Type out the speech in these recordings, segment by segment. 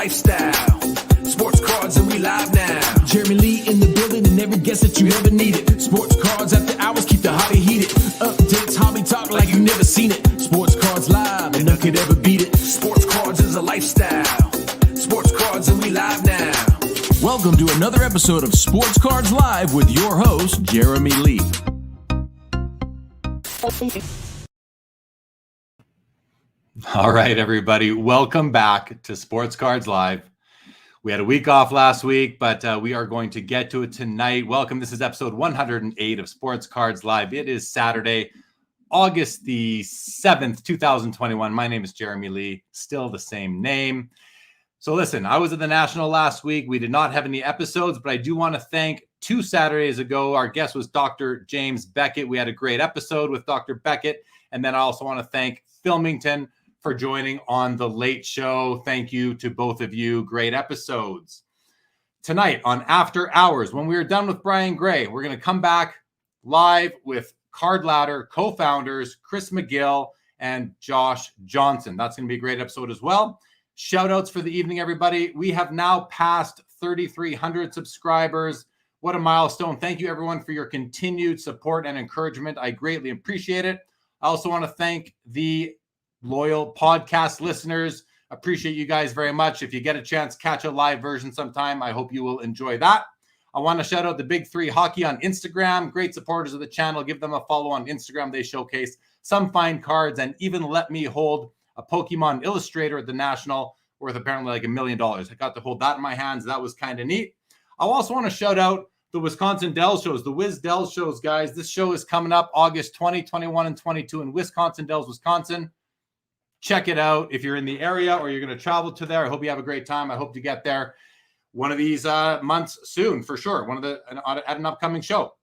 lifestyle. Sports cards and we live now. Jeremy Lee in the building and every guest that you ever needed. Sports cards after hours keep the hobby heated. Updates, hobby talk like you never seen it. Sports cards live and none could ever beat it. Sports cards is a lifestyle. Sports cards and we live now. Welcome to another episode of Sports Cards Live with your host, Jeremy Lee. All right, everybody. Welcome back to Sports Cards Live. We had a week off last week, but we are going to get to it tonight. Welcome. This is episode 108 of Sports Cards Live. It is Saturday, August the 7th, 2021. My name is Jeremy Lee, still the same name. So listen, I was at the National last week. We did not have any episodes, but I do want to thank 2 Saturdays ago. Our guest was Dr. James Beckett. We had a great episode with Dr. Beckett. And then I also want to thank Filmington for joining on The Late Show. Thank you to both of you. Great episodes. Tonight on After Hours, when we are done with Brian Gray, we're going to come back live with Card Ladder co-founders Chris McGill and Josh Johnson. That's going to be a great episode as well. Shout outs for the evening, everybody. We have now passed 3,300 subscribers. What a milestone. Thank you, everyone, for your continued support and encouragement. I greatly appreciate it. I also want to thank the loyal podcast listeners. Appreciate you guys very much. If you get a chance, catch a live version sometime. I hope you will enjoy that. I want to shout out the Big Three Hockey on Instagram. Great supporters of the channel. Give them a follow on Instagram. They showcase some fine cards and even let me hold a Pokemon Illustrator at the National worth apparently like $1 million. I got to hold that in my hands. That was kind of neat. I also want to shout out the Wisconsin Dells shows, the Wiz Dells shows, guys. This show is coming up August 20, 21, and 22 in Wisconsin Dells, Wisconsin. Check it out if you're in the area or you're going to travel to there. I hope you have a great time. I hope to get there one of these months soon, for sure. At an upcoming show.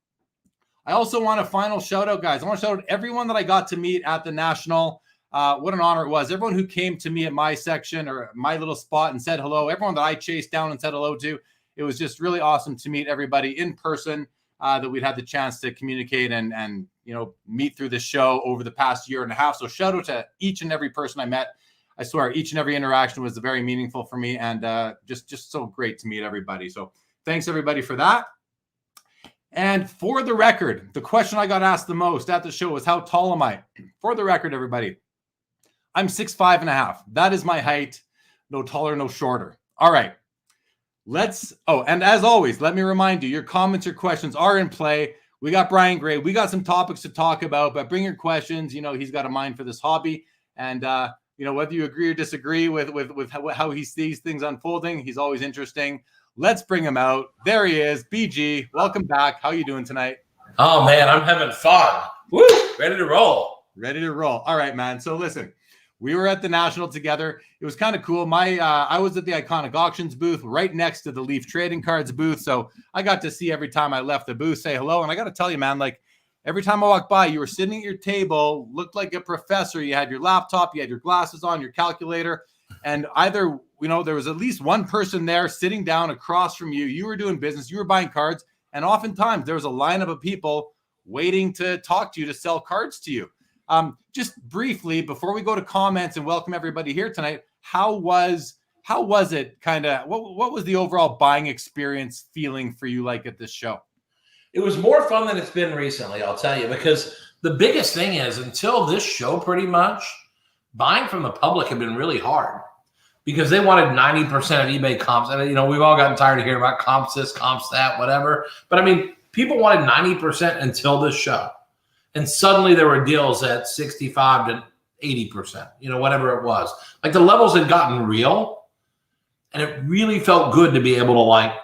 I also want a final shout out, guys. I want to shout out everyone that I got to meet at the National. What an honor it was. Everyone who came to me at my section or my little spot and said hello. Everyone that I chased down and said hello to. It was just really awesome to meet everybody in person. That we'd had the chance to communicate and meet through the show over the past year and a half. So shout out to each and every person I met. I swear each and every interaction was very meaningful for me and just so great to meet everybody. So thanks everybody for that. And for the record, the question I got asked the most at the show was, how tall am I? For the record, everybody, I'm 6'5.5". That is my height. No taller, no shorter. All right. And as always, let me remind you, your comments, your questions are in play. We got Brian Gray. We got some topics to talk about, but bring your questions. He's got a mind for this hobby. And, whether you agree or disagree with how he sees things unfolding, he's always interesting. Let's bring him out. There he is. BG, welcome back. How you doing tonight? Oh, man, I'm having fun. Woo! Ready to roll. Ready to roll. All right, man. So listen. We were at the National together. It was kind of cool. I was at the Iconic Auctions booth right next to the Leaf Trading Cards booth. So I got to see every time I left the booth, say hello. And I got to tell you, man, like every time I walked by, you were sitting at your table, looked like a professor. You had your laptop, you had your glasses on, your calculator. And either, there was at least one person there sitting down across from you. You were doing business, you were buying cards. And oftentimes there was a lineup of people waiting to talk to you, to sell cards to you. Just briefly, before we go to comments and welcome everybody here tonight, how was it kind of, what was the overall buying experience feeling for you like at this show? It was more fun than it's been recently, I'll tell you, because the biggest thing is until this show pretty much, buying from the public had been really hard because they wanted 90% of eBay comps. And, we've all gotten tired of hearing about comps this, comps that, whatever. But, people wanted 90% until this show. And suddenly there were deals at 65 to 80%, whatever it was. Like the levels had gotten real. And it really felt good to be able to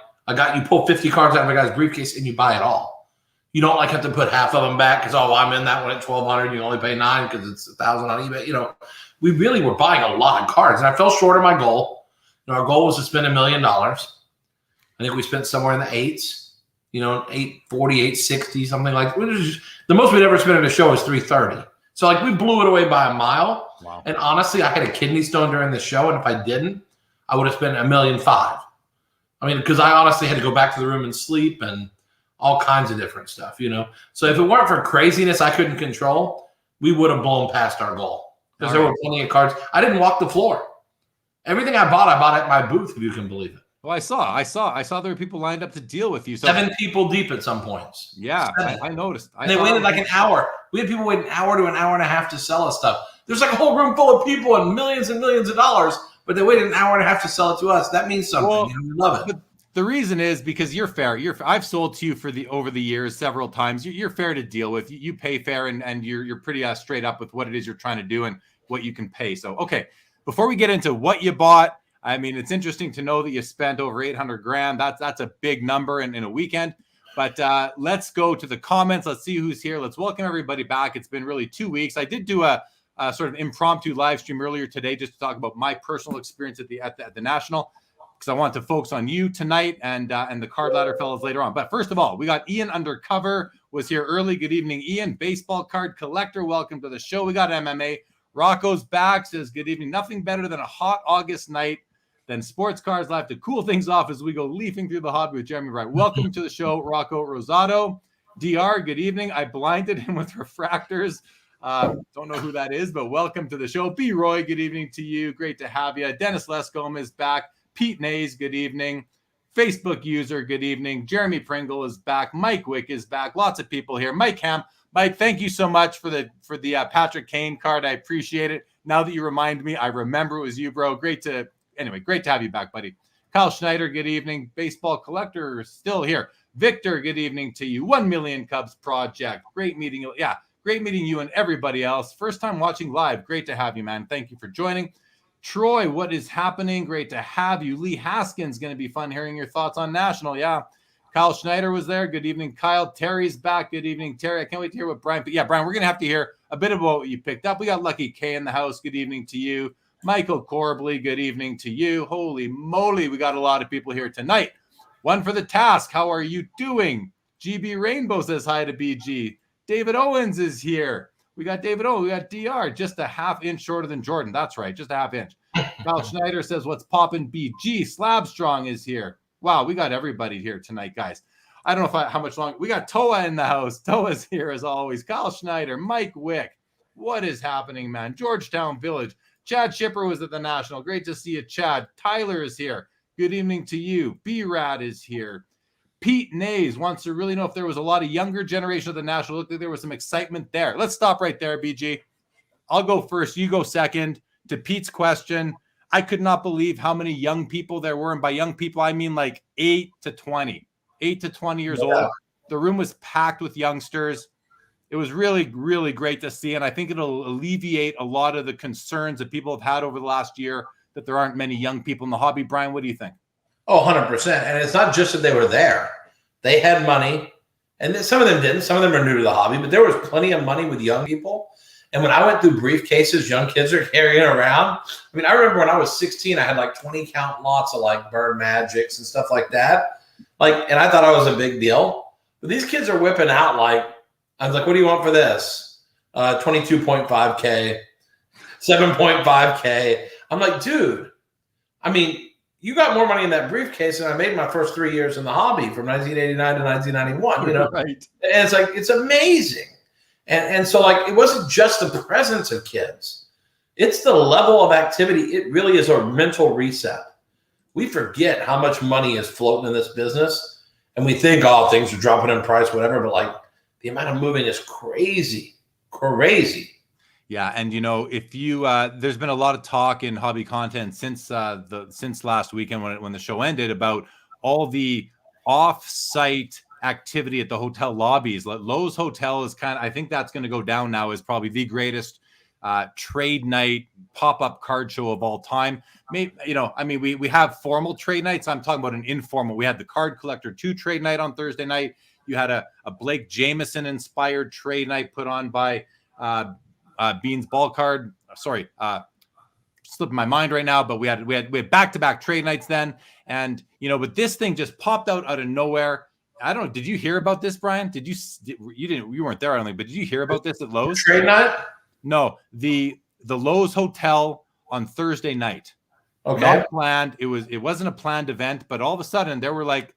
you pull 50 cards out of a guy's briefcase and you buy it all. You don't have to put half of them back because, I'm in that one at 1,200. You only pay 9 because it's 1,000 on eBay. We really were buying a lot of cards. And I fell short of my goal. Our goal was to spend $1 million. I think we spent somewhere in the 8s. 840, 860, something like that. The most we'd ever spent at a show was 330. So we blew it away by a mile. Wow. And honestly, I had a kidney stone during the show. And if I didn't, I would have spent $1.5 million. Because I honestly had to go back to the room and sleep and all kinds of different stuff, So if it weren't for craziness I couldn't control, we would have blown past our goal because there were plenty of cards. I didn't walk the floor. Everything I bought at my booth, if you can believe it. Well, I saw there were people lined up to deal with you. So 7 people deep at some points. Yeah, I noticed. They waited like an hour. We had people wait an hour to an hour and a half to sell us stuff. There's like a whole room full of people and millions of dollars, but they waited an hour and a half to sell it to us. That means something. Well, we love it. But the reason is because you're fair. I've sold to you over the years several times. You're fair to deal with. You pay fair, and you're pretty straight up with what it is you're trying to do and what you can pay. So, okay, before we get into what you bought, I mean, it's interesting to know that you spent over 800 grand. That's a big number in a weekend. But let's go to the comments. Let's see who's here. Let's welcome everybody back. It's been really 2 weeks. I did do a sort of impromptu live stream earlier today just to talk about my personal experience at the National, because I want to focus on you tonight and the card ladder fellas later on. But first of all, we got Ian Undercover was here early. Good evening, Ian. Baseball card collector. Welcome to the show. We got MMA. Rocco's back, says good evening. Nothing better than a hot August night than Sports Cards Live to cool things off as we go leafing through the hobby with Jeremy Wright. Welcome to the show, Rocco Rosado. DR, good evening. I blinded him with refractors. Don't know who that is, but welcome to the show. B. Roy, good evening to you. Great to have you. Dennis Lescombe is back. Pete Nays, good evening. Facebook user, good evening. Jeremy Pringle is back. Mike Wick is back. Lots of people here. Mike Ham. Mike, thank you so much for the Patrick Kane card. I appreciate it. Now that you remind me, I remember it was you, bro. Great to have you back, buddy. Kyle Schneider, good evening. Baseball collector still here. Victor, good evening to you. 1 Million Cubs Project. Great meeting you. Yeah, great meeting you and everybody else. First time watching live. Great to have you, man. Thank you for joining. Troy, what is happening? Great to have you. Lee Haskins, going to be fun hearing your thoughts on National. Yeah. Kyle Schneider was there. Good evening, Kyle. Terry's back. Good evening, Terry. I can't wait to hear what Brian. But yeah, Brian, we're going to have to hear a bit about what you picked up. We got Lucky K in the house. Good evening to you. Michael Corbley, good evening to you. Holy moly, we got a lot of people here tonight. One for the task. How are you doing? GB Rainbow says hi to BG. David Owens is here. We got David Owens. We got DR, just a half inch shorter than Jordan. That's right, just a half inch. Kyle Schneider says, what's poppin'? BG Slabstrong is here. Wow, we got everybody here tonight, guys. I don't know how much longer. We got Toa in the house. Toa's here as always. Kyle Schneider, Mike Wick. What is happening, man? Georgetown Village. Chad Shipper was at the National. Great to see you, Chad. Tyler is here. Good evening to you. B-Rad is here. Pete Nays wants to really know if there was a lot of younger generation of the National. Looked like there was some excitement there. Let's stop right there, BG. I'll go first. You go second. To Pete's question, I could not believe how many young people there were. And by young people, I mean like 8 to 20. 8 to 20 years old. The room was packed with youngsters. It was really, really great to see. And I think it'll alleviate a lot of the concerns that people have had over the last year that there aren't many young people in the hobby. Brian, what do you think? Oh, 100%. And it's not just that they were there. They had money. And some of them didn't. Some of them are new to the hobby. But there was plenty of money with young people. And when I went through briefcases, young kids are carrying around. I mean, I remember when I was 16, I had like 20 count lots of like Bird Magics and stuff like that. And I thought I was a big deal. But these kids are whipping out like, I was like, what do you want for this? 22.5K, 7.5K. I'm like, dude, I mean, you got more money in that briefcase than I made my first 3 years in the hobby from 1989 to 1991, you know? Right. And it's like, it's amazing. And so like, it wasn't just the presence of kids. It's the level of activity. It really is a mental reset. We forget how much money is floating in this business. And we think, oh, things are dropping in price, whatever. But like, the amount of moving is crazy. Yeah, and you know, if you there's been a lot of talk in hobby content since last weekend when the show ended about all the off-site activity at the hotel lobbies. Lowe's Hotel is I think that's going to go down now as probably the greatest trade night pop-up card show of all time. Maybe, you know, I mean, we have formal trade nights. I'm talking about an informal. We had the Card Collector 2 trade night on Thursday night. You had a Blake Jameson inspired trade night put on by Beans Ball Card. Sorry, slipping my mind right now, but we had back-to-back trade nights then. And, you know, but this thing just popped out of nowhere. I don't know. Did you hear about this, Brian? You weren't there, I don't think, but did you hear about this at Lowe's? Trade night? No, the Lowe's Hotel on Thursday night. Okay. Not planned. It wasn't a planned event, but all of a sudden there were like,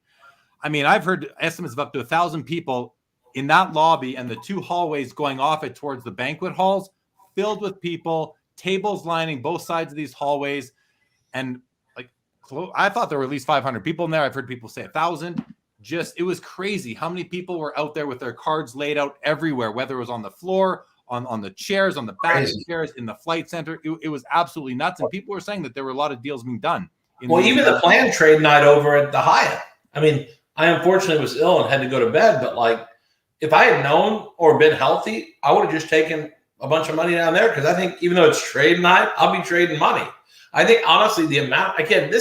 I mean, I've heard estimates of up to 1,000 people in that lobby and the 2 hallways going off it towards the banquet halls, filled with people, tables lining both sides of these hallways. and like I thought there were at least 500 people in there. I've heard people say 1,000. Just it was crazy how many people were out there with their cards laid out everywhere, whether it was on the floor, on the chairs, on the back of the chairs, in the flight center. It was absolutely nuts, and people were saying that there were a lot of deals being done. Well, even the planned trade night over at the Hyatt. I mean, I unfortunately was ill and had to go to bed, but like if I had known or been healthy, I would have just taken a bunch of money down there, because I think even though it's trade night, I'll be trading money. I think honestly, the amount, again,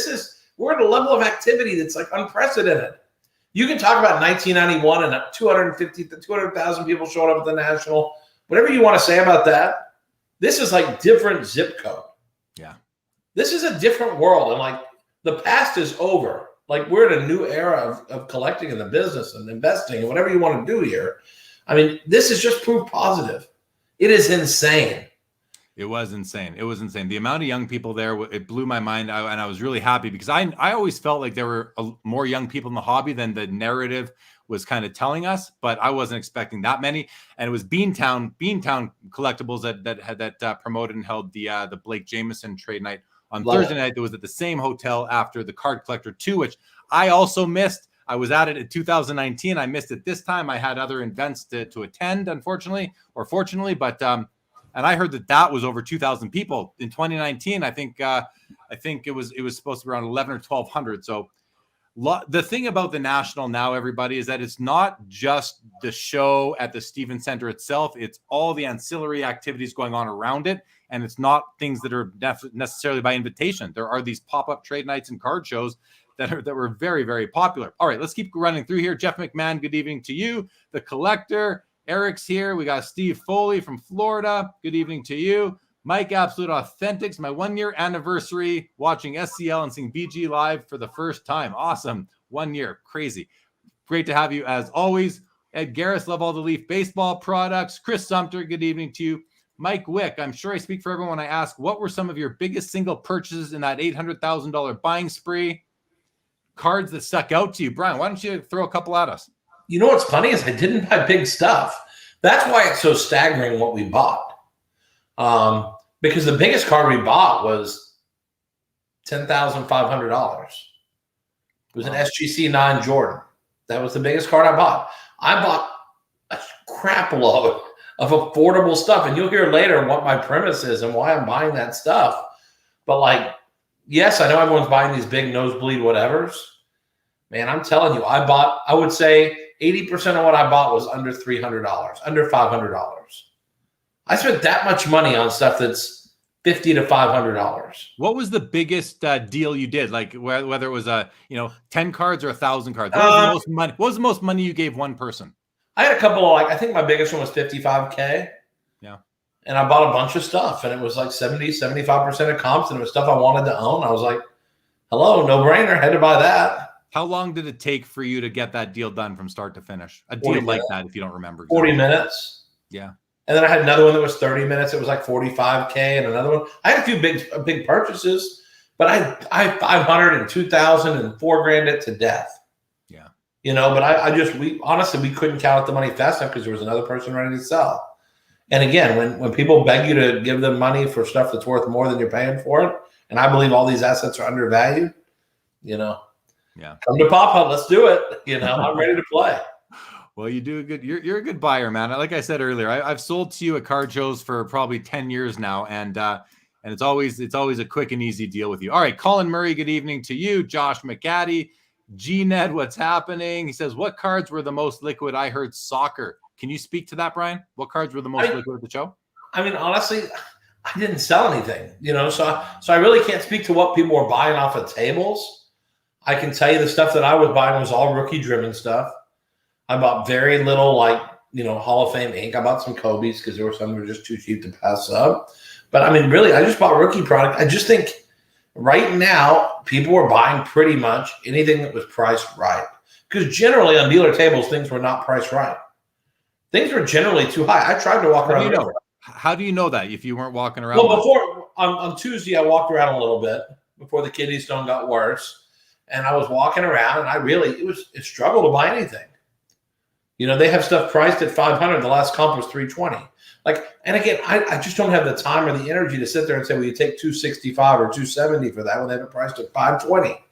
we're at a level of activity that's like unprecedented. You can talk about 1991 and 200,000 people showing up at the National, whatever you want to say about that. This is like different zip code. Yeah. This is a different world. And like the past is over. Like we're in a new era of collecting in the business and investing and whatever you want to do here. I mean, this is just proof positive. It is insane. It was insane. It was insane. The amount of young people there, it blew my mind. And I was really happy because I always felt like there were more young people in the hobby than the narrative was kind of telling us, but I wasn't expecting that many. And it was Beantown Collectibles that promoted and held the Blake Jameson trade night on Thursday night. That was at the same hotel after the Card Collector 2, which I also missed. I was at it in 2019. I missed it this time. I had other events to attend, unfortunately, or fortunately, but and I heard that was over 2,000 people in 2019. I think it was supposed to be around 11 or 1,200. So the thing about the National now, everybody, is that it's not just the show at the Stevens Center itself. It's all the ancillary activities going on around it. And it's not things that are necessarily by invitation. There are these pop-up trade nights and card shows that were very, very popular. All right, let's keep running through here. Jeff McMahon, good evening to you. The Collector, Eric's here. We got Steve Foley from Florida. Good evening to you. Mike, Absolute Authentics, my 1-year anniversary watching SCL and seeing BG live for the first time. Awesome. 1 year. Crazy. Great to have you as always. Ed Garris, love all the Leaf baseball products. Chris Sumter, good evening to you. Mike Wick, I'm sure I speak for everyone when I ask, what were some of your biggest single purchases in that $800,000 buying spree? Cards that stuck out to you. Brian, why don't you throw a couple at us? You know what's funny is I didn't buy big stuff. That's why it's so staggering what we bought. Because the biggest card we bought was $10,500. It was an SGC 9 Jordan. That was the biggest card I bought. I bought a crap load of affordable stuff. And you'll hear later what my premise is and why I'm buying that stuff. But like, yes, I know everyone's buying these big nosebleed whatevers. Man, I'm telling you, I would say 80% of what I bought was under $300, under $500. I spent that much money on stuff that's $50 to $500. What was the biggest deal you did? Like whether it was 10 cards or 1,000 cards? What was the most money? What was the most money you gave one person? I had a couple of I think my biggest one was $55K. Yeah. And I bought a bunch of stuff, and it was like 75% of comps, and it was stuff I wanted to own. I was like, hello, no brainer. Had to buy that. How long did it take for you to get that deal done from start to finish? A deal like that, if you don't remember. 40 minutes. Yeah. And then I had another one that was 30 minutes. It was like 45K, and another one. I had a few big purchases, but I 500 and 2,000 and $4,000 it to death. Yeah. But we honestly couldn't count the money fast enough because there was another person ready to sell. And again, when people beg you to give them money for stuff that's worth more than you're paying for it, and I believe all these assets are undervalued, yeah, come to Papa, let's do it. I'm ready to play. Well, you do a good. You're a good buyer, man. Like I said earlier, I've sold to you at card shows for probably 10 years now, and it's always a quick and easy deal with you. All right, Colin Murray, good evening to you. Josh McGaddy, G-Ned, what's happening? He says, what cards were the most liquid? I heard soccer. Can you speak to that, Brian? What cards were the most liquid at the show? I mean, honestly, I didn't sell anything, so I really can't speak to what people were buying off of tables. I can tell you the stuff that I was buying was all rookie-driven stuff. I bought very little, Hall of Fame ink. I bought some Kobe's because there were some that were just too cheap to pass up. But, I mean, really, I just bought rookie product. I just think right now people were buying pretty much anything that was priced right. Because generally on dealer tables, things were not priced right. Things were generally too high. I tried to walk around. How do you know that if you weren't walking around? Well, before on Tuesday, I walked around a little bit before the kidney stone got worse. And I was walking around, and it struggled to buy anything. They have stuff priced at 500. The last comp was 320. And again, I just don't have the time or the energy to sit there and say, well, you take 265 or 270 for that when they have it priced at 520.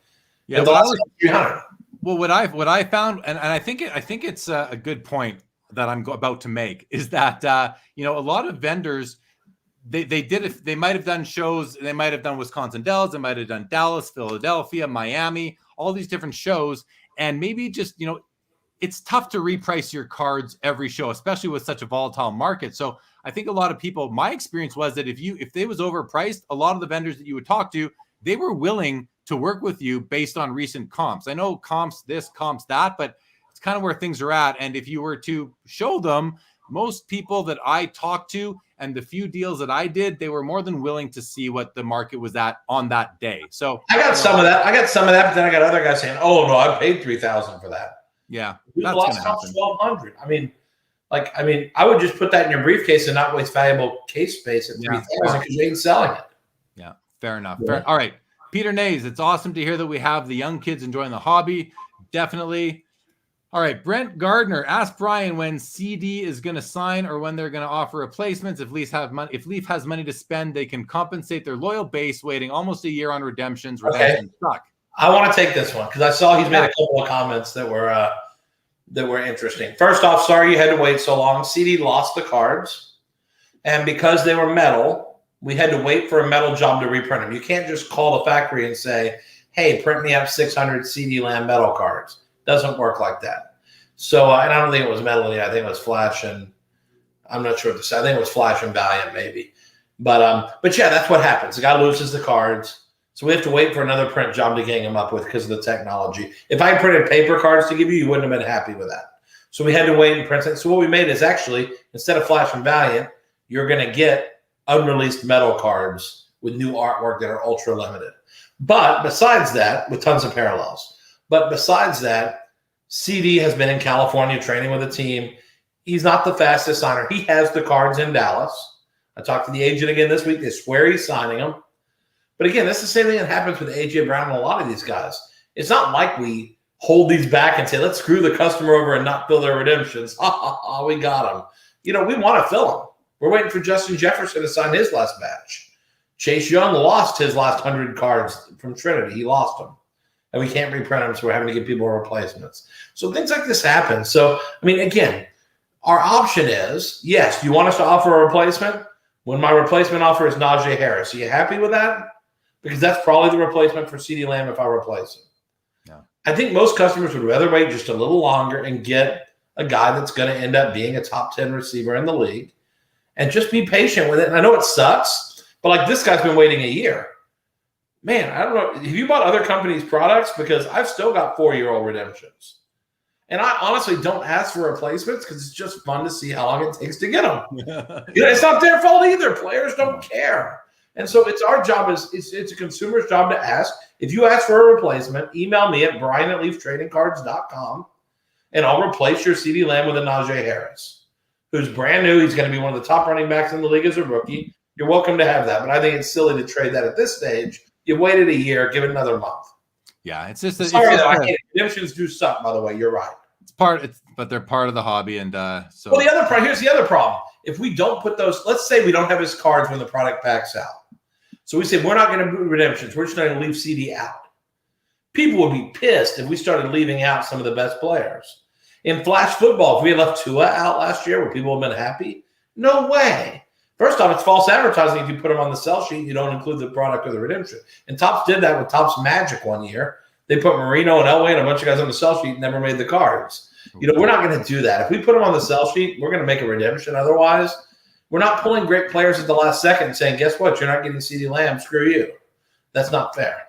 Yeah, the last 300. Well, what I found, and I think it's a good point that I'm about to make, is that a lot of vendors, they might have done shows, they might have done Wisconsin Dells, they might have done Dallas, Philadelphia, Miami, all these different shows, and maybe just it's tough to reprice your cards every show, especially with such a volatile market. So I think a lot of people, my experience was that if they was overpriced, a lot of the vendors that you would talk to, they were willing to work with you based on recent comps. I know comps this, comps that, but it's kind of where things are at. And if you were to show them, most people that I talked to and the few deals that I did, they were more than willing to see what the market was at on that day. So I got some of that. But then I got other guys saying, "Oh no, I paid $3,000 for that." Yeah, that's going to happen. $1,200. I mean, I would just put that in your briefcase and not waste valuable case space at $3,000 because you ain't selling it. Yeah, fair enough. Yeah. All right, Peter Nays, it's awesome to hear that we have the young kids enjoying the hobby. Definitely. All right, Brent Gardner, ask Brian when CD is going to sign or when they're going to offer replacements. If Leaf has money to spend, they can compensate their loyal base waiting almost a year on redemptions. Redemptions suck. I want to take this one because I saw he's made a couple of comments that were interesting. First off, sorry you had to wait so long. CD lost the cards, and because they were metal, we had to wait for a metal job to reprint them. You can't just call the factory and say, "Hey, print me up 600 CD Lamb metal cards." Doesn't work like that. So, and I don't think it was metal. I think it was Flash, and I'm not sure what to say. I think it was Flash and Valiant maybe. But yeah, that's what happens. The guy loses the cards. So we have to wait for another print job to gang him up with because of the technology. If I printed paper cards to give you, you wouldn't have been happy with that. So we had to wait and print it. So what we made is actually, instead of Flash and Valiant, you're going to get unreleased metal cards with new artwork that are ultra limited. But besides that, with tons of parallels. But besides that, CD has been in California training with a team. He's not the fastest signer. He has the cards in Dallas. I talked to the agent again this week. They swear he's signing them. But again, that's the same thing that happens with AJ Brown and a lot of these guys. It's not like we hold these back and say, let's screw the customer over and not fill their redemptions. We got them. We want to fill them. We're waiting for Justin Jefferson to sign his last batch. Chase Young lost his last 100 cards from Trinity. He lost them. And we can't reprint them, so we're having to give people replacements. So things like this happen. So, again, our option is, yes, you want us to offer a replacement? When my replacement offer is Najee Harris, are you happy with that? Because that's probably the replacement for CeeDee Lamb if I replace him. Yeah. I think most customers would rather wait just a little longer and get a guy that's going to end up being a top 10 receiver in the league and just be patient with it. And I know it sucks, but this guy's been waiting a year. Man, I don't know. Have you bought other companies' products? Because I've still got 4-year-old redemptions. And I honestly don't ask for replacements because it's just fun to see how long it takes to get them. It's not their fault either. Players don't care. And so it's our job, it's a consumer's job to ask. If you ask for a replacement, email me at brian@leaftradingcards.com, and I'll replace your CeeDee Lamb with a Najee Harris, who's brand new. He's going to be one of the top running backs in the league as a rookie. You're welcome to have that, but I think it's silly to trade that at this stage. You've waited a year. Give it another month. Yeah, it's just I hate it. Redemptions do suck, by the way. You're right. But they're part of the hobby, and so. Well, here's the other problem. If we don't put those, let's say we don't have his cards when the product packs out. So we say we're not going to do redemptions. We're just going to leave CD out. People would be pissed if we started leaving out some of the best players. In Flash football, if we had left Tua out last year, would people have been happy? No way. First off, it's false advertising if you put them on the sell sheet and you don't include the product or the redemption. And Topps did that with Topps Magic one year. They put Marino and Elway and a bunch of guys on the sell sheet and never made the cards. We're not going to do that. If we put them on the sell sheet, we're going to make a redemption. Otherwise, we're not pulling great players at the last second and saying, guess what? You're not getting CeeDee Lamb. Screw you. That's not fair.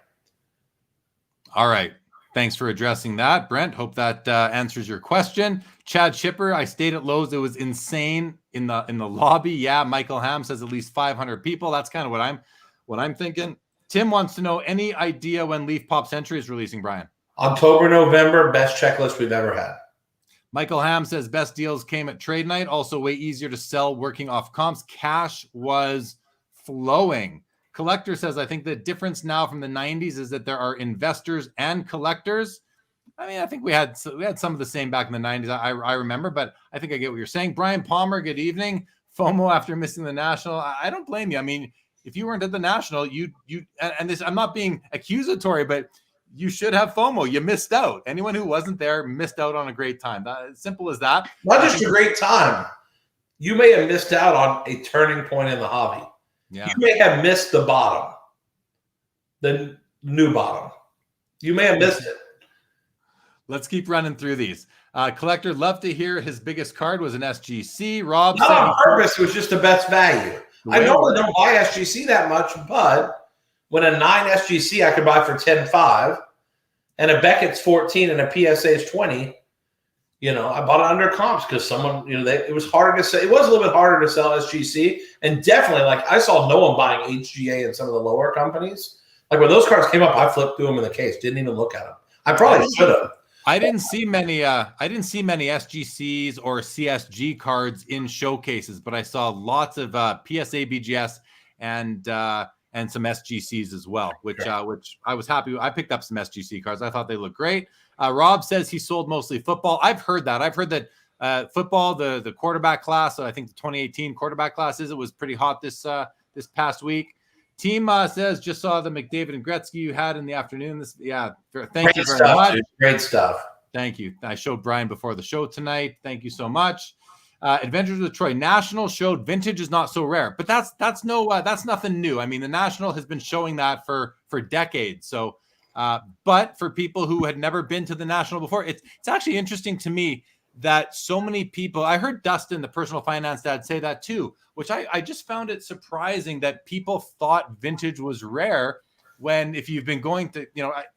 All right. Thanks for addressing that, Brent. Hope that answers your question. Chad Shipper, I stayed at Lowe's. It was insane in the lobby. Yeah, Michael Ham says at least 500 people. That's kind of what I'm thinking. Tim wants to know any idea when Leaf Pop Century is releasing, Brian? October, November, best checklist we've ever had. Michael Ham says best deals came at trade night. Also way easier to sell working off comps. Cash was flowing. Collector says, I think the difference now from the 90s is that there are investors and collectors. I mean, I think we had some of the same back in the 90s. I remember, but I think I get what you're saying. Brian Palmer, good evening. FOMO after missing the National. I don't blame you. I mean, if you weren't at the National, and this, I'm not being accusatory, but you should have FOMO. You missed out. Anyone who wasn't there missed out on a great time. As simple as that. Not just a great time. You may have missed out on a turning point in the hobby. Yeah. You may have missed the bottom, the new bottom. You may have missed it. Let's keep running through these. Collector, love to hear his biggest card was an SGC. Rob Not on purpose. It was just the best value. I normally don't buy SGC that much, but when a 9 SGC I could buy for 10.5 and a Beckett's 14 and a PSA is 20, I bought it under comps because someone, it was harder to sell. It was a little bit harder to sell SGC, and definitely, I saw no one buying HGA in some of the lower companies. Like when those cards came up, I flipped through them in the case. Didn't even look at them. I probably should have. I didn't see many SGCs or CSG cards in showcases, but I saw lots of PSA BGS and some SGCs as well, which I was happy. I picked up some SGC cards. I thought they looked great. Rob says he sold mostly football. I've heard that. Football, the quarterback class. So I think the 2018 quarterback classes. It was pretty hot this past week. Team says just saw the McDavid and Gretzky you had in the afternoon. Thank you very much. Dude. Great stuff. Thank you. I showed Brian before the show tonight. Thank you so much. Adventures with Troy. National showed vintage is not so rare, but that's nothing new. I mean, the National has been showing that for decades. So, but for people who had never been to the National before, it's actually interesting to me that so many people. I heard Dustin, the personal finance dad, say that too, which I just found it surprising that people thought vintage was rare. When if you've been going to,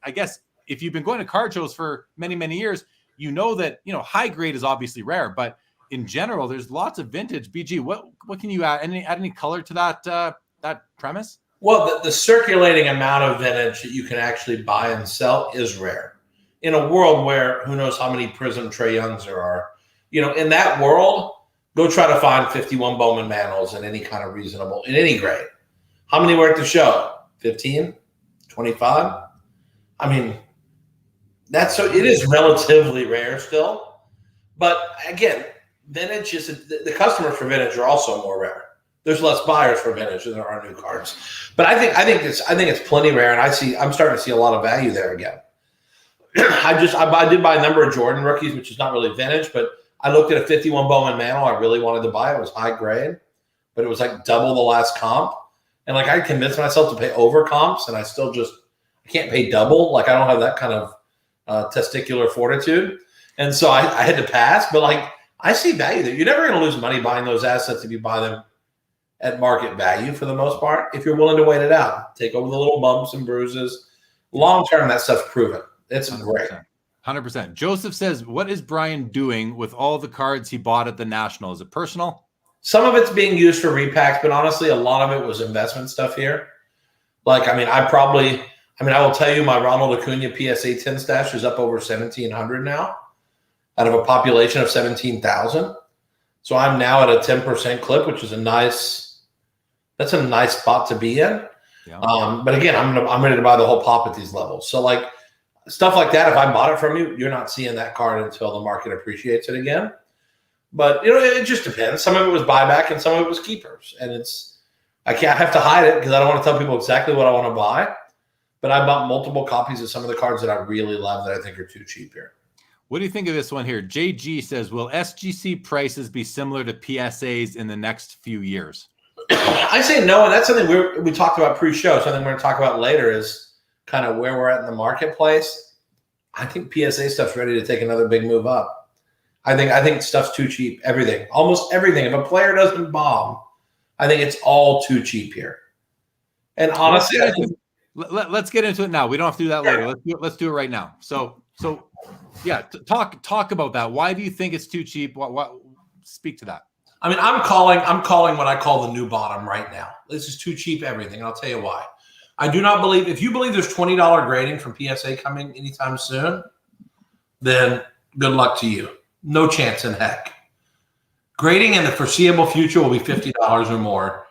I guess if you've been going to card shows for many, many years, that high grade is obviously rare, but in general, there's lots of vintage. BG, what can you add? Any color to that premise? Well, the circulating amount of vintage that you can actually buy and sell is rare. In a world where who knows how many Prism Trae Youngs there are, in that world, go try to find 51 Bowman Mantles in any kind of reasonable, in any grade. How many were at the show? 15? 25? I mean, it is relatively rare still. But again, vintage is the customers for vintage are also more rare. There's less buyers for vintage than there are new cards. But I think it's plenty rare, and I'm starting to see a lot of value there again. I did buy a number of Jordan rookies, which is not really vintage, but I looked at a 51 Bowman Mantle. I really wanted to buy it. It was high grade, but it was like double the last comp. And I convinced myself to pay over comps, and I can't pay double. I don't have that kind of testicular fortitude. And so I had to pass, but I see value there. You're never going to lose money buying those assets if you buy them at market value for the most part, if you're willing to wait it out, take over the little bumps and bruises. Long term, that stuff's proven. It's 100%. Great. 100%. Joseph says, what is Brian doing with all the cards he bought at the National? Is it personal? Some of it's being used for repacks, but honestly, a lot of it was investment stuff here. I will tell you my Ronald Acuna PSA 10 stash is up over 1,700 now out of a population of 17,000. So I'm now at a 10% clip, which is that's a nice spot to be in. Yeah. But again, I'm ready to buy the whole pop at these levels. So stuff like that, if I bought it from you, you're not seeing that card until the market appreciates it again. But it just depends. Some of it was buyback and some of it was keepers. And I have to hide it because I don't want to tell people exactly what I want to buy. But I bought multiple copies of some of the cards that I really love that I think are too cheap here. What do you think of this one here? JG says, will SGC prices be similar to PSAs in the next few years? I say no, and that's something we talked about pre-show. Something we're going to talk about later is kind of where we're at in the marketplace. I think PSA stuff's ready to take another big move up. I think stuff's too cheap. Everything, almost everything. If a player doesn't bomb, I think it's all too cheap here. And honestly, let's get into it now. We don't have to do that later. Let's do it right now. So yeah, talk about that. Why do you think it's too cheap? What speak to that? I mean, I'm calling what I call the new bottom right now. This is too cheap everything, and I'll tell you why. I do not believe, if you believe there's $20 grading from PSA coming anytime soon, then good luck to you. No chance in heck. Grading in the foreseeable future will be $50 or more.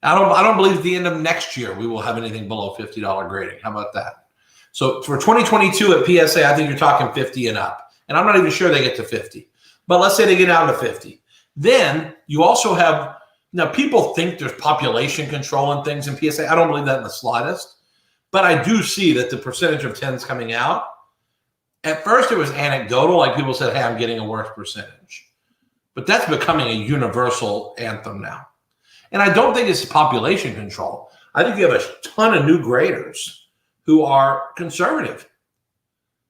I don't believe at the end of next year we will have anything below $50 grading. How about that? So for 2022 at PSA, I think you're talking 50 and up. And I'm not even sure they get to 50. But let's say they get down to 50. Then you also have, now people think there's population control and things in PSA. I don't believe that in the slightest. But I do see that the percentage of 10s coming out, at first it was anecdotal, like people said, hey, I'm getting a worse percentage. But that's becoming a universal anthem now. And I don't think it's population control. I think you have a ton of new graders who are conservative.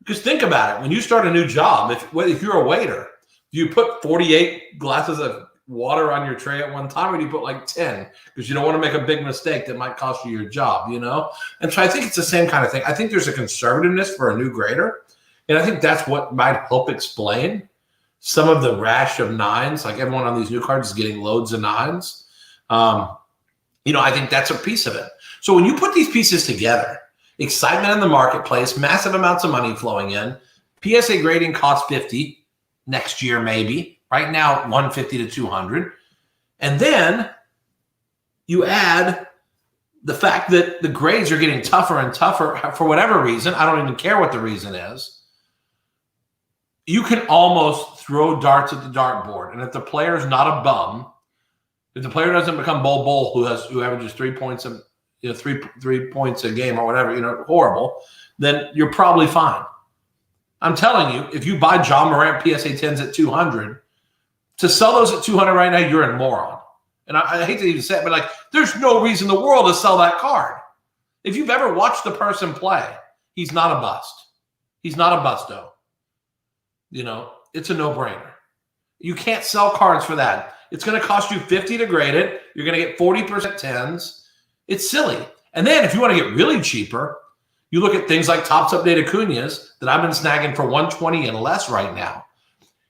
Because think about it. When you start a new job, if you're a waiter, do you put 48 glasses of water on your tray at one time, or do you put like 10? Because you don't want to make a big mistake that might cost you your job, you know? And so I think it's the same kind of thing. I think there's a conservativeness for a new grader. And I think that's what might help explain some of the rash of 9s. Like everyone on these new cards is getting loads of 9s. I think that's a piece of it. So when you put these pieces together, excitement in the marketplace, massive amounts of money flowing in, PSA grading costs 50 next year maybe. Right now, 150 to 200. And then you add the fact that the grades are getting tougher and tougher for whatever reason. I don't even care what the reason is. You can almost throw darts at the dartboard. And if the player is not a bum, if the player doesn't become Bull who averages 3 points a 3 points a game or whatever, horrible, then you're probably fine. I'm telling you, if you buy John Morant PSA 10s at 200, to sell those at 200 right now, you're a moron. And I hate to even say it, but there's no reason in the world to sell that card. If you've ever watched the person play, he's not a bust. He's not a busto. It's a no-brainer. You can't sell cards for that. It's going to cost you 50 to grade it. You're going to get 40% 10s. It's silly. And then if you want to get really cheaper, you look at things like Topps Update Acuña's that I've been snagging for 120 and less right now.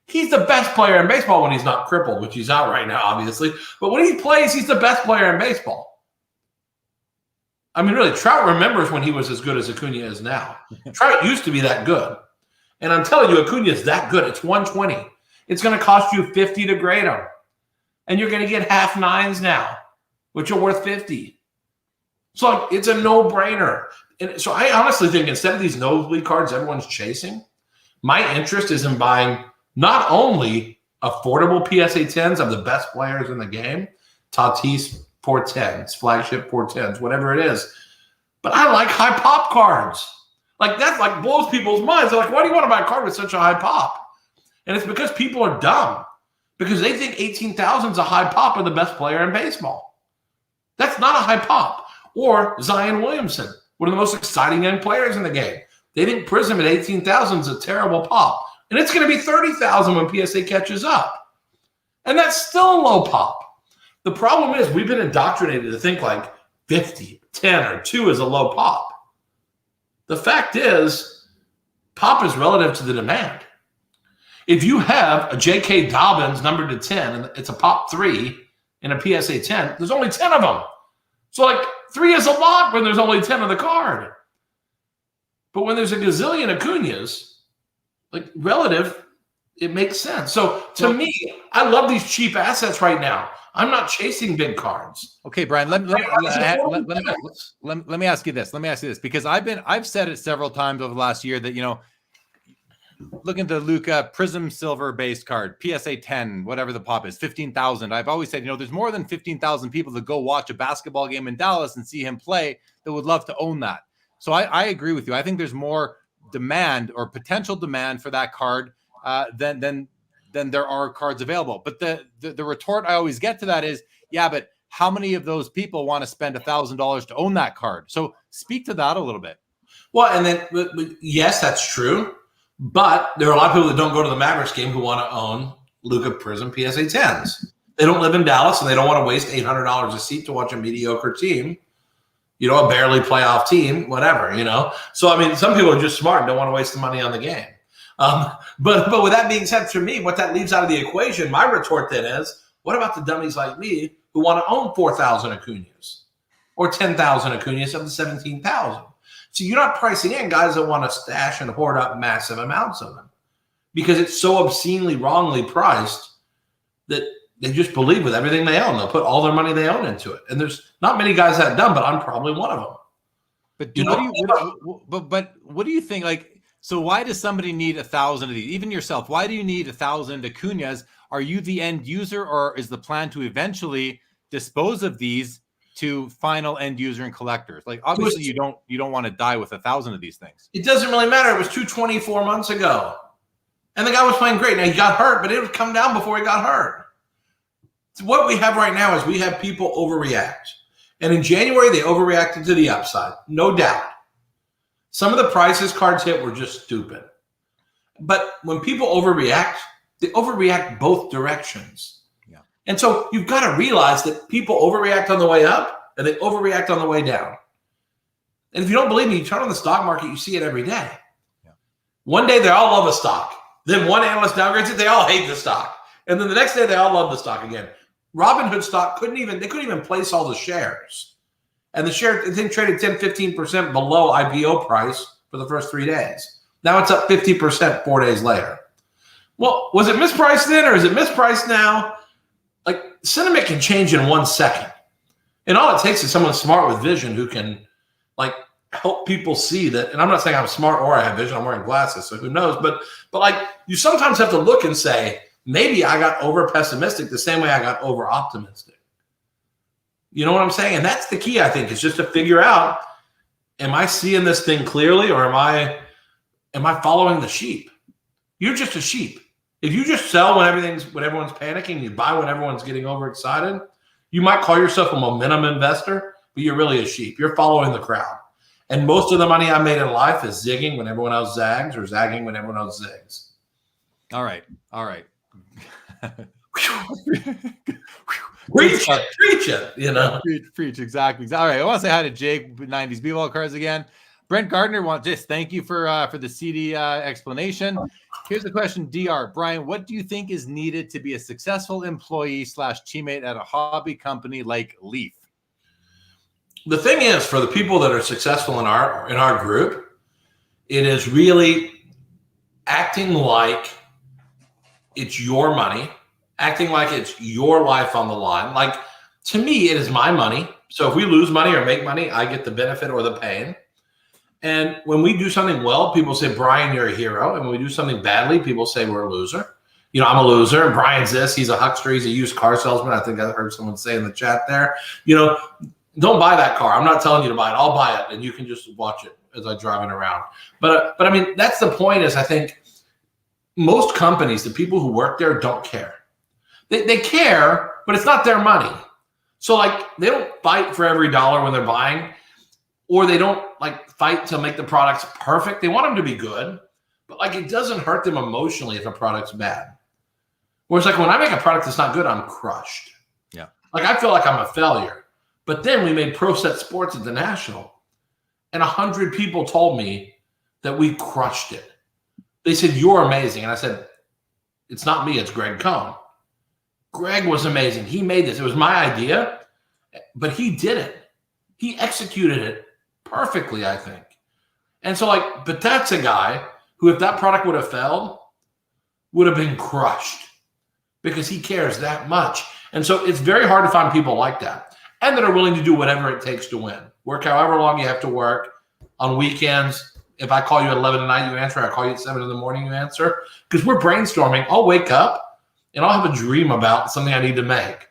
He's the best player in baseball when he's not crippled, which he's out right now, obviously. But when he plays, he's the best player in baseball. I mean, really, Trout remembers when he was as good as Acuña is now. Trout used to be that good. And I'm telling you, Acuña is that good. It's 120. It's going to cost you 50 to grade him. And you're going to get half 9s now, which are worth 50. So it's a no-brainer. And so I honestly think instead of these nosebleed cards everyone's chasing, my interest is in buying not only affordable PSA 10s of the best players in the game, Tatis pour 10s, flagship pour 10s, whatever it is, but I like high pop cards. That blows people's minds. They're like, why do you want to buy a card with such a high pop? And it's because people are dumb, because they think 18,000 is a high pop of the best player in baseball. That's not a high pop. Or Zion Williamson, one of the most exciting young players in the game. They think Prism at 18,000 is a terrible pop. And it's going to be 30,000 when PSA catches up. And that's still a low pop. The problem is we've been indoctrinated to think 50, 10, or 2 is a low pop. The fact is, pop is relative to the demand. If you have a J.K. Dobbins numbered to 10, and it's a pop 3 in a PSA 10, there's only 10 of them. So 3 is a lot when there's only 10 of the card. But when there's a gazillion Acuñas, relative, it makes sense. So to me, I love these cheap assets right now. I'm not chasing big cards. Okay, Brian, let me ask you this, because I've said it several times over the last year that, look at the Luka Prism Silver base card, PSA 10, whatever the pop is, 15,000. I've always said, there's more than 15,000 people that go watch a basketball game in Dallas and see him play that would love to own that. So I agree with you. I think there's more demand or potential demand for that card than there are cards available. But the retort I always get to that is, yeah, but how many of those people want to spend $1,000 to own that card? So speak to that a little bit. Well, and then yes, that's true. But there are a lot of people that don't go to the Mavericks game who want to own Luka Prism PSA 10s. They don't live in Dallas, and they don't want to waste $800 a seat to watch a mediocre team, a barely playoff team, whatever, So, I mean, some people are just smart and don't want to waste the money on the game. But with that being said, for me, what that leaves out of the equation, my retort then is, what about the dummies like me who want to own 4,000 Acuñas or 10,000 Acuñas of the 17,000? So you're not pricing in guys that want to stash and hoard up massive amounts of them because it's so obscenely wrongly priced that they just believe with everything they own. They'll put all their money they own into it. And there's not many guys that dumb, but I'm probably one of them. But what do you think? Like, so why does somebody need 1,000 of these? Even yourself, why do you need 1,000 Acuñas? Are you the end user, or is the plan to eventually dispose of these to final end user and collectors? Like, obviously, you don't want to die with 1,000 of these things. It doesn't really matter. It was 224 months ago, and the guy was playing great. Now he got hurt, but it would come down before he got hurt. So what we have right now is we have people overreact, and in January they overreacted to the upside, no doubt. Some of the prices cards hit were just stupid. But when people overreact, they overreact both directions. Yeah. And so you've got to realize that people overreact on the way up and they overreact on the way down. And if you don't believe me, you turn on the stock market, you see it every day. Yeah. One day they all love a stock. Then one analyst downgrades it, they all hate the stock. And then the next day they all love the stock again. Robinhood stock couldn't even place all the shares. And the share, I think, traded 10, 15% below IPO price for the first 3 days. Now it's up 50% 4 days later. Well, was it mispriced then, or is it mispriced now? Like, sentiment can change in 1 second. And all it takes is someone smart with vision who can, like, help people see that. And I'm not saying I'm smart or I have vision. I'm wearing glasses, so who knows? But like, you sometimes have to look and say, maybe I got over pessimistic the same way I got over optimistic. You know what I'm saying? And that's the key, I think, is just to figure out, am I seeing this thing clearly, or am I following the sheep? You're just a sheep. If you just sell when everyone's panicking, you buy when everyone's getting overexcited, you might call yourself a momentum investor, but you're really a sheep. You're following the crowd. And most of the money I made in life is zigging when everyone else zags, or zagging when everyone else zigs. All right. Preach it, you know. Preach, exactly. All right, I want to say hi to Jake, 90s B-ball cards again. Brent Gardner wants just thank you for the CD explanation. Here's the question, DR. Brian, what do you think is needed to be a successful employee / teammate at a hobby company like Leaf? The thing is, for the people that are successful in our group, it is really acting like it's your money, acting like it's your life on the line. Like, to me, it is my money. So if we lose money or make money, I get the benefit or the pain. And when we do something well, people say, Brian, you're a hero. And when we do something badly, people say we're a loser. You know, I'm a loser. And Brian's this. He's a huckster. He's a used car salesman. I think I heard someone say in the chat there. You know, don't buy that car. I'm not telling you to buy it. I'll buy it, and you can just watch it as I drive it around. But I mean, that's the point. Is I think most companies, the people who work there, don't care. They care, but it's not their money. So, like, they don't fight for every dollar when they're buying, or they don't, like, fight to make the products perfect. They want them to be good, but, like, it doesn't hurt them emotionally if a product's bad. Whereas, like, when I make a product that's not good, I'm crushed. Yeah. Like, I feel like I'm a failure. But then we made Pro Set Sports at the National, and 100 people told me that we crushed it. They said, you're amazing. And I said, it's not me, it's Greg Cohn. Greg was amazing. He made this. It was my idea, but he did it. He executed it perfectly, I think. And so, like, but that's a guy who, if that product would have failed, would have been crushed because he cares that much. And so it's very hard to find people like that and that are willing to do whatever it takes to win. Work however long you have to work on weekends. If I call you at 11 at night, you answer. I call you at 7 in the morning, you answer. Because we're brainstorming. I'll wake up and I'll have a dream about something I need to make.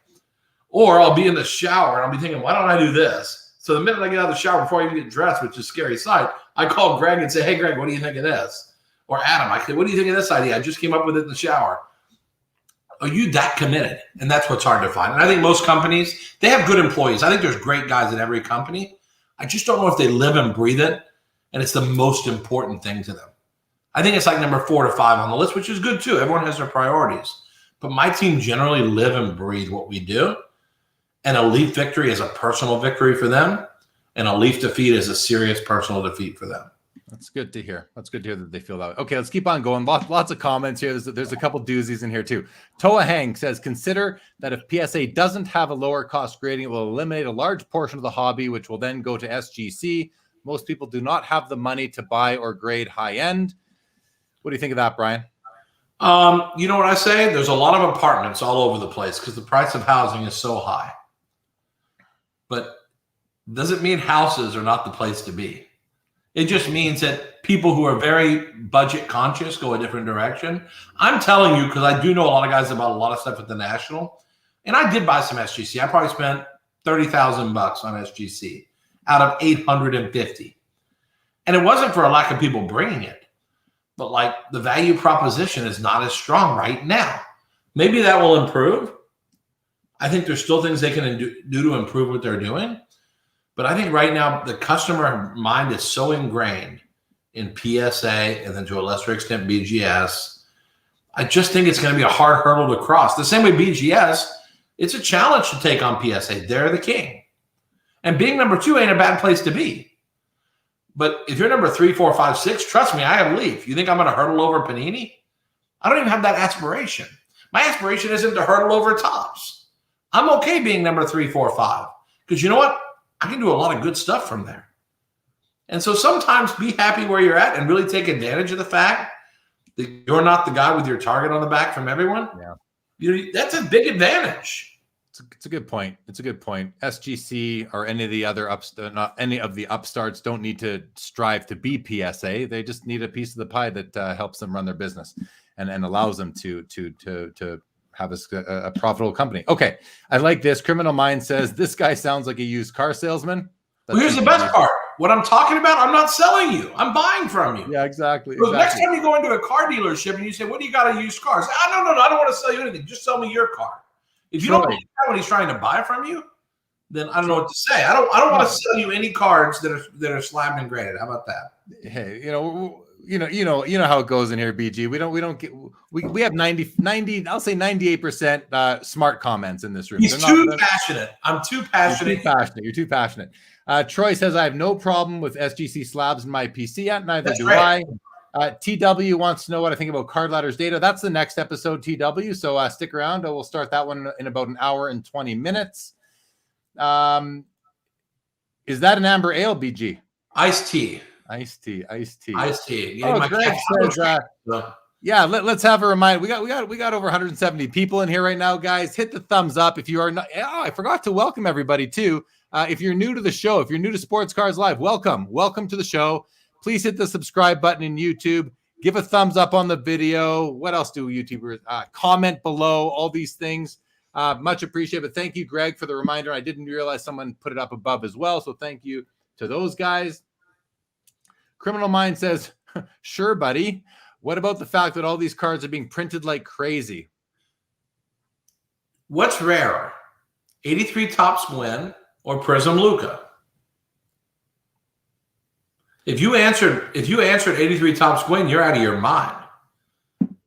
Or I'll be in the shower and I'll be thinking, why don't I do this? So the minute I get out of the shower, before I even get dressed, which is a scary sight, I call Greg and say, hey, Greg, what do you think of this? Or Adam, I say, what do you think of this idea? I just came up with it in the shower. Are you that committed? And that's what's hard to find. And I think most companies, they have good employees. I think there's great guys at every company. I just don't know if they live and breathe it, and it's the most important thing to them. I think it's like number 4 to 5 on the list, which is good too. Everyone has their priorities. But my team generally live and breathe what we do. And a Leaf victory is a personal victory for them. And a Leaf defeat is a serious personal defeat for them. That's good to hear. That's good to hear that they feel that way. Okay, let's keep on going. Lots of comments here. There's a couple doozies in here too. Toa Hang says, consider that if PSA doesn't have a lower cost grading, it will eliminate a large portion of the hobby, which will then go to SGC. Most people do not have the money to buy or grade high end. What do you think of that, Brian? You know what I say? There's a lot of apartments all over the place because the price of housing is so high. But doesn't mean houses are not the place to be. It just means that people who are very budget conscious go a different direction. I'm telling you, because I do know a lot of guys about a lot of stuff at the National, and I did buy some SGC. I probably spent $30,000 on SGC out of 850. And it wasn't for a lack of people bringing it, but like the value proposition is not as strong right now. Maybe that will improve. I think there's still things they can do to improve what they're doing. But I think right now the customer mind is so ingrained in PSA and then to a lesser extent BGS. I just think it's going to be a hard hurdle to cross. The same way BGS, it's a challenge to take on PSA. They're the king. And being number 2 ain't a bad place to be. But if you're number 3, 4, 5, 6, trust me, I have Leaf. You think I'm going to hurdle over Panini? I don't even have that aspiration. My aspiration isn't to hurdle over Topps. I'm okay being number 3, 4, 5. Because you know what? I can do a lot of good stuff from there. And so sometimes be happy where you're at and really take advantage of the fact that you're not the guy with your target on the back from everyone. Yeah. That's a big advantage. It's a good point. It's a good point. SGC or any of the other not any of the upstarts don't need to strive to be PSA. They just need a piece of the pie that helps them run their business and allows them to have a profitable company. Okay, I like this. Criminal Mind says this guy sounds like a used car salesman. Well, here's the best part. What I'm talking about, I'm not selling you. I'm buying from you. Yeah, exactly. So next time you go into a car dealership and you say, "What do you got to used cars?" No, I don't want to sell you anything. Just sell me your car. If you don't believe that when he's trying to buy from you, then I don't know what to say. I don't want to sell you any cards that are slammed and graded. How about that? Hey, you know how it goes in here, BG. We have 90, I'll say 98% smart comments in this room. He's too passionate. I'm too passionate. You're too passionate. Troy says, I have no problem with SGC slabs in my PC yet. Neither do I. TW wants to know what I think about card ladders data. That's the next episode, TW. So stick around. We'll start that one in about an hour and 20 minutes. Is that an amber ale, BG? Iced tea. Iced tea. Oh, Greg says, yeah, let's have a reminder. We got over 170 people in here right now, guys. Hit the thumbs up if you are not. Oh, I forgot to welcome everybody too. If you're new to the show, if you're new to Sports Cards Live, welcome to the show. Please hit the subscribe button in YouTube. Give a thumbs up on the video. What else do YouTubers comment below? All these things. Much appreciated. But thank you, Greg, for the reminder. I didn't realize someone put it up above as well. So thank you to those guys. Criminal Mind says, sure, buddy. What about the fact that all these cards are being printed like crazy? What's rarer? 83 Topps Win or Prism Luca? If you answered 83 Topps Win, you're out of your mind.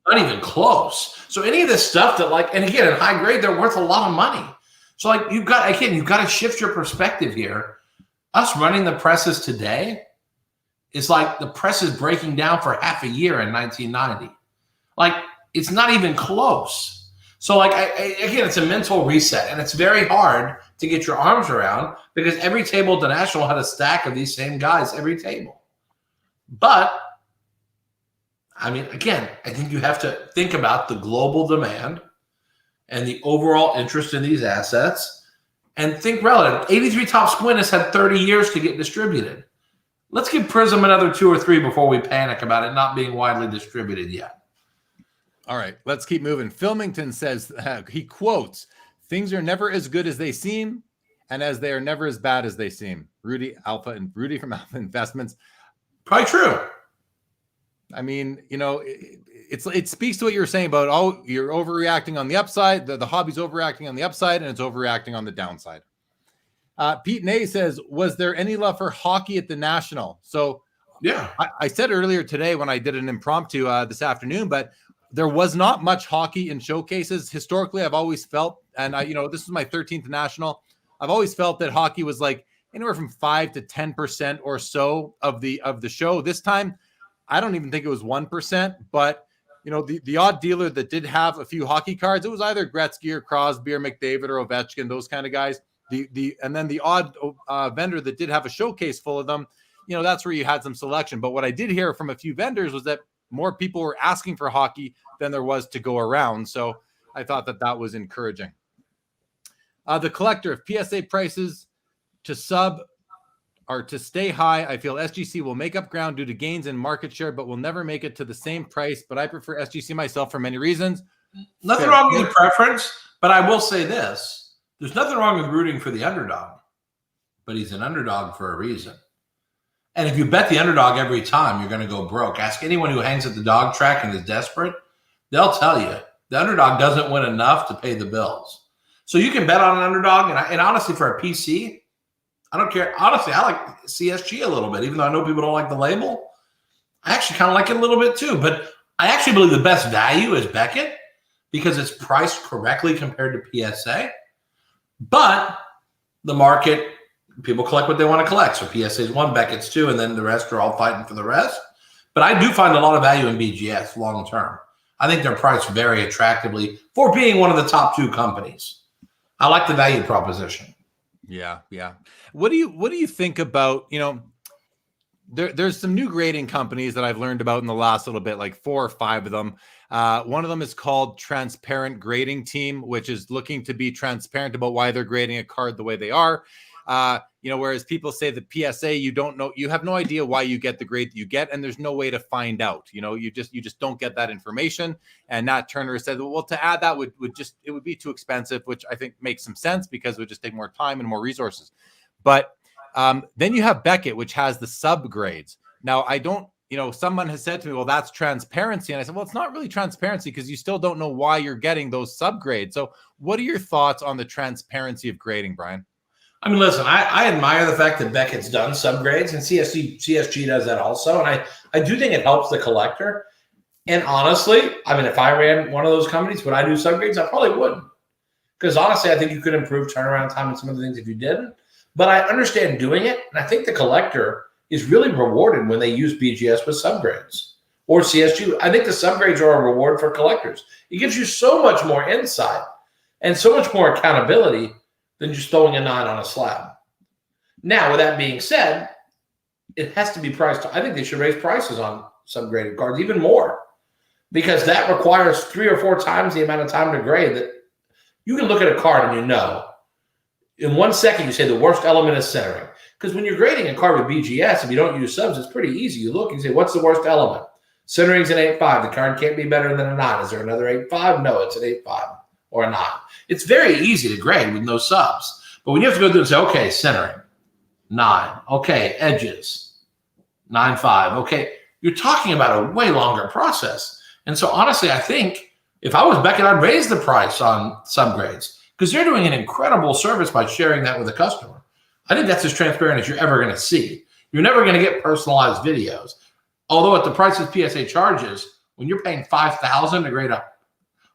Not even close. So any of this stuff that and again, in high grade, they're worth a lot of money. So you've got to shift your perspective here. Us running the presses today is like the press is breaking down for half a year in 1990. It's not even close. So again, it's a mental reset, and it's very hard to get your arms around because every table at the National had a stack of these same guys every table. But I mean, again, I think you have to think about the global demand and the overall interest in these assets and think relative. 83 Topps Win has had 30 years to get distributed. Let's give Prism another 2 or 3 before we panic about it not being widely distributed yet. All right, let's keep moving. Filmington says, he quotes, things are never as good as they seem, and as they are never as bad as they seem. Rudy from Alpha Investments. Probably true. I mean, it speaks to what you were saying about you're overreacting on the upside. The hobby's overreacting on the upside, and it's overreacting on the downside. Pete Ney says, was there any love for hockey at the National? So yeah, I said earlier today when I did an impromptu this afternoon, but there was not much hockey in showcases. Historically, I've always felt, and this is my 13th National, I've always felt that hockey was anywhere from 5 to 10% or so of the show. This time, I don't even think it was 1%, but the odd dealer that did have a few hockey cards, it was either Gretzky or Crosby or McDavid or Ovechkin, those kind of guys. And then the odd vendor that did have a showcase full of them, that's where you had some selection. But what I did hear from a few vendors was that more people were asking for hockey than there was to go around. So I thought that was encouraging. The collector, if PSA prices to sub or to stay high. I feel SGC will make up ground due to gains in market share, but will never make it to the same price. But I prefer SGC myself for many reasons. Nothing wrong with the preference, but I will say this. There's nothing wrong with rooting for the underdog, but he's an underdog for a reason. And if you bet the underdog every time, you're going to go broke. Ask anyone who hangs at the dog track and is desperate. They'll tell you the underdog doesn't win enough to pay the bills. So you can bet on an underdog. And honestly, for a PC, I don't care. Honestly, I like CSG a little bit, even though I know people don't like the label. I actually kind of like it a little bit too. But I actually believe the best value is Beckett because it's priced correctly compared to PSA. But the market, people collect what they want to collect. So PSA is one, Beckett's two, and then the rest are all fighting for the rest. But I do find a lot of value in BGS long term. I think they're priced very attractively for being one of the top two companies. I like the value proposition. Yeah. What do you think about, there's some new grading companies that I've learned about in the last little bit, like 4 or 5 of them. One of them is called Transparent Grading Team, which is looking to be transparent about why they're grading a card the way they are. Whereas people say the PSA, you have no idea why you get the grade that you get, and there's no way to find out. You just don't get that information. And Nat Turner said, well, to add that would be too expensive, which I think makes some sense because it would just take more time and more resources. But then you have Beckett, which has the subgrades. Now, someone has said to me, well, that's transparency. And I said, well, it's not really transparency because you still don't know why you're getting those subgrades. So what are your thoughts on the transparency of grading, Brian? I mean, listen, I admire the fact that Beckett's done subgrades and CSG does that also. And I do think it helps the collector. And honestly, I mean, if I ran one of those companies, would I do subgrades? I probably wouldn't. Because honestly, I think you could improve turnaround time and some of the things if you didn't. But I understand doing it. And I think the collector is really rewarded when they use BGS with subgrades or CSG. I think the subgrades are a reward for collectors. It gives you so much more insight and so much more accountability than just throwing a 9 on a slab. Now, with that being said, it has to be priced. I think they should raise prices on subgraded cards even more because that requires 3 or 4 times the amount of time to grade. That you can look at a card and in 1 second you say the worst element is centering. Because when you're grading a card with BGS, if you don't use subs, it's pretty easy. You look and say, what's the worst element? Centering's an 8.5. The card can't be better than a 9. Is there another 8.5? No, it's an 8.5 or a 9. It's very easy to grade with no subs. But when you have to go through and say, okay, centering, 9. Okay, edges, 9.5. Okay, you're talking about a way longer process. And so honestly, I think if I was Beckett, I'd raise the price on subgrades because they're doing an incredible service by sharing that with the customer. I think that's as transparent as you're ever going to see. You're never going to get personalized videos. Although at the prices PSA charges, when you're paying $5,000 to grade a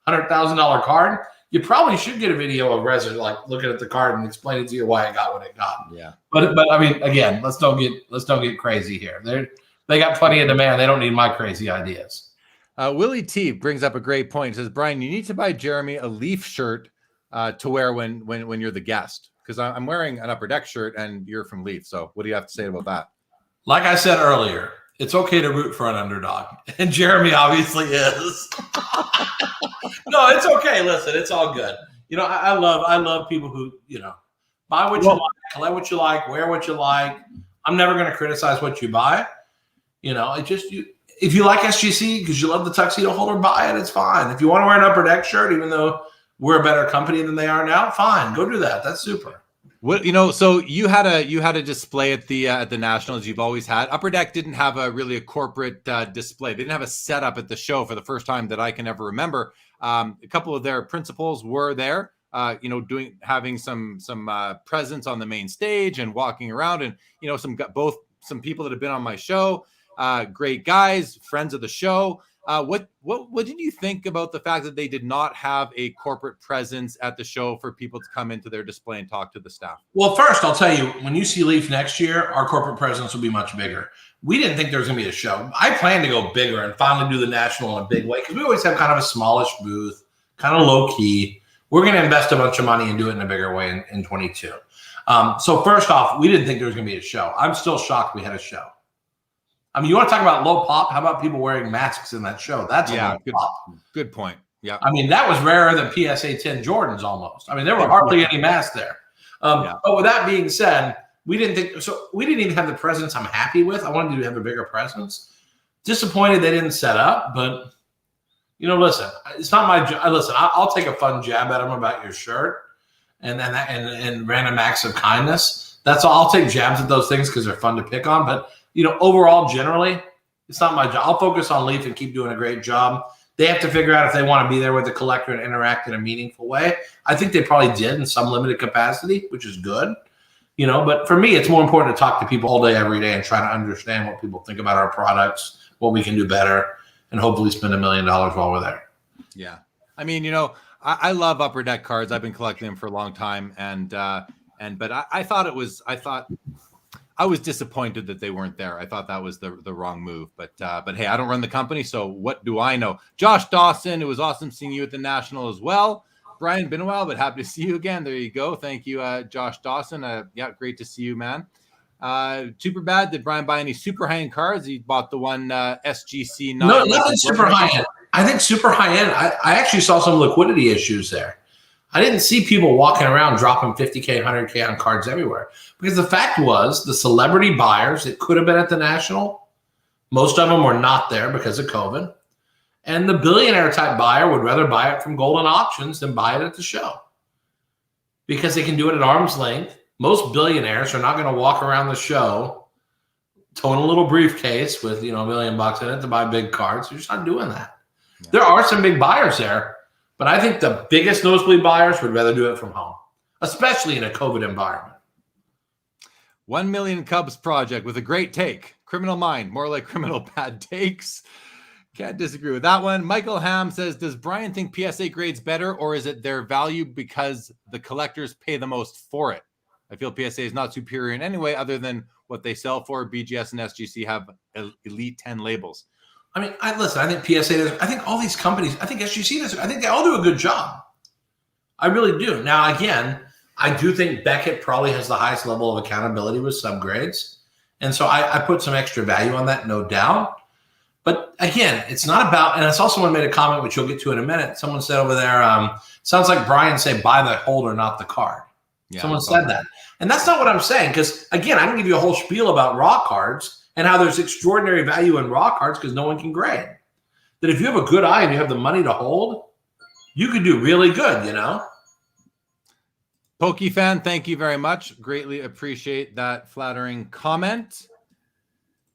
$100,000 card, you probably should get a video of resident like looking at the card and explaining to you why it got what it got. Yeah. But I mean, again, let's don't get crazy here. They got plenty of demand. They don't need my crazy ideas. Willie T brings up a great point. He says, Brian, you need to buy Jeremy a Leaf shirt to wear when you're the guest. Because I'm wearing an Upper Deck shirt and you're from Leaf. So what do you have to say about that? Like I said earlier, it's okay to root for an underdog. And Jeremy obviously is. No, it's okay. Listen, it's all good. I love people who, buy what you like, collect what you like, wear what you like. I'm never going to criticize what you buy. If you like SGC because you love the tuxedo holder, buy it. It's fine. If you want to wear an Upper Deck shirt, even though we're a better company than they are now, fine. Go do that. That's super. What so you had a display at the Nationals. You've always had. Upper Deck didn't have a corporate display. They didn't have a setup at the show for the first time that I can ever remember. A couple of their principals were there, having some presence on the main stage and walking around, and some people that have been on my show, great guys, friends of the show. What did you think about the fact that they did not have a corporate presence at the show for people to come into their display and talk to the staff? Well, first, I'll tell you, when you see Leaf next year, our corporate presence will be much bigger. We didn't think there was going to be a show. I plan to go bigger and finally do the National in a big way because we always have kind of a smallish booth, kind of low key. We're going to invest a bunch of money and do it in a bigger way in 22. So first off, we didn't think there was going to be a show. I'm still shocked we had a show. I mean, you want to talk about low pop? How about people wearing masks in that show? That's a low pop. Good point. Yeah. I mean, that was rarer than PSA 10 Jordans almost. I mean, there were hardly any masks there. But with that being said, we didn't even have the presence I'm happy with. I wanted to have a bigger presence. Disappointed they didn't set up, but listen, it's not my job. Listen, I'll take a fun jab at them about your shirt and random acts of kindness. That's all. I'll take jabs at those things because they're fun to pick on. But overall, generally, it's not my job. I'll focus on Leaf and keep doing a great job. They have to figure out if they want to be there with the collector and interact in a meaningful way. I think they probably did in some limited capacity, which is good. But for me, it's more important to talk to people all day, every day, and try to understand what people think about our products, what we can do better, and hopefully spend $1 million while we're there. Yeah. I mean, I love Upper Deck cards. I've been collecting them for a long time. But I was disappointed that they weren't there. I thought that was the wrong move. But hey, I don't run the company, so what do I know? Josh Dawson, it was awesome seeing you at the National as well. Brian, been a while, but happy to see you again. There you go. Thank you, Josh Dawson. Yeah, great to see you, man. Super bad. Did Brian buy any super high-end cards? He bought the one SGC. No, nothing super high-end. I think super high-end, I actually saw some liquidity issues there. I didn't see people walking around dropping $50K, $100K on cards everywhere. Because the fact was, the celebrity buyers that could have been at the National, most of them were not there because of COVID. And the billionaire type buyer would rather buy it from Golden Auctions than buy it at the show. Because they can do it at arm's length. Most billionaires are not going to walk around the show towing a little briefcase with $1 million in it to buy big cards. They're just not doing that. Yeah. There are some big buyers there, but I think the biggest nosebleed buyers would rather do it from home, especially in a COVID environment. 1 Million Cubs project with a great take. Criminal Mind, more like criminal bad takes. Can't disagree with that one. Michael Ham says, does Brian think PSA grade's better, or is it their value because the collectors pay the most for it? I feel PSA is not superior in any way other than what they sell for. BGS and SGC have Elite 10 labels. I mean, I think PSA does. I think all these companies, I think SGC does. I think they all do a good job. I really do. Now, again, I do think Beckett probably has the highest level of accountability with subgrades. And so I put some extra value on that, no doubt. But again, it's not about, and I saw someone made a comment, which you'll get to in a minute. Someone said over there, sounds like Brian said, buy the holder, not the card. Yeah, someone said that. And that's not what I'm saying. Because again, I can give you a whole spiel about raw cards and how there's extraordinary value in raw cards because no one can grade. That if you have a good eye and you have the money to hold, you could do really good, PokeFan, thank you very much. Greatly appreciate that flattering comment.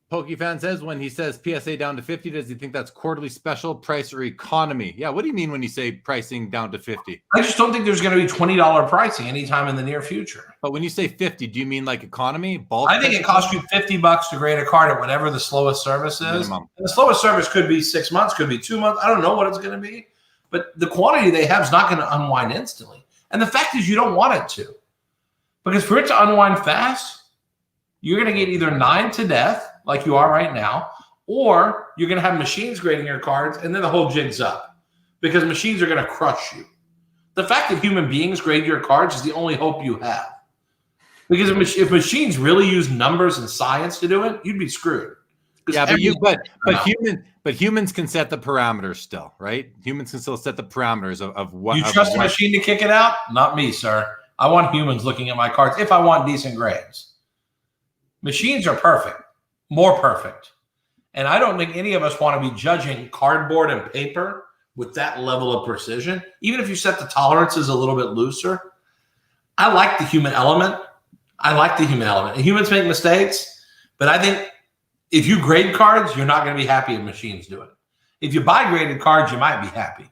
PokeFan says, when he says PSA down to 50, does he think that's quarterly special, price, or economy? Yeah, what do you mean when you say pricing down to 50? I just don't think there's going to be $20 pricing anytime in the near future. But when you say 50, do you mean like economy? Bulk? I think it costs you $50 to grade a card at whatever the slowest service is. And the slowest service could be 6 months, could be 2 months. I don't know what it's going to be. But the quantity they have is not going to unwind instantly. And the fact is you don't want it to. Because for it to unwind fast, you're going to get either 9 to death, like you are right now, or you're going to have machines grading your cards, and then the whole jig's up because machines are going to crush you. The fact that human beings grade your cards is the only hope you have. Because if machines really use numbers and science to do it, you'd be screwed. Yeah, but humans can set the parameters still, right? Humans can still set the parameters of what. You trust a machine to kick it out? Not me, sir. I want humans looking at my cards if I want decent grades. Machines are perfect. More perfect. And I don't think any of us want to be judging cardboard and paper with that level of precision. Even if you set the tolerances a little bit looser, I like the human element. And humans make mistakes, but I think if you grade cards, you're not going to be happy if machines do it. If you buy graded cards, you might be happy.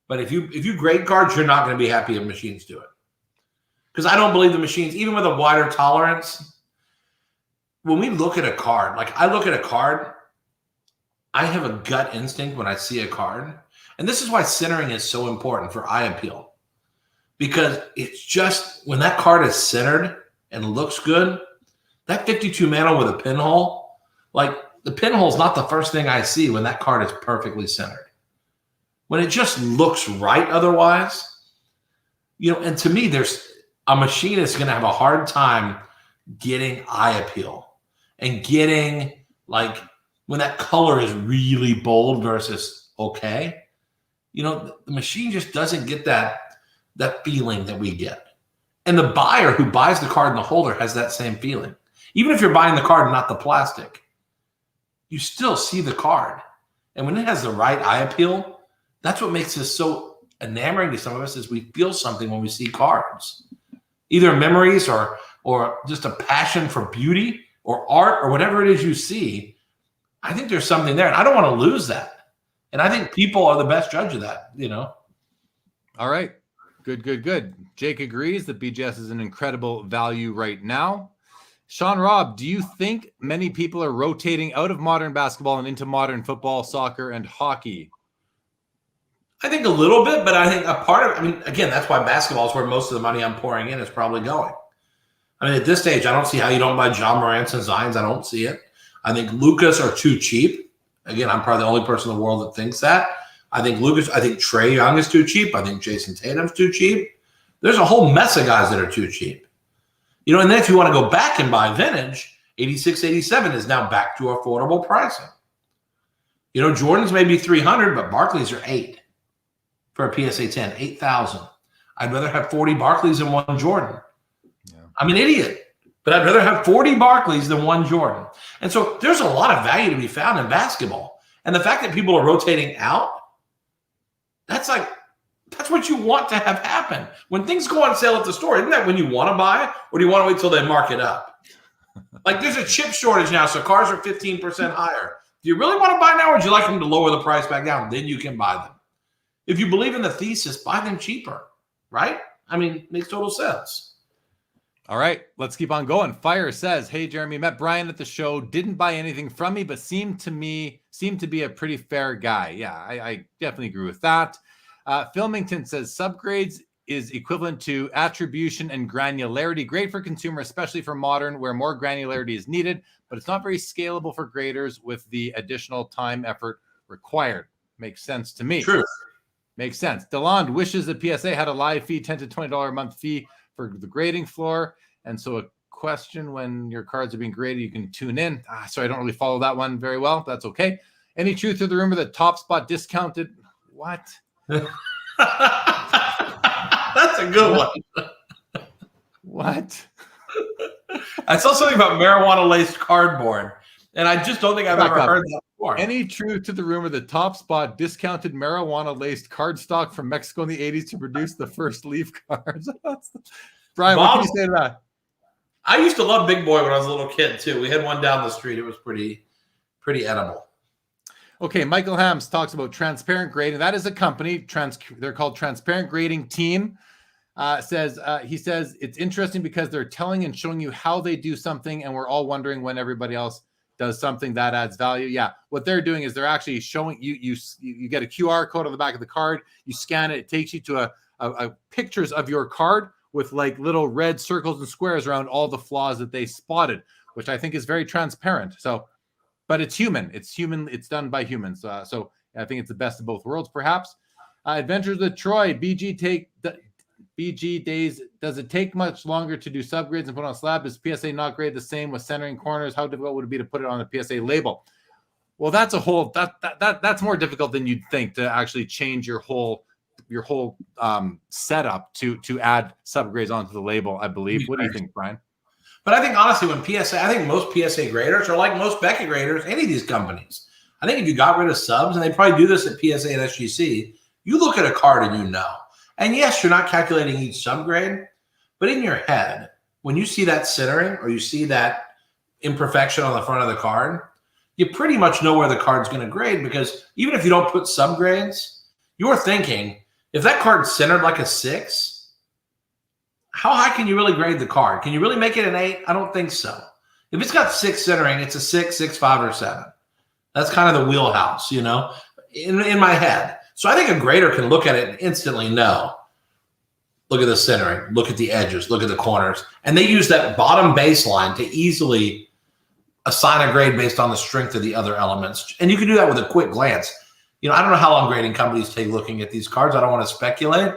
But if you grade cards, you're not going to be happy if machines do it. Because I don't believe the machines, even with a wider tolerance, when we look at a card, like I look at a card, I have a gut instinct when I see a card. And this is why centering is so important for eye appeal. Because it's just, when that card is centered and looks good, that 52 mantle with a pinhole, like the pinhole is not the first thing I see when that card is perfectly centered. When it just looks right otherwise, and to me, there's a machinist going to have a hard time getting eye appeal. And getting, like, when that color is really bold versus okay, the machine just doesn't get that feeling that we get. And the buyer who buys the card in the holder has that same feeling. Even if you're buying the card, not the plastic, you still see the card. And when it has the right eye appeal, that's what makes this so enamoring to some of us, is we feel something when we see cards. Either memories or just a passion for beauty or art or whatever it is you see. I think there's something there, and I don't want to lose that. And I think people are the best judge of that, you know. All right. Good. Jake agrees that BGS is an incredible value right now. Sean Robb, do you think many people are rotating out of modern basketball and into modern football, soccer, and hockey? I think a little bit, but I think a part of it, I mean, again, that's why basketball is where most of the money I'm pouring in is probably going. I mean, at this stage, I don't see how you don't buy John Morant's and Zion's. I don't see it. I think Lucas are too cheap. Again, I'm probably the only person in the world that thinks that. I think Trae Young is too cheap. I think Jason Tatum's too cheap. There's a whole mess of guys that are too cheap. You know, and then if you want to go back and buy vintage, 86, 87 is now back to affordable pricing. You know, Jordan's maybe 300, but Barclays are 8 for a PSA 10, 8,000. I'd rather have 40 Barclays than one Jordan. Yeah. I'm an idiot, but I'd rather have 40 Barclays than one Jordan. And so there's a lot of value to be found in basketball. And the fact that people are rotating out, that's what you want to have happen. When things go on sale at the store, isn't that when you want to buy, or do you want to wait till they mark it up? Like, there's a chip shortage now, so cars are 15% higher. Do you really want to buy now, or would you like them to lower the price back down? Then you can buy them. If you believe in the thesis, buy them cheaper, right? I mean, makes total sense. All right, let's keep on going. Fire says, hey, Jeremy, met Brian at the show, didn't buy anything from me, but seemed to be a pretty fair guy. Yeah, I definitely agree with that. Filmington says, subgrades is equivalent to attribution and granularity. Great for consumer, especially for modern, where more granularity is needed, but it's not very scalable for graders with the additional time effort required. Makes sense to me. True. Makes sense. Deland wishes the PSA had a live fee, $10 to $20 a month fee for the grading floor. And so a question when your cards are being graded, you can tune in. So I don't really follow that one very well. That's okay. Any truth to the rumor that Top Spot discounted? What? That's a good one. What? I saw something about marijuana-laced cardboard, and I just don't think I've ever heard that before. Any truth to the rumor that Top Spot discounted marijuana-laced cardstock from Mexico in the 80s to produce the first Leaf cards? Brian, what can you say to that? I used to love Big Boy when I was a little kid, too. We had one down the street. It was pretty edible. Okay, Michael Hams talks about Transparent Grading. That is a company. They're called Transparent Grading Team. He says it's interesting because they're telling and showing you how they do something, and we're all wondering when everybody else does something that adds value. Yeah, what they're doing is they're actually showing you. You get a QR code on the back of the card. You scan it. It takes you to a pictures of your card with like little red circles and squares around all the flaws that they spotted, which I think is very transparent. So, but it's human. It's human. It's done by humans. So I think it's the best of both worlds, perhaps. Adventures with Troy. BG days. Does it take much longer to do subgrades and put on a slab? Is PSA not grade the same with centering corners? How difficult would it be to put it on a PSA label? Well, that's a whole that's more difficult than you'd think to actually change your whole setup to add subgrades onto the label, I believe. What do you think, Brian? But I think honestly, I think most PSA graders are like most Beckett graders, any of these companies. I think if you got rid of subs, and they probably do this at PSA and SGC, you look at a card and you know. And yes, you're not calculating each subgrade, but in your head, when you see that centering or you see that imperfection on the front of the card, you pretty much know where the card's going to grade, because even if you don't put subgrades, you're thinking, if that card's centered like a 6, how high can you really grade the card? Can you really make it an 8? I don't think so. If it's got 6 centering, it's a 6, 6, 5, or 7. That's kind of the wheelhouse, you know, in my head. So I think a grader can look at it and instantly know. Look at the centering, look at the edges, look at the corners. And they use that bottom baseline to easily assign a grade based on the strength of the other elements. And you can do that with a quick glance. You know, I don't know how long grading companies take looking at these cards. I don't want to speculate,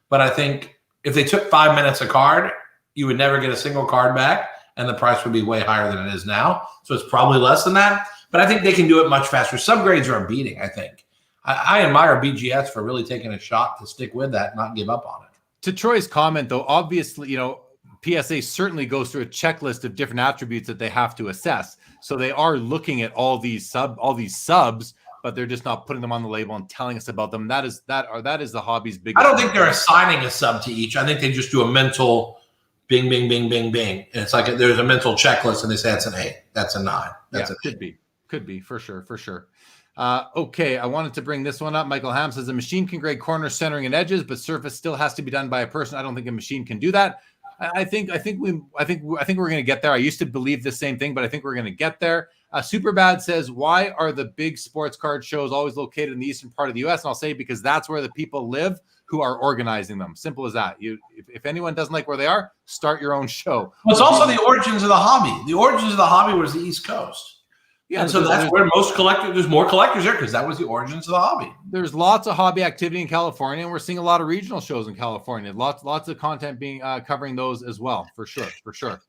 but I think if they took 5 minutes a card, you would never get a single card back, and the price would be way higher than it is now. So it's probably less than that, but I think they can do it much faster. Subgrades are a beating, I think. I admire BGS for really taking a shot to stick with that and not give up on it. To Troy's comment, though, obviously, PSA certainly goes through a checklist of different attributes that they have to assess. So they are looking at all these subs, but they're just not putting them on the label and telling us about them. That is the hobby's biggest. I don't think they're assigning a sub to each. I think they just do a mental bing, bing, bing, bing, bing. And it's like there's a mental checklist, and they say that's an 8, that's a 9. That's could be for sure. Okay, I wanted to bring this one up. Michael Ham says a machine can grade corners, centering, and edges, but surface still has to be done by a person. I don't think a machine can do that. I think we're going to get there. I used to believe the same thing, but I think we're going to get there. Superbad says, why are the big sports card shows always located in the eastern part of the U.S.? And I'll say because that's where the people live who are organizing them. Simple as that. If anyone doesn't like where they are, start your own show. Well, it's also the origins of the hobby. The origins of the hobby was the East Coast. Yeah, and so that's where there's more collectors there because that was the origins of the hobby. There's lots of hobby activity in California, and we're seeing a lot of regional shows in California. Lots of content being covering those as well, for sure.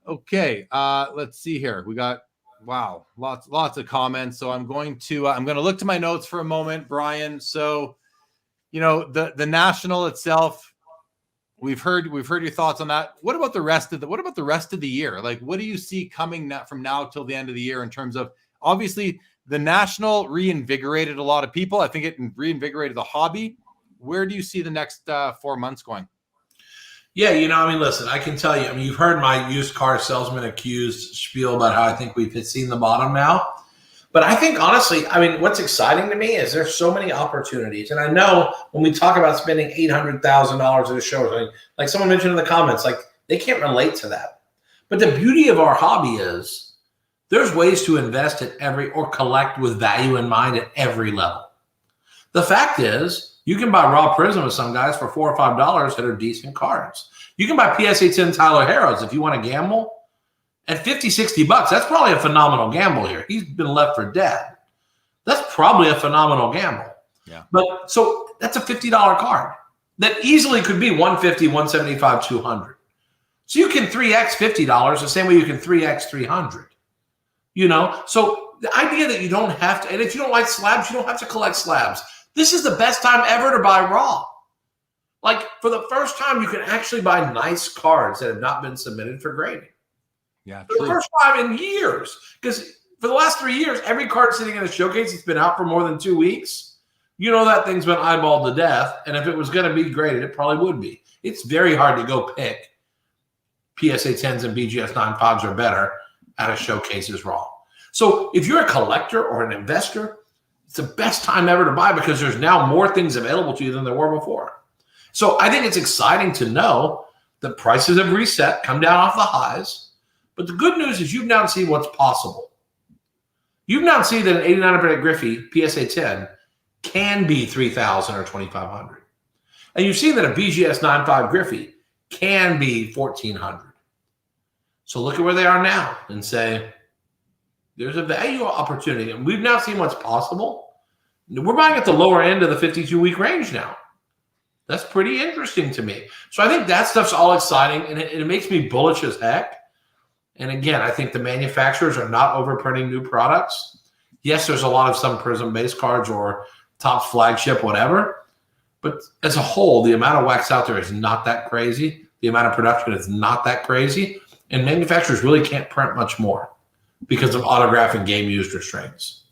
Okay, let's see here. We got lots of comments. So I'm going to look to my notes for a moment, Brian. So, the National itself. We've heard your thoughts on that. What about the rest of the year? Like, what do you see coming from now till the end of the year in terms of, obviously the National reinvigorated a lot of people. I think it reinvigorated the hobby. Where do you see the next 4 months going? Yeah, listen, I can tell you, you've heard my used car salesman accused spiel about how I think we've seen the bottom now. But I think, honestly, what's exciting to me is there's so many opportunities. And I know when we talk about spending $800,000 at a show, like someone mentioned in the comments, like they can't relate to that. But the beauty of our hobby is there's ways to invest or collect with value in mind at every level. The fact is, you can buy raw prism with some guys for $4 or $5 that are decent cards. You can buy PSA 10 Tyler Harrows if you want to gamble. At $50, $60, that's probably a phenomenal gamble here. He's been left for dead. That's probably a phenomenal gamble. Yeah. But so that's a $50 card that easily could be $150, $175, $200. So you can 3x $50 the same way you can 3x $300. So the idea that you don't have to, and if you don't like slabs, you don't have to collect slabs. This is the best time ever to buy raw. Like for the first time, you can actually buy nice cards that have not been submitted for grading. Yeah, for the first time in years, because for the last 3 years, every card sitting in a showcase, it's been out for more than 2 weeks. That thing's been eyeballed to death, and if it was going to be graded, it probably would be. It's very hard to go pick PSA 10s and BGS 95s or better at a showcases raw. So if you're a collector or an investor, it's the best time ever to buy because there's now more things available to you than there were before. So I think it's exciting to know that prices have reset, come down off the highs. But the good news is you've now seen what's possible. You've now seen that an 89 Griffey PSA 10 can be $3,000 or $2,500. And you've seen that a BGS 95 Griffey can be $1,400. So look at where they are now and say, there's a value opportunity. And we've now seen what's possible. We're buying at the lower end of the 52-week range now. That's pretty interesting to me. So I think that stuff's all exciting, and it makes me bullish as heck. And again, I think the manufacturers are not overprinting new products. Yes, there's a lot of some Prism-based cards or top flagship, whatever. But as a whole, the amount of wax out there is not that crazy. The amount of production is not that crazy. And manufacturers really can't print much more because of autograph and game used restraints.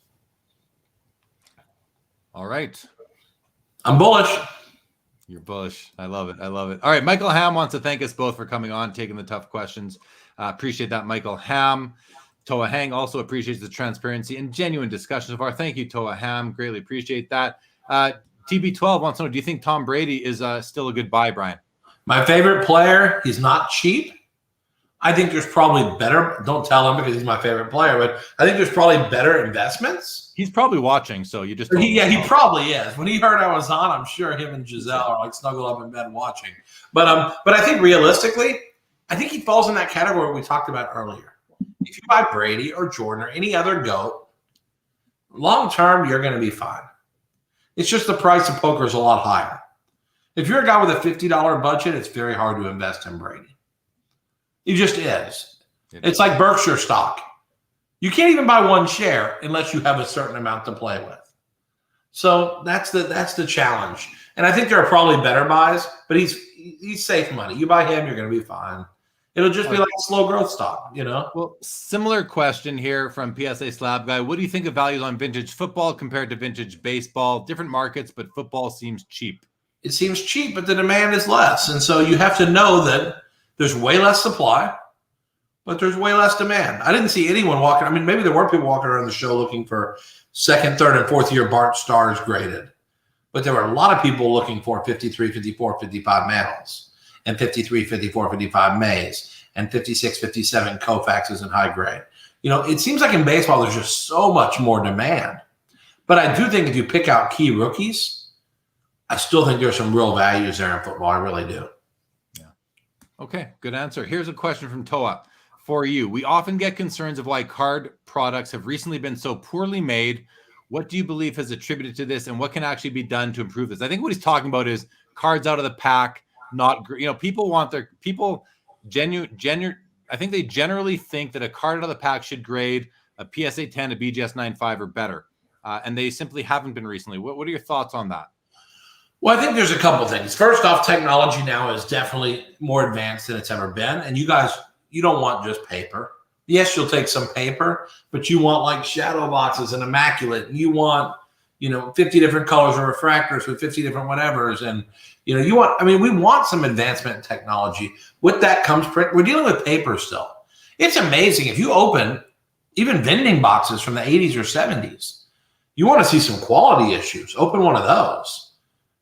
All right. I'm bullish. You're bullish. I love it. All right. Michael Ham wants to thank us both for coming on, taking the tough questions. Appreciate that, Michael Ham. Toa Hang also appreciates the transparency and genuine discussion so far. Thank you, Toa Ham. Greatly appreciate that. TB12 wants to know, do you think Tom Brady is still a good buy, Brian? My favorite player. He's not cheap. I think there's probably better. Don't tell him because he's my favorite player, but I think there's probably better investments. He's probably watching, so you just he probably is. When he heard I was on, I'm sure him and Giselle are like snuggled up in bed watching. But I think realistically, I think he falls in that category we talked about earlier. If you buy Brady or Jordan or any other GOAT, long term you're going to be fine. It's just the price of poker is a lot higher. If you're a guy with a $50 budget, it's very hard to invest in Brady. It just is. It's like Berkshire stock. You can't even buy one share unless you have a certain amount to play with. So that's the challenge. And I think there are probably better buys, but he's safe money. You buy him, you're going to be fine. It'll just be like a slow growth stock, you know? Well, similar question here from PSA Slab Guy. What do you think of values on vintage football compared to vintage baseball? Different markets, but football seems cheap. It seems cheap, but the demand is less. And so you have to know that there's way less supply, but there's way less demand. I didn't see anyone walking. I mean, maybe there were people walking around the show looking for second, third, and fourth year Bart Stars graded. But there were a lot of people looking for 53, 54, 55 Mantles, and 53, 54, 55 Mays, and 56, 57 Koufaxes in high grade. You know, it seems like in baseball there's just so much more demand. But I do think if you pick out key rookies, I still think there's some real values there in football. I really do. Yeah. Okay, good answer. Here's a question from Toa for you. We often get concerns of why card products have recently been so poorly made. What do you believe has attributed to this, and what can actually be done to improve this? I think what he's talking about is cards out of the pack, not, you know, people want their I think they generally think that a card out of the pack should grade a PSA 10, a BGS 9.5 or better. And they simply haven't been recently. What are your thoughts on that? Well, I think there's a couple things. First off, technology now is definitely more advanced than it's ever been. And you guys, you don't want just paper. Yes, you'll take some paper, but you want like shadow boxes and immaculate. And you want, 50 different colors of refractors with 50 different whatevers. And, we want some advancement in technology. With that comes print. We're dealing with paper still. It's amazing. If you open even vending boxes from the 80s or 70s, you want to see some quality issues. Open one of those.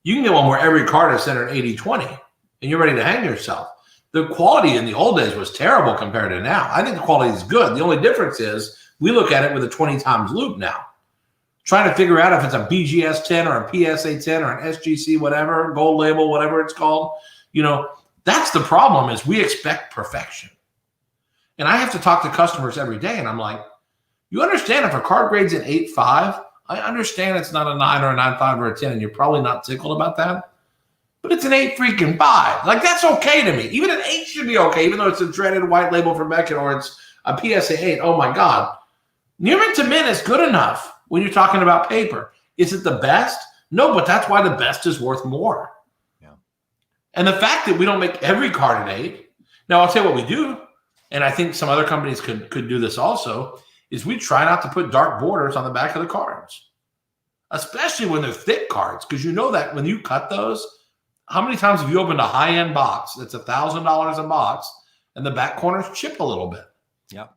You can get one where every card is centered 80-20 and you're ready to hang yourself. The quality in the old days was terrible compared to now. I think the quality is good. The only difference is we look at it with a 20 times loop now. Trying to figure out if it's a BGS 10 or a PSA 10 or an SGC, whatever, gold label, whatever it's called. That's the problem is we expect perfection. And I have to talk to customers every day and I'm like, you understand if a card grade's an 8.5, I understand it's not a 9 or a 9.5 or a 10 and you're probably not tickled about that. But it's an 8 freaking 5. Like, that's okay to me. Even an 8 should be okay, even though it's a dreaded white label from Beckett or it's a PSA 8. Oh, my God. Near mint to mint is good enough when you're talking about paper. Is it the best? No, but that's why the best is worth more. Yeah. And the fact that we don't make every card an 8. Now, I'll tell you what we do, and I think some other companies could do this also, is we try not to put dark borders on the back of the cards, especially when they're thick cards, because you know that when you cut those, how many times have you opened a high-end box that's $1,000 a box and the back corners chip a little bit? Yep.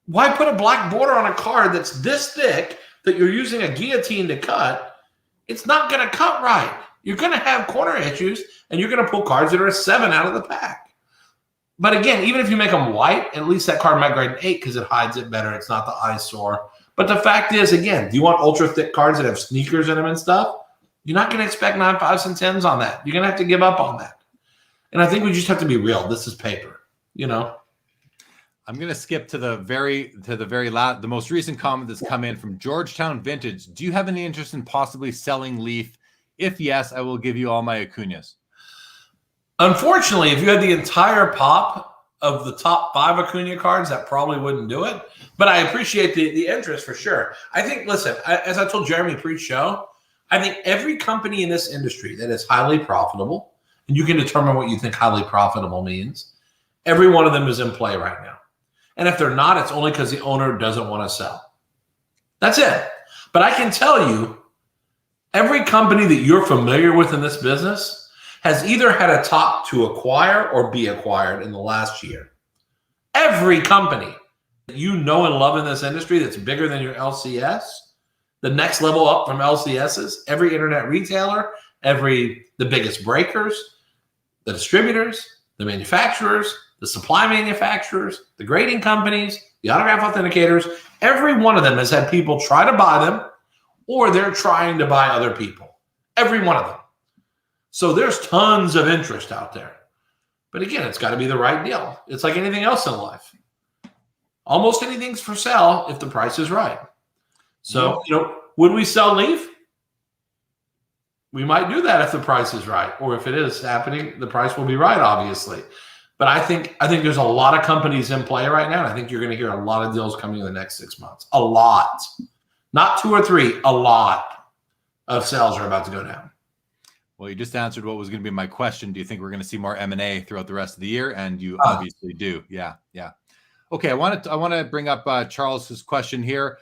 Why put a black border on a card that's this thick that you're using a guillotine to cut? It's not going to cut right. You're going to have corner issues, and you're going to pull cards that are a 7 out of the pack. But again, even if you make them white, at least that card might grade an 8 because it hides it better. It's not the eyesore. But the fact is, again, do you want ultra-thick cards that have sneakers in them and stuff? You're not going to expect 9.5s and 10s on that. You're going to have to give up on that. And I think we just have to be real. This is paper, I'm going to skip to the most recent comment that's come in from Georgetown Vintage. Do you have any interest in possibly selling Leaf? If yes, I will give you all my Acuñas. Unfortunately, if you had the entire pop of the top 5 Acuña cards, that probably wouldn't do it. But I appreciate the interest for sure. I think, listen, as I told Jeremy pre-show, I think every company in this industry that is highly profitable, and you can determine what you think highly profitable means, every one of them is in play right now. And if they're not, it's only because the owner doesn't want to sell. That's it. But I can tell you, every company that you're familiar with in this business has either had a top to acquire or be acquired in the last year. Every company that you know and love in this industry that's bigger than your LCS, the next level up from LCSs, every internet retailer, the biggest breakers, the distributors, the manufacturers, the supply manufacturers, the grading companies, the autograph authenticators, every one of them has had people try to buy them or they're trying to buy other people. Every one of them. So there's tons of interest out there. But again, it's got to be the right deal. It's like anything else in life. Almost anything's for sale if the price is right. So, would we sell Leaf? We might do that if the price is right. Or if it is happening, the price will be right, obviously. But I think there's a lot of companies in play right now. And I think you're going to hear a lot of deals coming in the next 6 months. A lot. Not 2 or 3, a lot. of sales are about to go down. Well, you just answered what was going to be my question. Do you think we're going to see more M&A throughout the rest of the year? And you obviously do. Yeah. Okay, I want to bring up Charles's question here.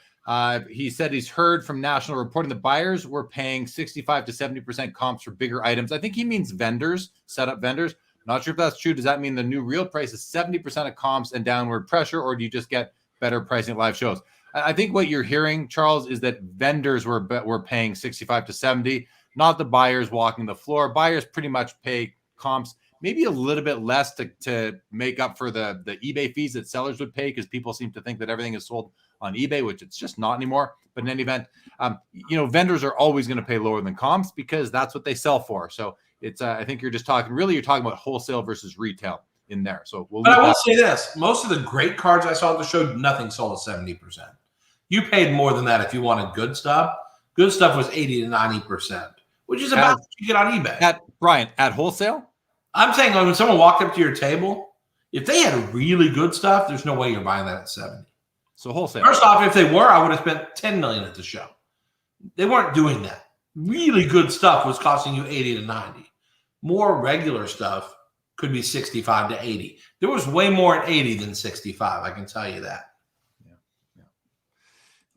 He said he's heard from national reporting that buyers were paying 65 to 70% comps for bigger items. I think he means vendors, setup vendors. Not sure if that's true. Does that mean the new real price is 70% of comps and downward pressure, or do you just get better pricing at live shows? I think what you're hearing, Charles, is that vendors were paying 65 to 70, not the buyers walking the floor. Buyers pretty much pay comps, maybe a little bit less to make up for the eBay fees that sellers would pay, because people seem to think that everything is sold on eBay, which it's just not anymore. But in any event, vendors are always going to pay lower than comps because that's what they sell for. So it's I think you're talking about wholesale versus retail in there. So but I will say this: most of the great cards I saw at the show, nothing sold at 70%. You paid more than that if you wanted good stuff. Good stuff was 80 to 90%, which is about what you get on eBay. Brian, at wholesale? I'm saying when someone walked up to your table, if they had really good stuff, there's no way you're buying that at 70. So wholesale. First off, if they were, I would have spent $10 million at the show. They weren't doing that. Really good stuff was costing you 80 to 90. More regular stuff could be 65 to 80. There was way more at 80 than 65. I can tell you that. Yeah.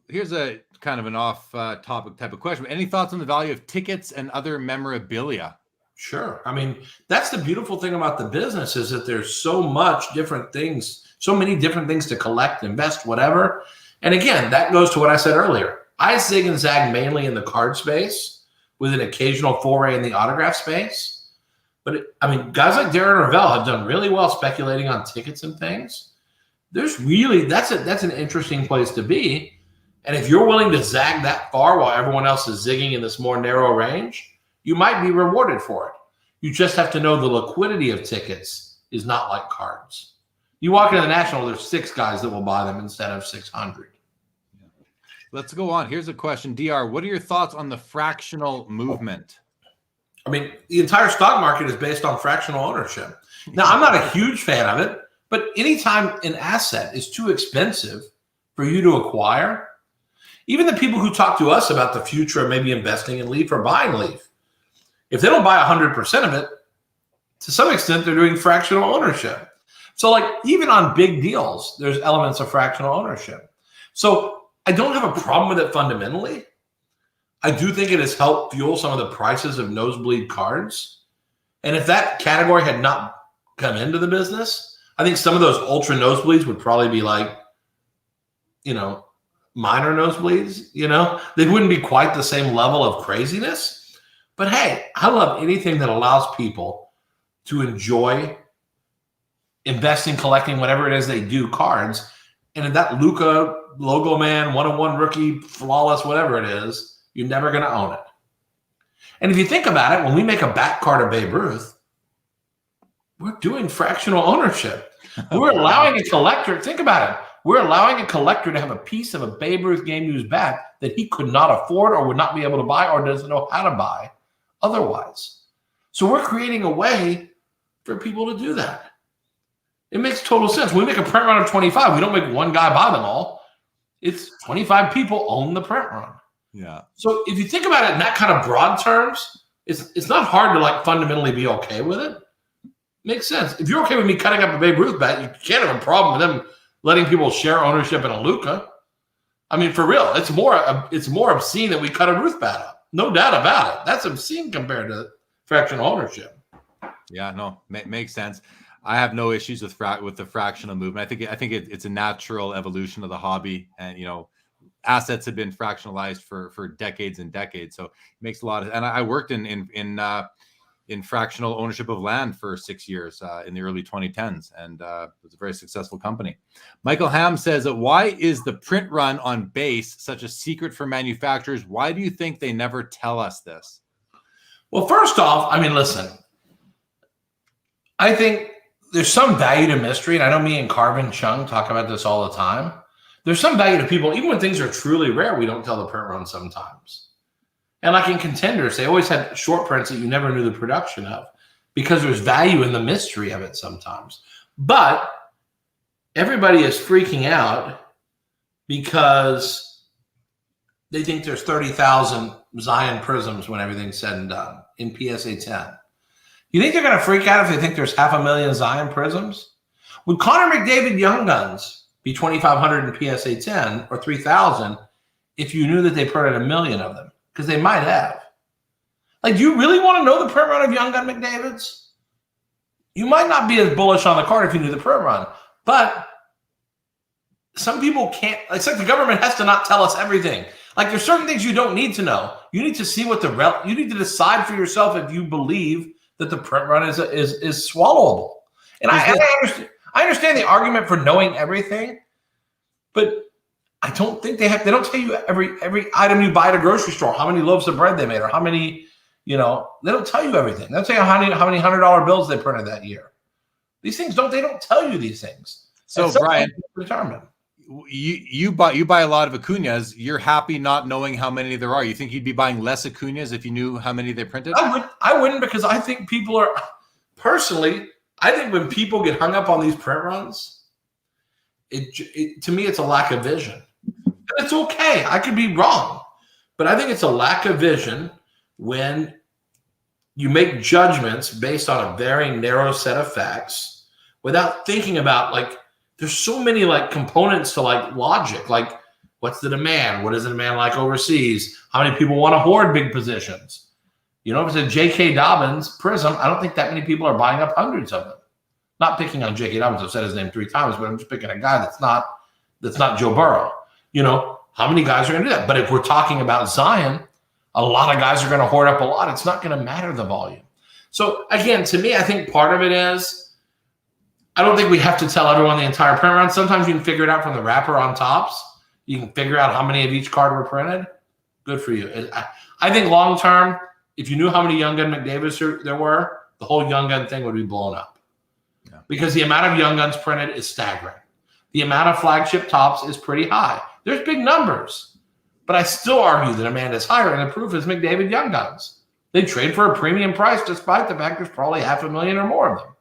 Here's a kind of an off-topic type of question. Any thoughts on the value of tickets and other memorabilia? Sure. I mean, that's the beautiful thing about the business is that there's so many different things to collect, invest, whatever. And again, that goes to what I said earlier. I zig and zag mainly in the card space with an occasional foray in the autograph space. But guys like Darren Ravel have done really well speculating on tickets and things. That's an interesting place to be. And if you're willing to zag that far while everyone else is zigging in this more narrow range, you might be rewarded for it. You just have to know the liquidity of tickets is not like cards. You walk into the National, there's 6 guys that will buy them instead of 600. Let's go on. Here's a question. DR, what are your thoughts on the fractional movement? The entire stock market is based on fractional ownership. Now, I'm not a huge fan of it, but anytime an asset is too expensive for you to acquire, even the people who talk to us about the future of maybe investing in Leaf or buying Leaf, if they don't buy 100% of it, to some extent, they're doing fractional ownership. So even on big deals, there's elements of fractional ownership. So I don't have a problem with it fundamentally. I do think it has helped fuel some of the prices of nosebleed cards. And if that category had not come into the business, I think some of those ultra nosebleeds would probably be minor nosebleeds, they wouldn't be quite the same level of craziness. But hey, I love anything that allows people to enjoy investing, collecting, whatever it is they do, cards. And if that Luka logo man, 101 rookie, flawless, whatever it is, you're never going to own it. And if you think about it, when we make a back card of Babe Ruth, we're doing fractional ownership. We're allowing a collector, think about it. We're allowing a collector to have a piece of a Babe Ruth game used bat that he could not afford or would not be able to buy or doesn't know how to buy otherwise. So we're creating a way for people to do that. It makes total sense. When we make a print run of 25, we don't make one guy buy them all. It's 25 people own the print run. Yeah. So if you think about it in that kind of broad terms, it's not hard to fundamentally be okay with it. Makes sense. If you're okay with me cutting up a Babe Ruth bat, you can't have a problem with them letting people share ownership in a Luka. For real, it's more obscene that we cut a Ruth bat up. No doubt about it. That's obscene compared to fractional ownership. Yeah, no, makes sense. I have no issues with the fractional movement. I think it's a natural evolution of the hobby, and assets have been fractionalized for decades and decades. So it makes a lot of. And I worked in fractional ownership of land for 6 years in the early 2010s, and it was a very successful company. Michael Ham says that why is the print run on base such a secret for manufacturers? Why do you think they never tell us this? Well, first off, listen, I think there's some value to mystery, and I know me and Carvin Chung talk about this all the time. There's some value to people, even when things are truly rare, we don't tell the print run sometimes. And in Contenders, they always had short prints that you never knew the production of because there's value in the mystery of it sometimes. But everybody is freaking out because they think there's 30,000 Zion Prisms when everything's said and done in PSA 10. You think they're going to freak out if they think there's 500,000 Zion Prisms? Would Connor McDavid Young Guns be 2,500 in PSA 10 or 3,000 if you knew that they printed 1 million of them? Because they might have. Like, do you really want to know the print run of Young Gun McDavid's? You might not be as bullish on the card if you knew the print run, but some people can't. It's like the government has to not tell us everything. Like, there's certain things you don't need to know. You need to see what you need to decide for yourself if you believe that the print run is swallowable. And I understand the argument for knowing everything, but I don't think they don't tell you every item you buy at a grocery store, how many loaves of bread they made, or how many, they don't tell you everything. They'll tell you how many $100 bills they printed that year. These things they don't tell you these things. So Brian, you buy a lot of Acuñas. You're happy not knowing how many there are. You think you'd be buying less Acuñas if you knew how many they printed? I wouldn't, because I think people are, personally, I think when people get hung up on these print runs, to me, it's a lack of vision. And it's okay. I could be wrong, but I think it's a lack of vision when you make judgments based on a very narrow set of facts without thinking about, like, there's so many components to logic. Like, what's the demand? What is the demand like overseas? How many people want to hoard big positions? If it's a J.K. Dobbins Prism, I don't think that many people are buying up hundreds of them. Not picking on J.K. Dobbins. I've said his name 3 times, but I'm just picking a guy that's not Joe Burrow. How many guys are going to do that? But if we're talking about Zion, a lot of guys are going to hoard up a lot. It's not going to matter the volume. So again, to me, I think part of it is, I don't think we have to tell everyone the entire print run. Sometimes you can figure it out from the wrapper on tops. You can figure out how many of each card were printed. Good for you. I think long term, if you knew how many Young Gun McDavids there were, the whole Young Gun thing would be blown up. Yeah. Because the amount of Young Guns printed is staggering. The amount of flagship tops is pretty high. There's big numbers, but I still argue that demand is higher, and the proof is McDavid Young Guns. They trade for a premium price despite the fact there's probably 500,000 or more of them.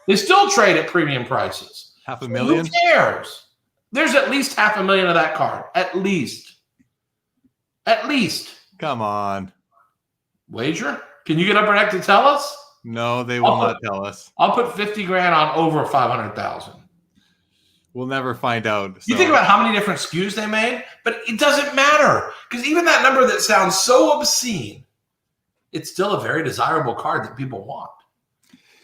They still trade at premium prices. 500,000? Who cares? There's at least 500,000 of that card. At least. Come on. Wager? Can you get Upper Deck to tell us? No, they will not tell us. I'll put 50 grand on over 500,000. We'll never find out. You think about how many different SKUs they made, but it doesn't matter, because even that number that sounds so obscene, it's still a very desirable card that people want.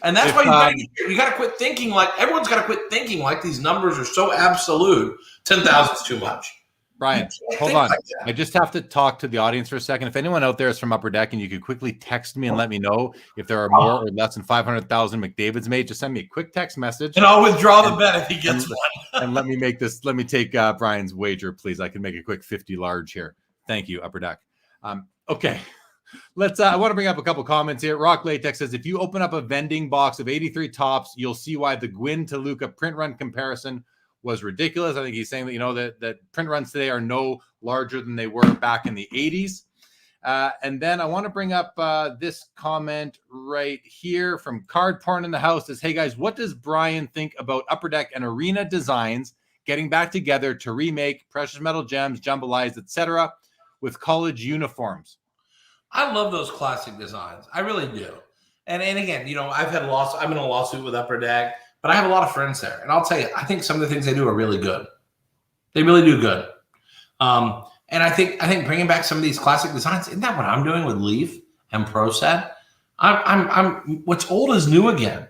And that's why you got to quit thinking everyone's got to quit thinking like these numbers are so absolute. 10,000 is too much. Brian, hold on. I just have to talk to the audience for a second. If anyone out there is from Upper Deck and you could quickly text me and let me know if there are more or less than 500,000 McDavid's made, just send me a quick text message. And I'll withdraw the bet if he gets one. And let me take Brian's wager, please. I can make a quick 50 large here. Thank you, Upper Deck. Okay. I want to bring up a couple comments here. Rock Latex says, if you open up a vending box of 83 tops, you'll see why the Gwyn to Luka print run comparison was ridiculous. I think he's saying that, that print runs today are no larger than they were back in the 80s. And then I want to bring up this comment right here from Card Porn in the House. Says, hey guys, what does Brian think about Upper Deck and Arena Designs getting back together to remake Precious Metal Gems, Jambalayas, etc. with college uniforms? I love those classic designs. I really do. And again, I'm in a lawsuit with Upper Deck, but I have a lot of friends there. And I'll tell you, I think some of the things they do are really good. They really do good. And I think bringing back some of these classic designs, isn't that what I'm doing with Leaf and Pro Set? I'm what's old is new again.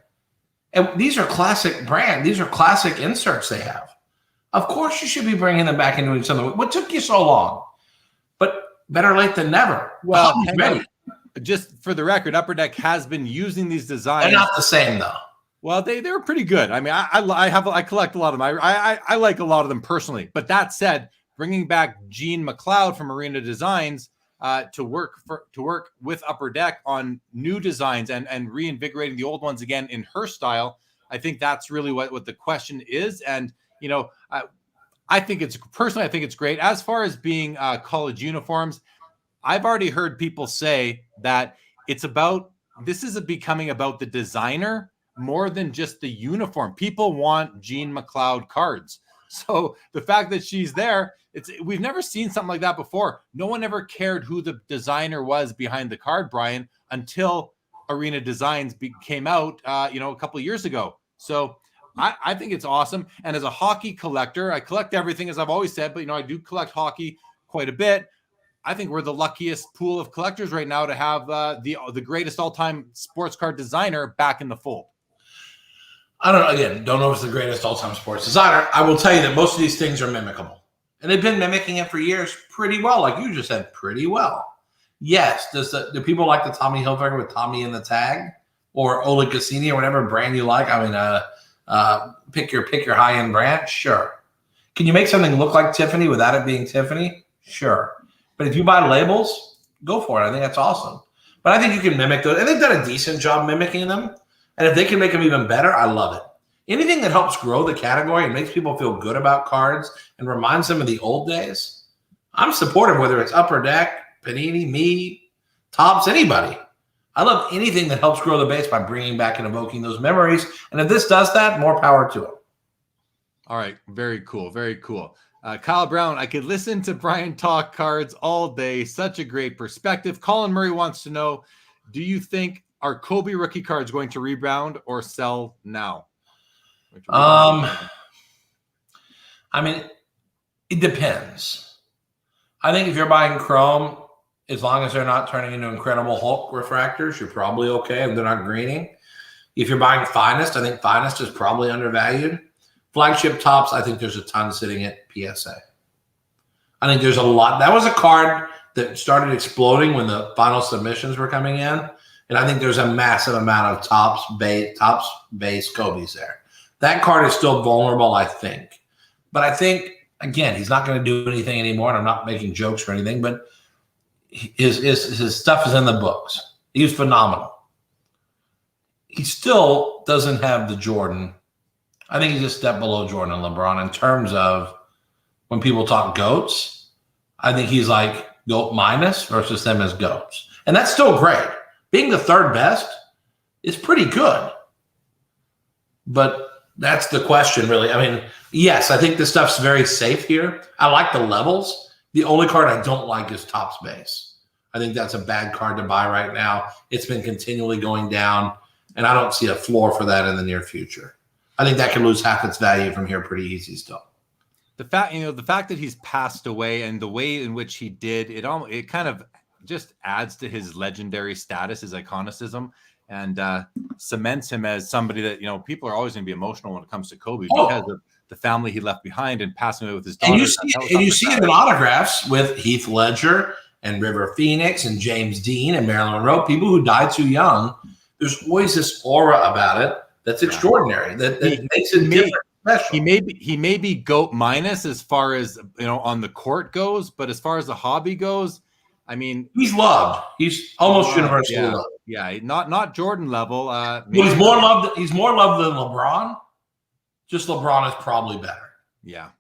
And these are classic brand. These are classic inserts they have. Of course you should be bringing them back and doing something. What took you so long? But better late than never. Well, just for the record, Upper Deck has been using these designs. They're not the same though. Well, they were pretty good. I mean, I collect a lot of them. I like a lot of them personally. But that said, bringing back Jean McLeod from Arena Designs to work with Upper Deck on new designs and reinvigorating the old ones again in her style, I think that's really what the question is. And I think it's great. As far as being college uniforms, I've already heard people say that this is becoming about the designer more than just the uniform. People want Jean McLeod cards. So the fact that she's there, we've never seen something like that before. No one ever cared who the designer was behind the card, Brian, until Arena Designs came out, a couple of years ago. So I think it's awesome. And as a hockey collector, I collect everything, as I've always said, but I do collect hockey quite a bit. I think we're the luckiest pool of collectors right now to have the greatest all-time sports card designer back in the fold. I don't know if it's the greatest all-time sports designer. I will tell you that most of these things are mimicable. And they've been mimicking it for years pretty well, like you just said, pretty well. Yes, do people like the Tommy Hilfiger with Tommy in the tag? Or Oleg Cassini or whatever brand you like? I mean, pick your high-end brand? Sure. Can you make something look like Tiffany without it being Tiffany? Sure. But if you buy labels, go for it. I think that's awesome. But I think you can mimic those. And they've done a decent job mimicking them. And if they can make them even better, I love it. Anything that helps grow the category and makes people feel good about cards and reminds them of the old days, I'm supportive, whether it's Upper Deck, Panini, me, Topps, anybody. I love anything that helps grow the base by bringing back and evoking those memories. And if this does that, more power to it. All right. Very cool. Very cool. Kyle Brown, I could listen to Brian talk cards all day. Such a great perspective. Colin Murray wants to know, do you think are Kobe rookie cards going to rebound or sell now? I mean, it depends. I think if you're buying Chrome, as long as they're not turning into Incredible Hulk refractors, you're probably okay and they're not greening. If you're buying Finest, I think Finest is probably undervalued. Flagship Tops, I think there's a ton sitting at PSA. I think there's a lot. That was a card that started exploding when the final submissions were coming in. And I think there's a massive amount of Topps base Kobe's there. That card is still vulnerable, I think. But I think, again, he's not going to do anything anymore, and I'm not making jokes or anything, but his stuff is in the books. He's phenomenal. He still doesn't have the Jordan. I think he's a step below Jordan and LeBron in terms of when people talk GOATs. I think he's like GOAT minus versus them as GOATs. And that's still great. Being the third best is pretty good. But that's the question, really. I mean, yes, I think this stuff's very safe here. I like the levels. The only card I don't like is Topps base. I think that's a bad card to buy right now. It's been continually going down, and I don't see a floor for that in the near future. I think that can lose half its value from here pretty easy still. The fact that he's passed away and the way in which he did it kind of just adds to his legendary status, his iconicism, and cements him as somebody that people are always going to be emotional when it comes to Kobe because of the family he left behind and passing away with his daughter. And you see it in autographs with Heath Ledger and River Phoenix and James Dean and Marilyn Monroe, people who died too young. There's always this aura about it that's extraordinary. That makes it different. Special. He may be GOAT minus as far as on the court goes, but as far as the hobby goes, I mean, he's loved. He's almost universally loved. Yeah, not Jordan level. He's more loved. He's more loved than LeBron. Just LeBron is probably better. Yeah.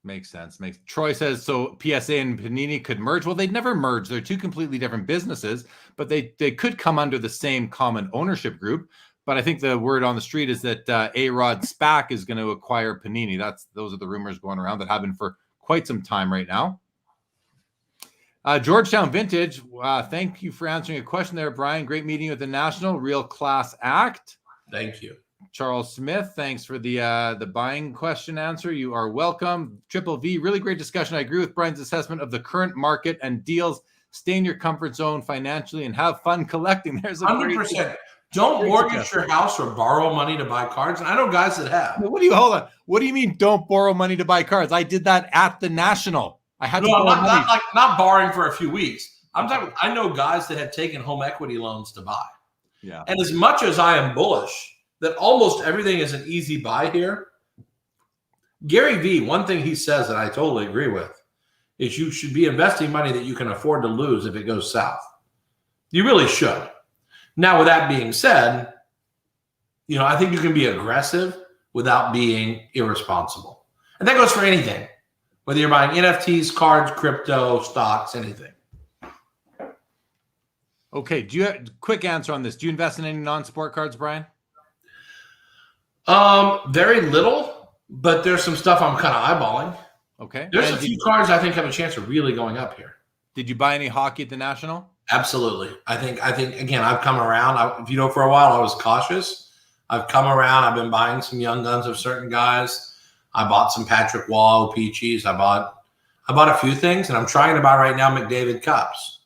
Makes sense. Troy says so. PSA and Panini could merge. Well, they'd never merge. They're two completely different businesses, but they could come under the same common ownership group. But I think the word on the street is that A-Rod SPAC is going to acquire Panini. Those are the rumors going around that have been for quite some time right now. Georgetown Vintage, thank you for answering a question there, Brian. Great meeting with the National. Real class act. Thank you. Charles Smith, thanks for the buying question answer. You are welcome. Triple V, really great discussion. I agree with Brian's assessment of the current market and deals. Stay in your comfort zone financially and have fun collecting. There's a 100%. Don't mortgage your house or borrow money to buy cards. And I know guys that have. Hold on. What do you mean don't borrow money to buy cards? I did that at the National. I had not borrowing for a few weeks. I'm talking. I know guys that have taken home equity loans to buy. Yeah. And as much as I am bullish that almost everything is an easy buy here, Gary Vee, one thing he says that I totally agree with is you should be investing money that you can afford to lose if it goes south. You really should. Now, with that being said, I think you can be aggressive without being irresponsible. And that goes for anything, whether you're buying NFTs, cards, crypto, stocks, anything. Okay. Do you have quick answer on this? Do you invest in any non-sport cards, Brian? Very little. but there's some stuff I'm kind of eyeballing. Okay. There's a few cards I think have a chance of really going up here. Did you buy any hockey at the National? Absolutely. I think again, I've come around. If you know, for a while I was cautious. I've come around. I've been buying some young guns of certain guys. I bought some Patrick Wall, Peachies. I bought a few things, and I'm trying to buy right now McDavid Cups.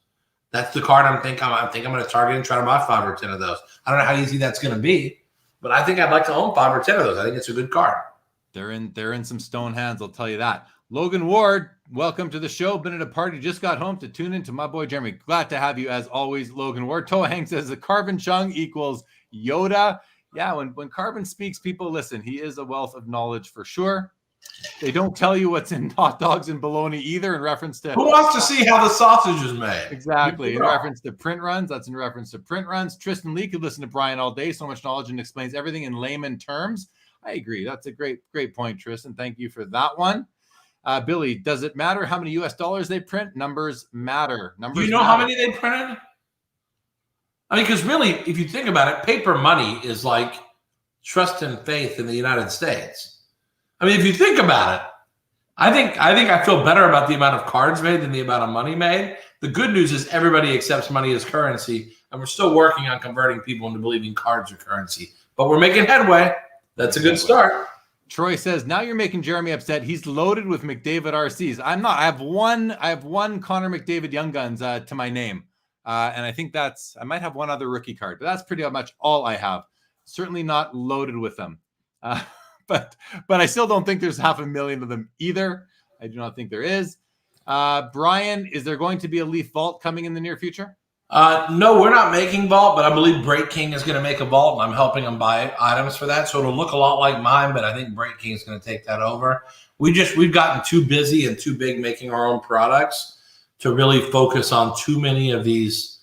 That's the card I'm going to target and try to buy 5 or 10 of those. I don't know how easy that's going to be, but I think I'd like to own 5 or 10 of those. I think it's a good card. They're in some stone hands, I'll tell you that. Logan Ward, welcome to the show. Been at a party, just got home to tune in to my boy Jeremy. Glad to have you as always, Logan Ward. Toahang says the Carbon Chung equals Yoda. Yeah, when Carbon speaks, people listen. He is a wealth of knowledge for sure. They don't tell you what's in hot dogs and bologna either, in reference to who wants to see how the sausage is made. Exactly. In reference to print runs. That's in reference to print runs. Tristan Lee could listen to Brian all day. So much knowledge and explains everything in layman terms. I agree. That's a great point, Tristan. Thank you for that one. Billy, does it matter how many US dollars they print? Numbers matter. Do you know how many they printed? I mean, because really, if you think about it, paper money is like trust and faith in the United States. I mean, if you think about it, I think I feel better about the amount of cards made than the amount of money made. The good news is everybody accepts money as currency, and we're still working on converting people into believing cards are currency. But we're making headway. That's a good start. Troy says, now you're making Jeremy upset. He's loaded with McDavid RCs. I'm not. I have one Connor McDavid Young Guns to my name. And I think I might have one other rookie card, but that's pretty much all I have. Certainly not loaded with them. But I still don't think there's 500,000 of them either. I do not think there is. Brian, is there going to be a Leaf Vault coming in the near future? No, we're not making Vault, but I believe Break King is going to make a Vault, and I'm helping them buy items for that. So it'll look a lot like mine, but I think Break King is going to take that over. We've gotten too busy and too big making our own products to really focus on too many of these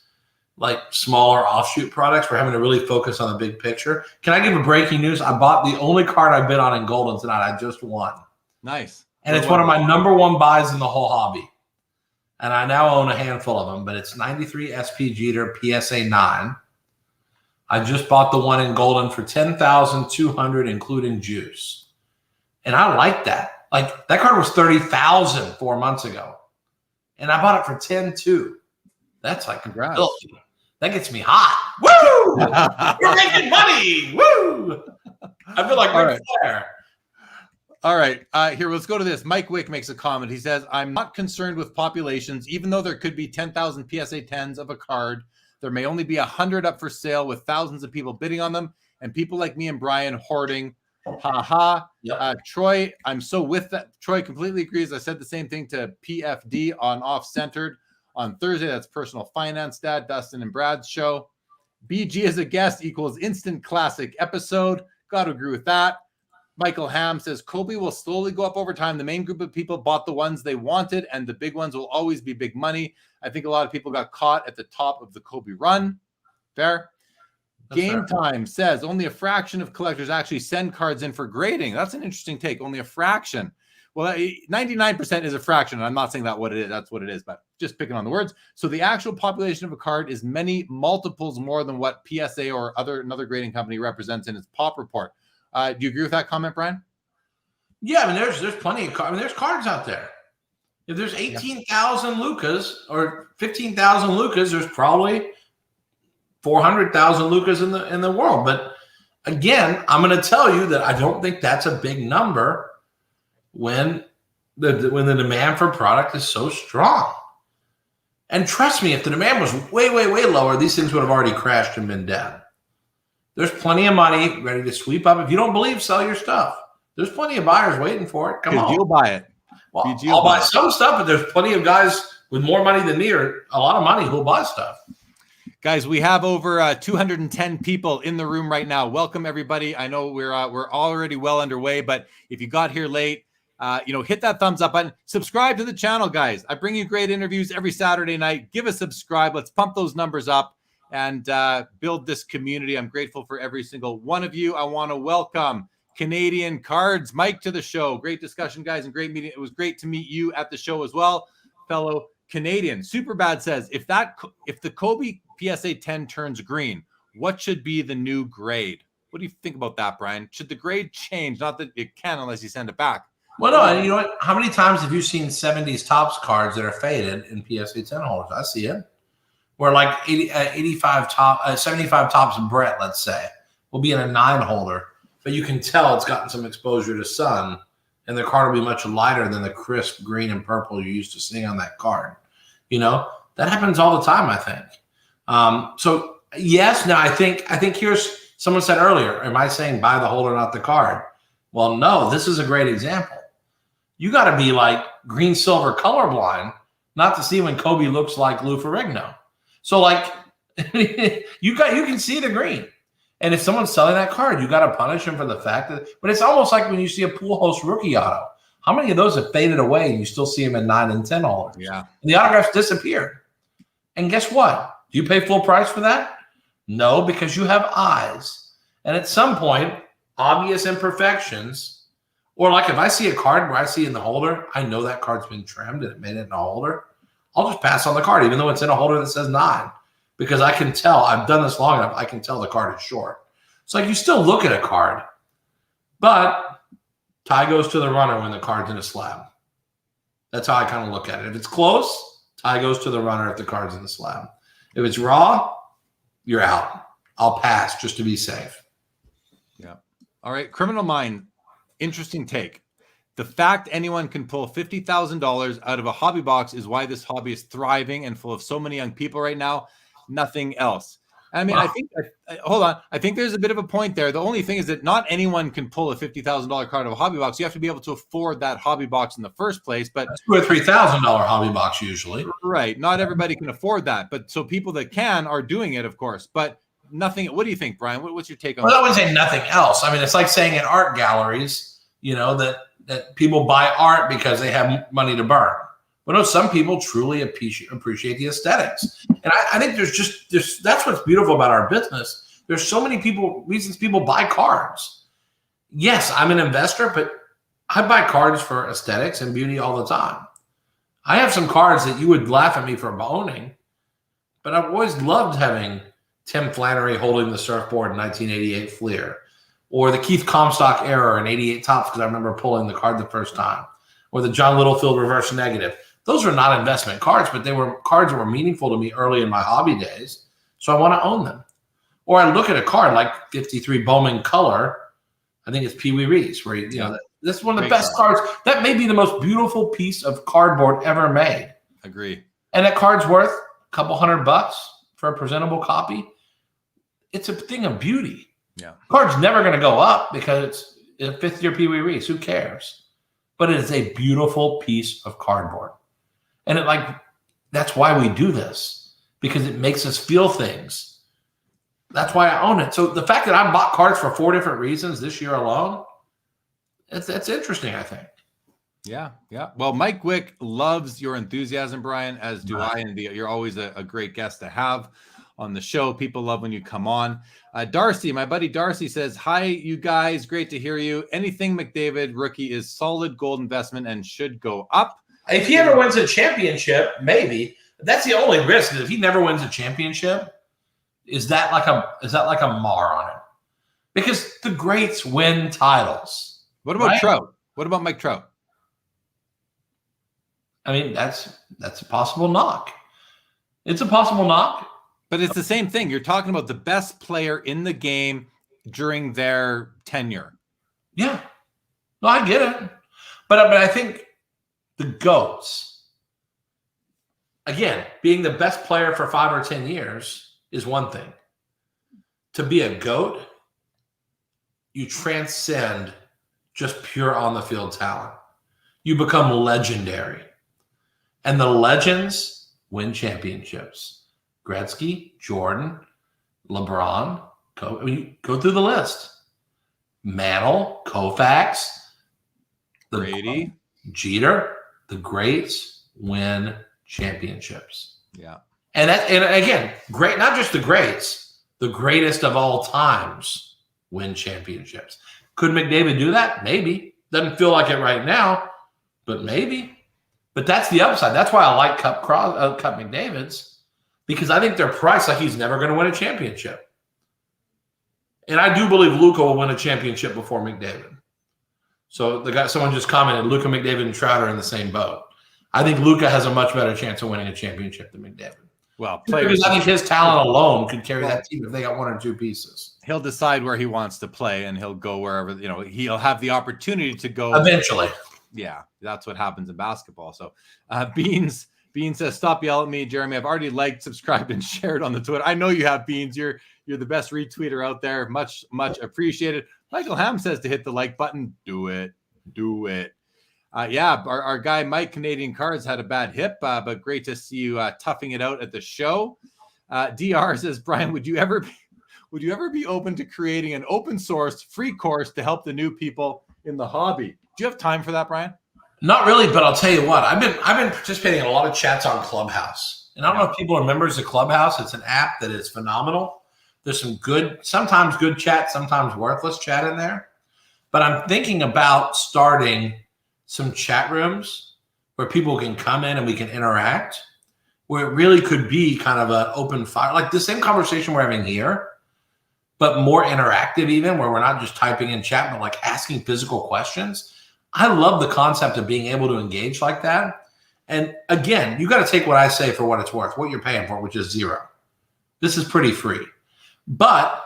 like smaller offshoot products. We're having to really focus on the big picture. Can I give a breaking news? I bought the only card I bid on in Golden tonight. I just won. Nice. And it's one of my number one buys in the whole hobby. And I now own a handful of them, but it's 93 SP Jeter PSA 9. I just bought the one in Golden for $10,200, including juice. And I like that. Like, that card was $30,000 4 months ago. And I bought it for $10,200. That's like, congrats. Filthy. That gets me hot. Woo! We're making money. Woo! I feel like Ric Flair. All right, here, let's go to this. Mike Wick makes a comment. He says, I'm not concerned with populations. Even though there could be 10,000 PSA 10s of a card, there may only be 100 up for sale with thousands of people bidding on them and people like me and Brian hoarding. Ha ha. Yep. Troy, I'm so with that. Troy completely agrees. I said the same thing to PFD on Off-Centered on Thursday. That's Personal Finance Dad, Dustin and Brad's show. BG as a guest equals instant classic episode. Got to agree with that. Michael Ham says Kobe will slowly go up over time. The main group of people bought the ones they wanted, and the big ones will always be big money. I think a lot of people got caught at the top of the Kobe run. Fair. That's Game fair. Time says only a fraction of collectors actually send cards in for grading. That's an interesting take. Only a fraction. Well, 99% is a fraction. And I'm not saying that what it is. That's what it is, but just picking on the words. So the actual population of a card is many multiples more than what PSA or another grading company represents in its pop report. Do you agree with that comment, Brian? Yeah, I mean, there's plenty of cards. I mean, there's cards out there. If there's 18,000 Lucas or 15,000 Lucas, there's probably 400,000 Lucas in the world. But again, I'm going to tell you that I don't think that's a big number when the demand for product is so strong. And trust me, if the demand was way, way, way lower, these things would have already crashed and been dead. There's plenty of money ready to sweep up. If you don't believe, sell your stuff. There's plenty of buyers waiting for it. Come on. You'll buy it. Well, I'll buy some stuff, but there's plenty of guys with more money than me or a lot of money who'll buy stuff. Guys, we have over 210 people in the room right now. Welcome, everybody. I know we're already well underway, but if you got here late, hit that thumbs up button. Subscribe to the channel, guys. I bring you great interviews every Saturday night. Give a subscribe. Let's pump those numbers up and build this community. I'm grateful for every single one of you. I want to welcome Canadian Cards Mike to the show. Great discussion, guys, and great meeting. It was great to meet you at the show as well, fellow Canadian. Superbad says, if the Kobe PSA 10 turns green, what should be the new grade? What do you think about that, Brian? Should the grade change? Not that it can unless you send it back. Well, no, and you know what? How many times have you seen 70s tops cards that are faded in PSA 10 holders? I see it. Where like 85 top, 75 tops Brett, let's say, will be in a 9 holder, but you can tell it's gotten some exposure to sun, and the card will be much lighter than the crisp green and purple you're used to seeing on that card. You know, that happens all the time, I think. So yes, now I think here's, someone said earlier, am I saying buy the holder, not the card? Well, no, this is a great example. You got to be like green silver colorblind not to see when Kobe looks like Lou Ferrigno. So like you can see the green. And if someone's selling that card, you got to punish them for the fact that, but it's almost like when you see a pool host rookie auto. How many of those have faded away and you still see them in 9 and 10 holders? Yeah. And the autographs disappeared. And guess what? Do you pay full price for that? No, because you have eyes. And at some point, obvious imperfections, or like if I see a card where I see in the holder, I know that card's been trimmed and it made it in a holder, I'll just pass on the card, even though it's in a holder that says 9, because I can tell, I've done this long enough, I can tell the card is short. It's like you still look at a card, but tie goes to the runner when the card's in a slab. That's how I kind of look at it. If it's close, tie goes to the runner if the card's in the slab. If it's raw, you're out. I'll pass just to be safe. Yeah. All right. Criminal Mind. Interesting take. The fact anyone can pull $50,000 out of a hobby box is why this hobby is thriving and full of so many young people right now. Nothing else. I mean, Wow. hold on. I think there's a bit of a point there. The only thing is that not anyone can pull a $50,000 card of a hobby box. You have to be able to afford that hobby box in the first place. But That's $2,000 or $3,000 hobby box usually. right. Not everybody can afford that. But so people that can are doing it, of course. But nothing. What do you think, Brian? What's your take on Well, that? I wouldn't say nothing else. I mean, it's like saying in art galleries, you know, that people buy art because they have money to burn. But no, some people truly appreciate the aesthetics. And I think there's that's what's beautiful about our business. There's so many reasons people buy cards. Yes, I'm an investor, but I buy cards for aesthetics and beauty all the time. I have some cards that you would laugh at me for owning, but I've always loved having Tim Flannery holding the surfboard in 1988 Fleer, or the Keith Comstock error in 88 Tops, because I remember pulling the card the first time, or the John Littlefield reverse negative. Those were not investment cards, but they were cards that were meaningful to me early in my hobby days, so I want to own them. Or I look at a card like 53 Bowman Color, I think it's Pee Wee Reese, where you know this is one of the best cards. That may be the most beautiful piece of cardboard ever made. Agree. And that card's worth a couple $100 for a presentable copy. It's a thing of beauty. Yeah. Card's never going to go up because it's a 5th year Pee Wee Reese. Who cares? But it is a beautiful piece of cardboard. And that's why we do this, because it makes us feel things. That's why I own it. So the fact that I bought cards for 4 different reasons this year alone, that's interesting, I think. Yeah, yeah. Well, Mike Wick loves your enthusiasm, Brian, as do I. And you're always a great guest to have on the show. People love when you come on. Darcy, my buddy Darcy says, hi, you guys. Great to hear you. Anything McDavid rookie is solid gold investment and should go up. If he ever wins a championship, maybe. That's the only risk. If he never wins a championship, is that like a mar on him? Because the greats win titles. What about Trout? What about Mike Trout? I mean, that's a possible knock. It's a possible knock. But it's the same thing. You're talking about the best player in the game during their tenure. Yeah. No, I get it. But I think the GOATs, again, being the best player for 5 or 10 years is one thing. To be a GOAT, you transcend just pure on-the-field talent. You become legendary. And the legends win championships. Gretzky, Jordan, LeBron, go through the list. Mantle, Koufax, Brady, Jeter, the greats win championships. Yeah. And again, great, not just the greats, the greatest of all times win championships. Could McDavid do that? Maybe. Doesn't feel like it right now, but maybe. But that's the upside. That's why I like Cup McDavid's, because I think they're priced like he's never going to win a championship. And I do believe Luka will win a championship before McDavid. So someone just commented, Luka, McDavid, and Trout are in the same boat. I think Luka has a much better chance of winning a championship than McDavid. Well, because I think his talent alone could carry that team if they got one or two pieces. He'll decide where he wants to play, and he'll go wherever, he'll have the opportunity to go. Eventually. Yeah, that's what happens in basketball. So Beans says, stop yelling at me, Jeremy. I've already liked, subscribed, and shared on the Twitter. I know you have, Beans. You're the best retweeter out there. Much, much appreciated. Michael Ham says to hit the like button. Do it. Yeah, our guy Mike Canadian Cards had a bad hip, but great to see you toughing it out at the show. DR says, Brian, would you ever be open to creating an open source free course to help the new people in the hobby? Do you have time for that, Brian? Not really, but I'll tell you what. I've been participating in a lot of chats on Clubhouse, and I don't know if people are members of Clubhouse. It's an app that is phenomenal. There's some sometimes good chat, sometimes worthless chat in there. But I'm thinking about starting some chat rooms where people can come in and we can interact, where it really could be kind of an open fire, like the same conversation we're having here, but more interactive even, where we're not just typing in chat, but like asking physical questions. I love the concept of being able to engage like that. And again, you got to take what I say for what it's worth, what you're paying for, which is zero. This is pretty free. But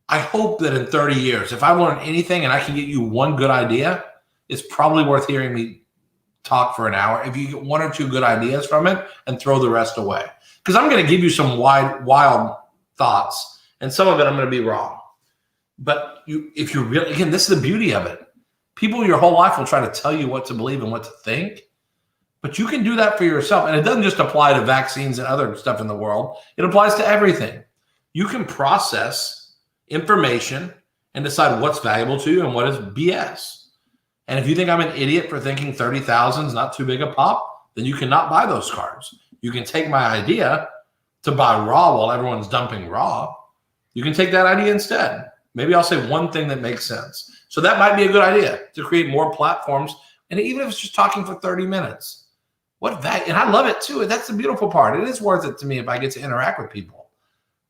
I hope that in 30 years, if I learn anything and I can get you one good idea, it's probably worth hearing me talk for an hour. If you get one or two good ideas from it and throw the rest away. Because I'm going to give you some wild thoughts, and some of it I'm going to be wrong. But if you're really, again, this is the beauty of it. People your whole life will try to tell you what to believe and what to think. But you can do that for yourself. And it doesn't just apply to vaccines and other stuff in the world. It applies to everything. You can process information and decide what's valuable to you and what is BS. And if you think I'm an idiot for thinking 30,000 is not too big a pop, then you cannot buy those cards. You can take my idea to buy raw while everyone's dumping raw. You can take that idea instead. Maybe I'll say one thing that makes sense. So that might be a good idea to create more platforms. And even if it's just talking for 30 minutes, and I love it too. That's the beautiful part. It is worth it to me if I get to interact with people.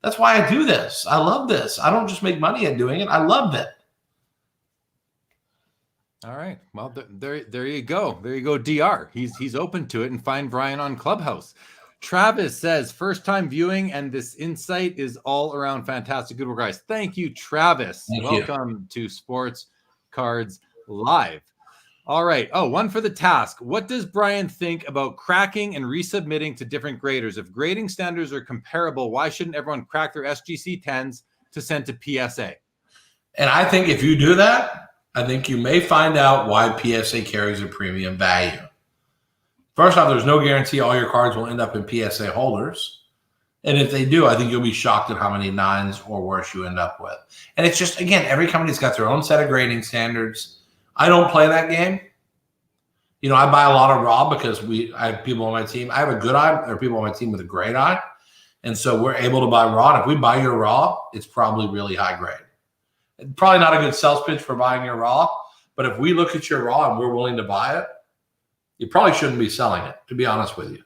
That's why I do this. I love this. I don't just make money at doing it. I love it. All right. Well, there you go. There you go, DR. He's open to it, and find Brian on Clubhouse. Travis says, first time viewing, and this insight is all around fantastic. Good work, guys. Thank you, Travis. Welcome to Sports Cards Live. All right. Oh, one for the task. What does Brian think about cracking and resubmitting to different graders? If grading standards are comparable, why shouldn't everyone crack their SGC 10s to send to PSA? And I think if you do that, I think you may find out why PSA carries a premium value. First off, there's no guarantee all your cards will end up in PSA holders. And if they do, I think you'll be shocked at how many 9s or worse you end up with. And it's just, again, every company's got their own set of grading standards. I don't play that game. I buy a lot of raw because I have people on my team. I have a good eye. There are people on my team with a great eye. And so we're able to buy raw. And if we buy your raw, it's probably really high grade. Probably not a good sales pitch for buying your raw. But if we look at your raw and we're willing to buy it, you probably shouldn't be selling it, to be honest with you.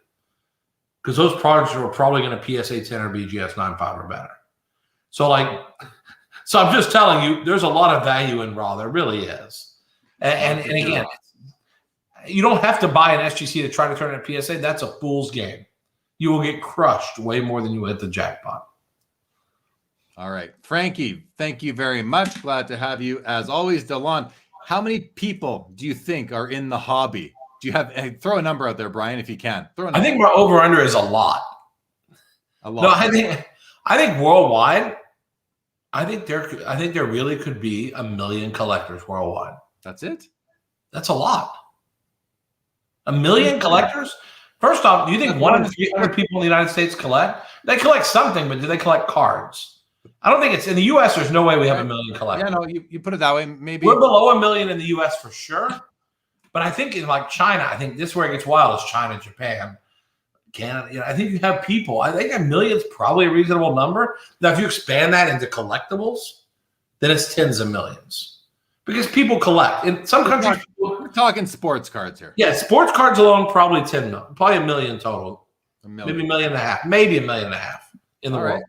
Because those products are probably going to PSA 10 or BGS 9.5 or better. So I'm just telling you, there's a lot of value in raw. There really is. And again, you don't have to buy an SGC to try to turn it into PSA. That's a fool's game. You will get crushed way more than you will hit the jackpot. All right. Frankie, thank you very much. Glad to have you as always. Delon, how many people do you think are in the hobby? Do you have, throw a number out there, Brian, if you can. I think my over-under is a lot. A lot. No, I think worldwide, I think there really could be 1 million collectors worldwide. That's it? That's a lot. 1 million collectors? First off, do you think 1 in 300 people in the United States collect? They collect something, but do they collect cards? I don't think it's in the U.S. There's no way we have 1 million collectors. Yeah, no, you put it that way. Maybe we're below 1 million in the U.S. for sure. But I think in China, I think this is where it gets wild is China, Japan, Canada. I think you have people. I think 1 million is probably a reasonable number. Now, if you expand that into collectibles, then it's tens of millions. Because people collect. In some countries, we're talking sports cards here. Yeah, sports cards alone, probably 10 million. Probably 1 million total. $1 million. Maybe 1.5 million. Maybe 1.5 million in the world. Right.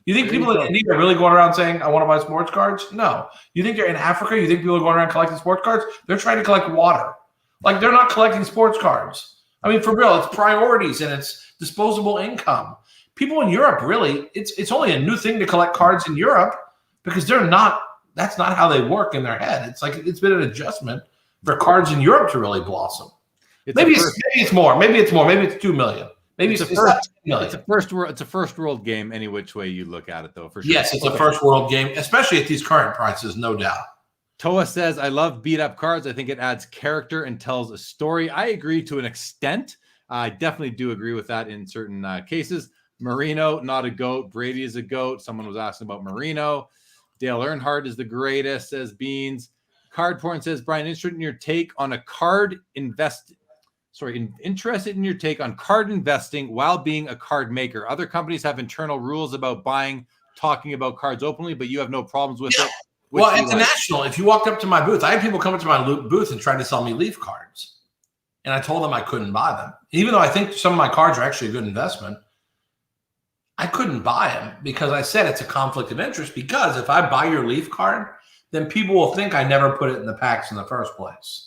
You think people in India are really going around saying, I want to buy sports cards? No. You think they're in Africa? You think people are going around collecting sports cards? They're trying to collect water. Like, they're not collecting sports cards. I mean, for real, it's priorities and it's disposable income. People in Europe, really, it's only a new thing to collect cards in Europe because that's not how they work in their head. It's like it's been an adjustment for cards in Europe to really blossom. Maybe it's more. Maybe it's 2 million. Maybe it's a first world game any which way you look at it, though, for sure. Yes, it's a first world game, especially at these current prices, no doubt. Toa says, I love beat up cards. I think it adds character and tells a story. I agree to an extent. I definitely do agree with that in certain cases. Marino, not a GOAT. Brady is a GOAT. Someone was asking about Marino. Dale Earnhardt is the greatest, says Beans. Card Porn says, Brian, interested in your take on interested in your take on card investing while being a card maker. Other companies have internal rules about talking about cards openly, but you have no problems with it. Well, international, if you walked up to my booth, I had people come up to my booth and try to sell me Leaf cards. And I told them I couldn't buy them. Even though I think some of my cards are actually a good investment, I couldn't buy them because I said it's a conflict of interest, because if I buy your Leaf card, then people will think I never put it in the packs in the first place.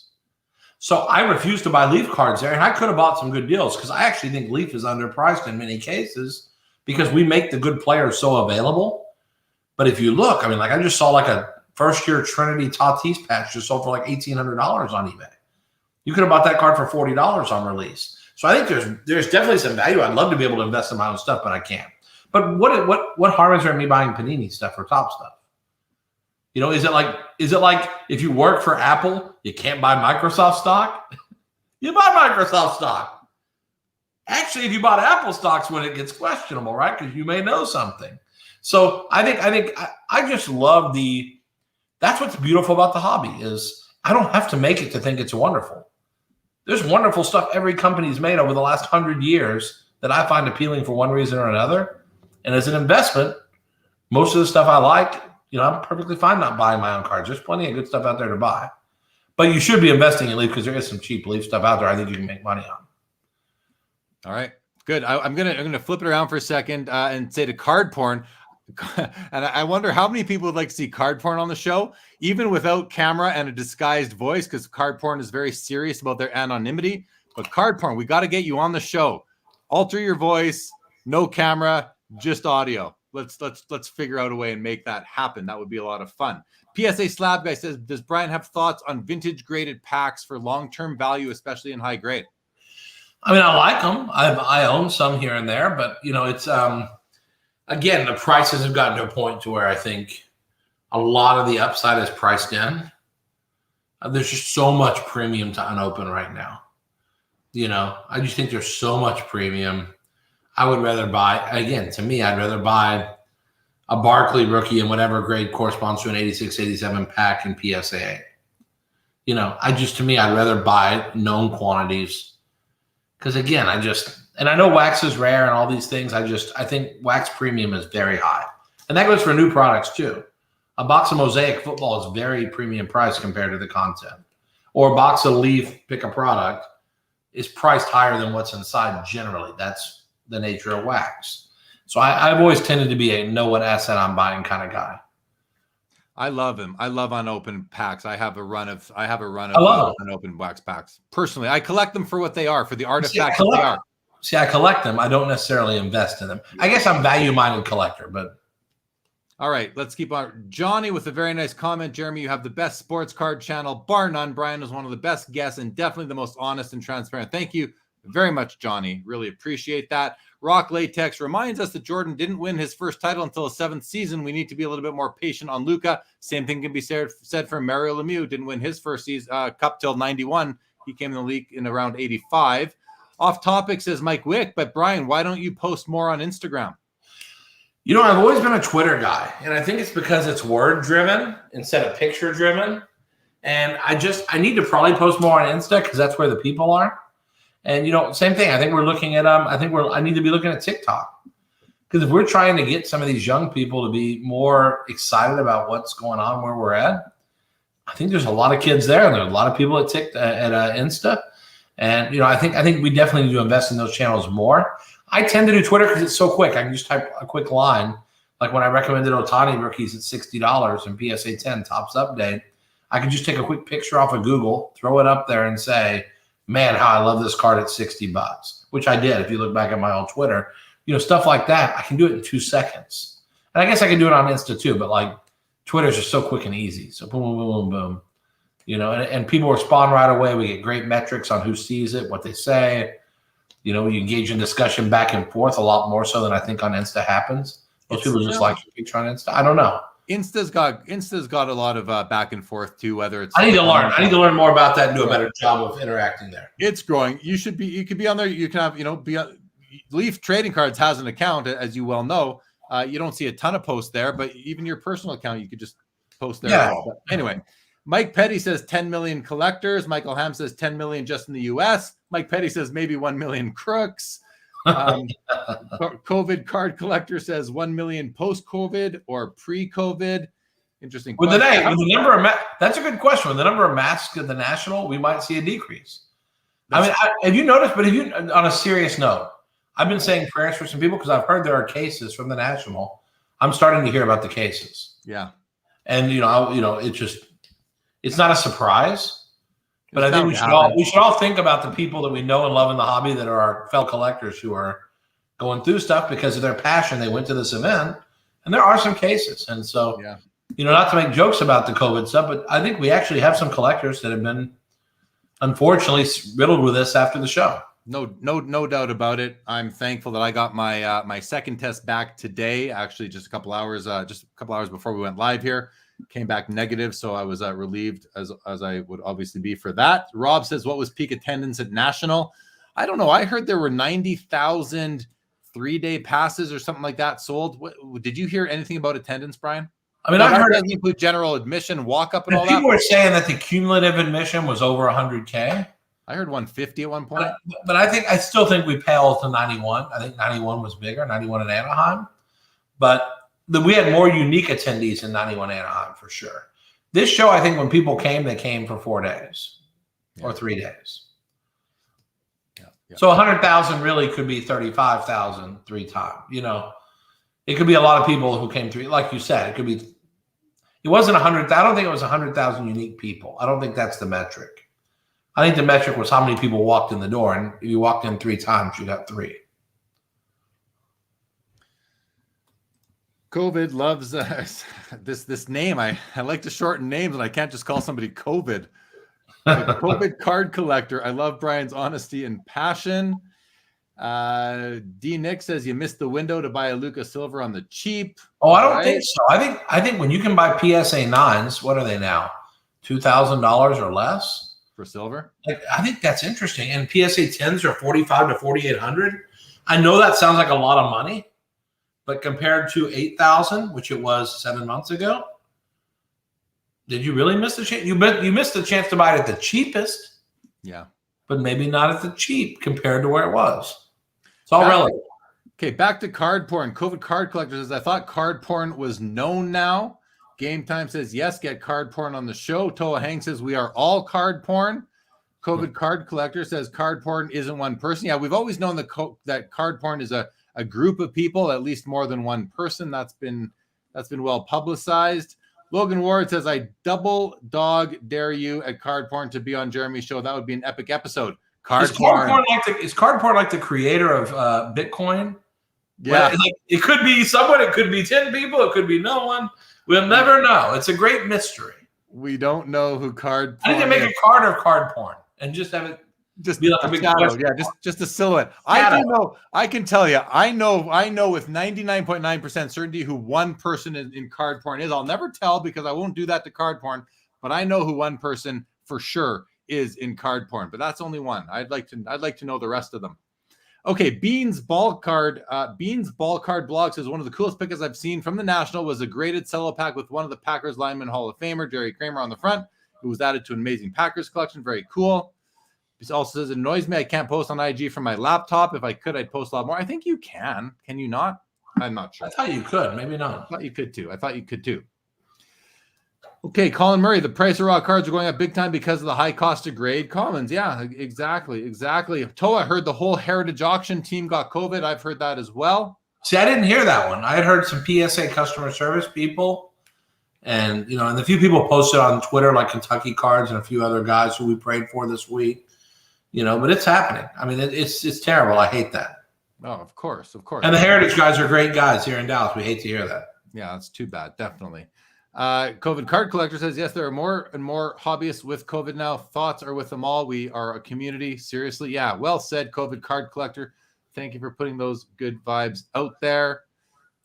So I refused to buy Leaf cards there, and I could have bought some good deals because I actually think Leaf is underpriced in many cases because we make the good players so available. But if you look, I mean, like I just saw like a first-year Trinity Tatis patch just sold for like $1,800 on eBay. You could have bought that card for $40 on release. So I think there's definitely some value. I'd love to be able to invest in my own stuff, but I can't. But what harm is there in me buying Panini stuff or Top stuff? You know, is it like if you work for Apple, you can't buy Microsoft stock? You buy Microsoft stock. Actually, if you bought Apple stocks, when it gets questionable, right? Because you may know something. So I just love that's what's beautiful about the hobby is I don't have to make it to think it's wonderful. There's wonderful stuff every company's made over the last 100 years that I find appealing for one reason or another. And as an investment, most of the stuff I like, you know, I'm perfectly fine not buying my own cards. There's plenty of good stuff out there to buy. But you should be investing in Leaf because there is some cheap Leaf stuff out there I think you can make money on. All right, good. I'm gonna flip it around for a second and say to Card Porn, and I wonder how many people would like to see Card Porn on the show, even without camera and a disguised voice, because Card Porn is very serious about their anonymity. But Card Porn, we got to get you on the show. Alter your voice, no camera, just audio. Let's figure out a way and make that happen. That would be a lot of fun. PSA Slab Guy says, does Brian have thoughts on vintage graded packs for long-term value, especially in high grade? I mean, I like them. I own some here and there, but you know, it's again, the prices have gotten to a point to where I think a lot of the upside is priced in. There's just so much premium to unopen right now. You know, I just think there's so much premium. I would rather buy, again, to me, I'd rather buy a Barkley rookie in whatever grade corresponds to an 86, 87 pack in PSA 8. You know, to me, I'd rather buy known quantities. Because again, and I know wax is rare and all these things. I think wax premium is very high. And that goes for new products too. A box of Mosaic football is very premium priced compared to the content. Or a box of Leaf, pick a product, is priced higher than what's inside generally. That's the nature of wax. So I've always tended to be a know what asset I'm buying kind of guy. I love him. I love unopened packs. I have a run of unopened wax packs. Personally, I collect them for what they are, for the artifacts that they are. See, I collect them. I don't necessarily invest in them. I guess I'm value-minded collector, but. All right, let's keep on. Johnny with a very nice comment. Jeremy, you have the best sports card channel, bar none. Brian is one of the best guests and definitely the most honest and transparent. Thank you very much, Johnny. Really appreciate that. Rock Latex reminds us that Jordan didn't win his first title until his 7th season. We need to be a little bit more patient on Luka. Same thing can be said for Mario Lemieux. Didn't win his first season cup till 91. He came in the league in around 85. Off topic, says Mike Wick, but Brian, why don't you post more on Instagram? You know, I've always been a Twitter guy, and I think it's because it's word-driven instead of picture-driven. And I need to probably post more on Insta because that's where the people are. And, you know, same thing. I think we're looking at I need to be looking at TikTok. Because if we're trying to get some of these young people to be more excited about what's going on where we're at, I think there's a lot of kids there, and there's a lot of people at Insta. And, you know, I think we definitely need to invest in those channels more. I tend to do Twitter because it's so quick. I can just type a quick line Like when I recommended Otani rookies at $60 and PSA 10 Topps Update, I could just take a quick picture off of Google, throw it up there and say, man, how I love this card at $60, which I did. If you look back at my old Twitter, stuff like that, I can do it in 2 seconds. And I guess I can do it on Insta too, but like Twitter's just so quick and easy. So boom, boom, boom, boom, boom. And people respond right away. We get great metrics on who sees it, what they say. We engage in discussion back and forth a lot more so than I think on Insta happens. Most people just like your picture on Insta. I don't know. Insta's got a lot of back and forth too. Whether it's I need to learn more about that and do a better job of interacting there. It's growing. You could be on there. You can have be on, Leaf Trading Cards has an account, as you well know. You don't see a ton of posts there, but even your personal account, you could just post there. Yeah. But anyway, Mike Petty says 10 million collectors. Michael Ham says 10 million just in the U.S. Mike Petty says maybe 1 million crooks. COVID card collector says 1 million post-COVID or pre-COVID. Interesting. With the number of that's a good question. With the number of masks at the National, we might see a decrease. Have you noticed? But on a serious note, I've been saying prayers for some people because I've heard there are cases from the National. I'm starting to hear about the cases. Yeah, and it's not a surprise. But I think we should all think about the people that we know and love in the hobby that are our fellow collectors who are going through stuff because of their passion. They went to this event, and there are some cases. And so, not to make jokes about the COVID stuff, but I think we actually have some collectors that have been unfortunately riddled with this after the show. No doubt about it. I'm thankful that I got my my second test back today. Actually, just a couple hours before we went live here. Came back negative, so I was relieved as I would obviously be for that. Rob says, what was peak attendance at National? I don't know. I heard there were 90,000 3-day passes or something like that sold. Did you hear anything about attendance, Brian? I heard it include general admission, walk up, and all that. People were saying that the cumulative admission was over 100K. I heard 150 at one point. But I still think we paled to 91. I think 91 was bigger, 91 in Anaheim. But we had more unique attendees in 91 Anaheim for sure. This show, I think when people came, they came for 4 days or 3 days. Yeah. So 100,000 really could be 35,000 3 times. It could be a lot of people who came through. Like you said, it wasn't 100. I don't think it was 100,000 unique people. I don't think that's the metric. I think the metric was how many people walked in the door. And if you walked in 3 times, you got 3. COVID loves this name. I like to shorten names, and I can't just call somebody COVID. COVID card collector. I love Brian's honesty and passion. D. Nick says you missed the window to buy a Lucas Silver on the cheap. Oh, I don't think so. I think when you can buy PSA 9s, what are they now? $2,000 or less for silver. I think that's interesting. And PSA 10s are $4,500 to $4,800. I know that sounds like a lot of money. But compared to $8,000, which it was 7 months ago, did you really miss the chance? You missed the chance to buy it at the cheapest. Yeah. But maybe not at the cheap compared to where it was. It's all relative. Okay, back to card porn. COVID card collector says, I thought card porn was known now. Game Time says, yes, get card porn on the show. Toa Hang says, we are all card porn. COVID card collector says, card porn isn't one person. Yeah, we've always known that card porn is a group of people, at least more than one person. That's been well publicized. Logan Ward says, I double dog dare you at card porn to be on Jeremy's show. That would be an epic episode. Is card porn like the creator of Bitcoin? Yeah. It could be someone, it could be 10 people, it could be no one. We'll never know. It's a great mystery. We don't know who card porn I need to make a card of card porn and just have it just be like a big shadow. Yeah, just a silhouette. Shadow. I do know. I can tell you. I know with 99.9% certainty who one person in card porn is. I'll never tell because I won't do that to card porn. But I know who one person for sure is in card porn. But that's only one. I'd like to know the rest of them. Okay, Beans Ball Card blog says one of the coolest pickups I've seen from the National was a graded cello pack with one of the Packers lineman Hall of Famer Jerry Kramer on the front, who was added to an amazing Packers collection. Very cool. He also says, it annoys me I can't post on IG from my laptop. If I could, I'd post a lot more. I think you can. Can you not? I'm not sure. I thought you could. Maybe not. I thought you could too. Okay, Colin Murray, the price of raw cards are going up big time because of the high cost of grade commons. Yeah, exactly. Toa, heard the whole Heritage Auction team got COVID. I've heard that as well. See, I didn't hear that one. I had heard some PSA customer service people, and and the few people posted on Twitter, like Kentucky Cards and a few other guys who we prayed for this week. But it's happening. I mean, it's terrible. I hate that. Oh, of course. And the Heritage guys are great guys here in Dallas. We hate to hear that. Yeah, that's too bad. Definitely. COVID card collector says, yes, there are more and more hobbyists with COVID now. Thoughts are with them all. We are a community. Seriously. Yeah. Well said, COVID card collector. Thank you for putting those good vibes out there.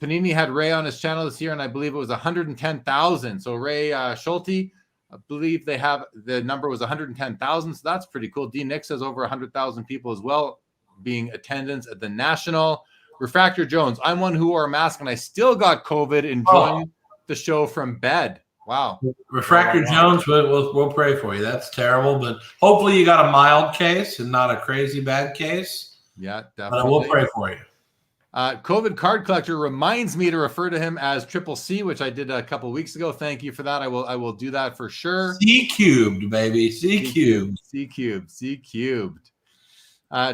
Panini had Ray on his channel this year, and I believe it was 110,000. So Ray Schulte, I believe the number was 110,000. So that's pretty cool. D. Nick says over 100,000 people as well being attendance at the National. Refractor Jones, I'm one who wore a mask and I still got COVID enjoying the show from bed. Wow. Refractor Jones, we'll pray for you. That's terrible, but hopefully you got a mild case and not a crazy bad case. Yeah, definitely. But we'll pray for you. COVID card collector reminds me to refer to him as Triple C, which I did a couple weeks ago. Thank you for that. I will do that for sure. C cubed, baby. C cubed. C cubed. C cubed.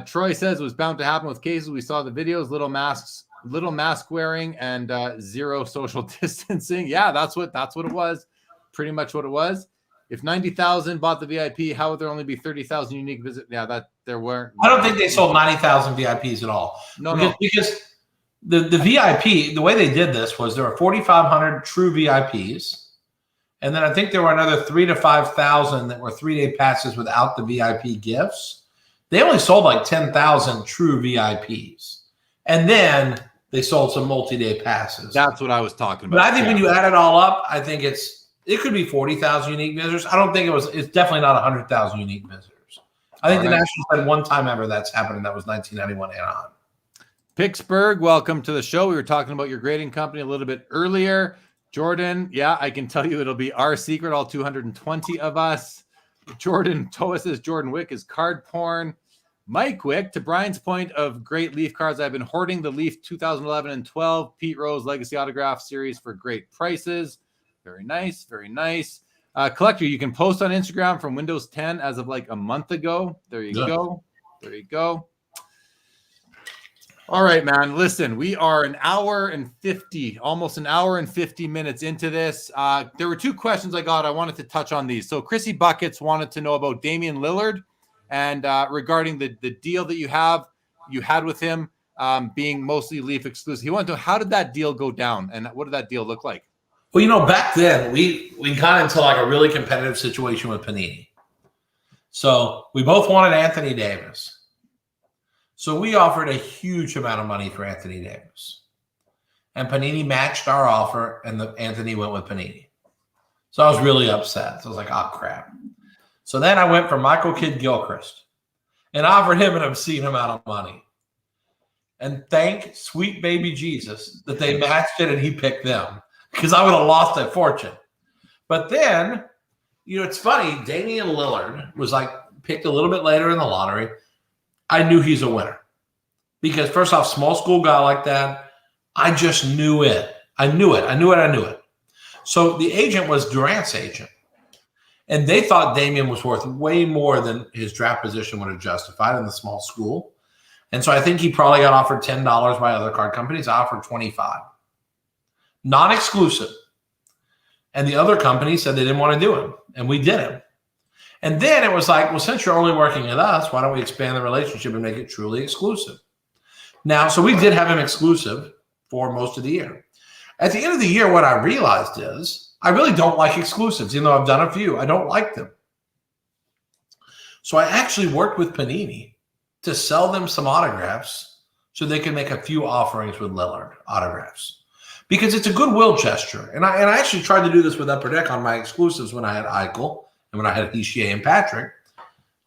Troy says it was bound to happen with cases. We saw the videos, little mask wearing, and zero social distancing. Yeah, that's what it was. Pretty much what it was. If 90,000 bought the VIP, how would there only be 30,000 unique visits? Yeah, that there weren't. I don't think they sold 90,000 VIPs at all. Because the VIP, the way they did this was there were 4,500 true VIPs, and then I think there were another 3,000 to 5,000 that were 3-day passes without the VIP gifts. They only sold like 10,000 true VIPs. And then they sold some multi-day passes. That's what I was talking about. But I think when you add it all up, I think it could be 40,000 unique visitors. I don't think it's definitely not 100,000 unique visitors. I think the Nationals had one time ever that's happened, and that was 1991 Anaheim. Pittsburgh, welcome to the show. We were talking about your grading company a little bit earlier. Jordan, yeah, I can tell you it'll be our secret, all 220 of us. Jordan Toa says Jordan Wick is card porn. Mike Wick, to Brian's point of great Leaf cards, I've been hoarding the Leaf 2011 and 12 Pete Rose Legacy Autograph Series for great prices. Very nice, very nice. Collector, you can post on Instagram from Windows 10 as of like a month ago. There you go. There you go. All right, man. Listen, we are almost an hour and 50 minutes into this. There were two questions I got. I wanted to touch on these. So Chrissy Buckets wanted to know about Damian Lillard and regarding the deal that you had with him being mostly Leaf exclusive. He wanted to know, how did that deal go down and what did that deal look like? Well, back then we got into like a really competitive situation with Panini. So we both wanted Anthony Davis. So we offered a huge amount of money for Anthony Davis. And Panini matched our offer, and Anthony went with Panini. So I was really upset. So I was like, oh, crap. So then I went for Michael Kidd-Gilchrist and offered him an obscene amount of money. And thank sweet baby Jesus that they matched it and he picked them, because I would have lost a fortune. But then, it's funny. Damian Lillard was like picked a little bit later in the lottery. I knew he's a winner because, first off, small school guy like that, I just knew it. I knew it. So the agent was Durant's agent, and they thought Damian was worth way more than his draft position would have justified in the small school. And so I think he probably got offered $10 by other card companies. I offered $25, non-exclusive. And the other company said they didn't want to do him, and we did him. And then it was like, well, since you're only working with us, why don't we expand the relationship and make it truly exclusive? Now, so we did have him exclusive for most of the year. At the end of the year, what I realized is I really don't like exclusives, even though I've done a few. I don't like them. So I actually worked with Panini to sell them some autographs so they can make a few offerings with Lillard autographs, because it's a goodwill gesture. And I actually tried to do this with Upper Deck on my exclusives when I had Eichel and when I had Ishier and Patrick.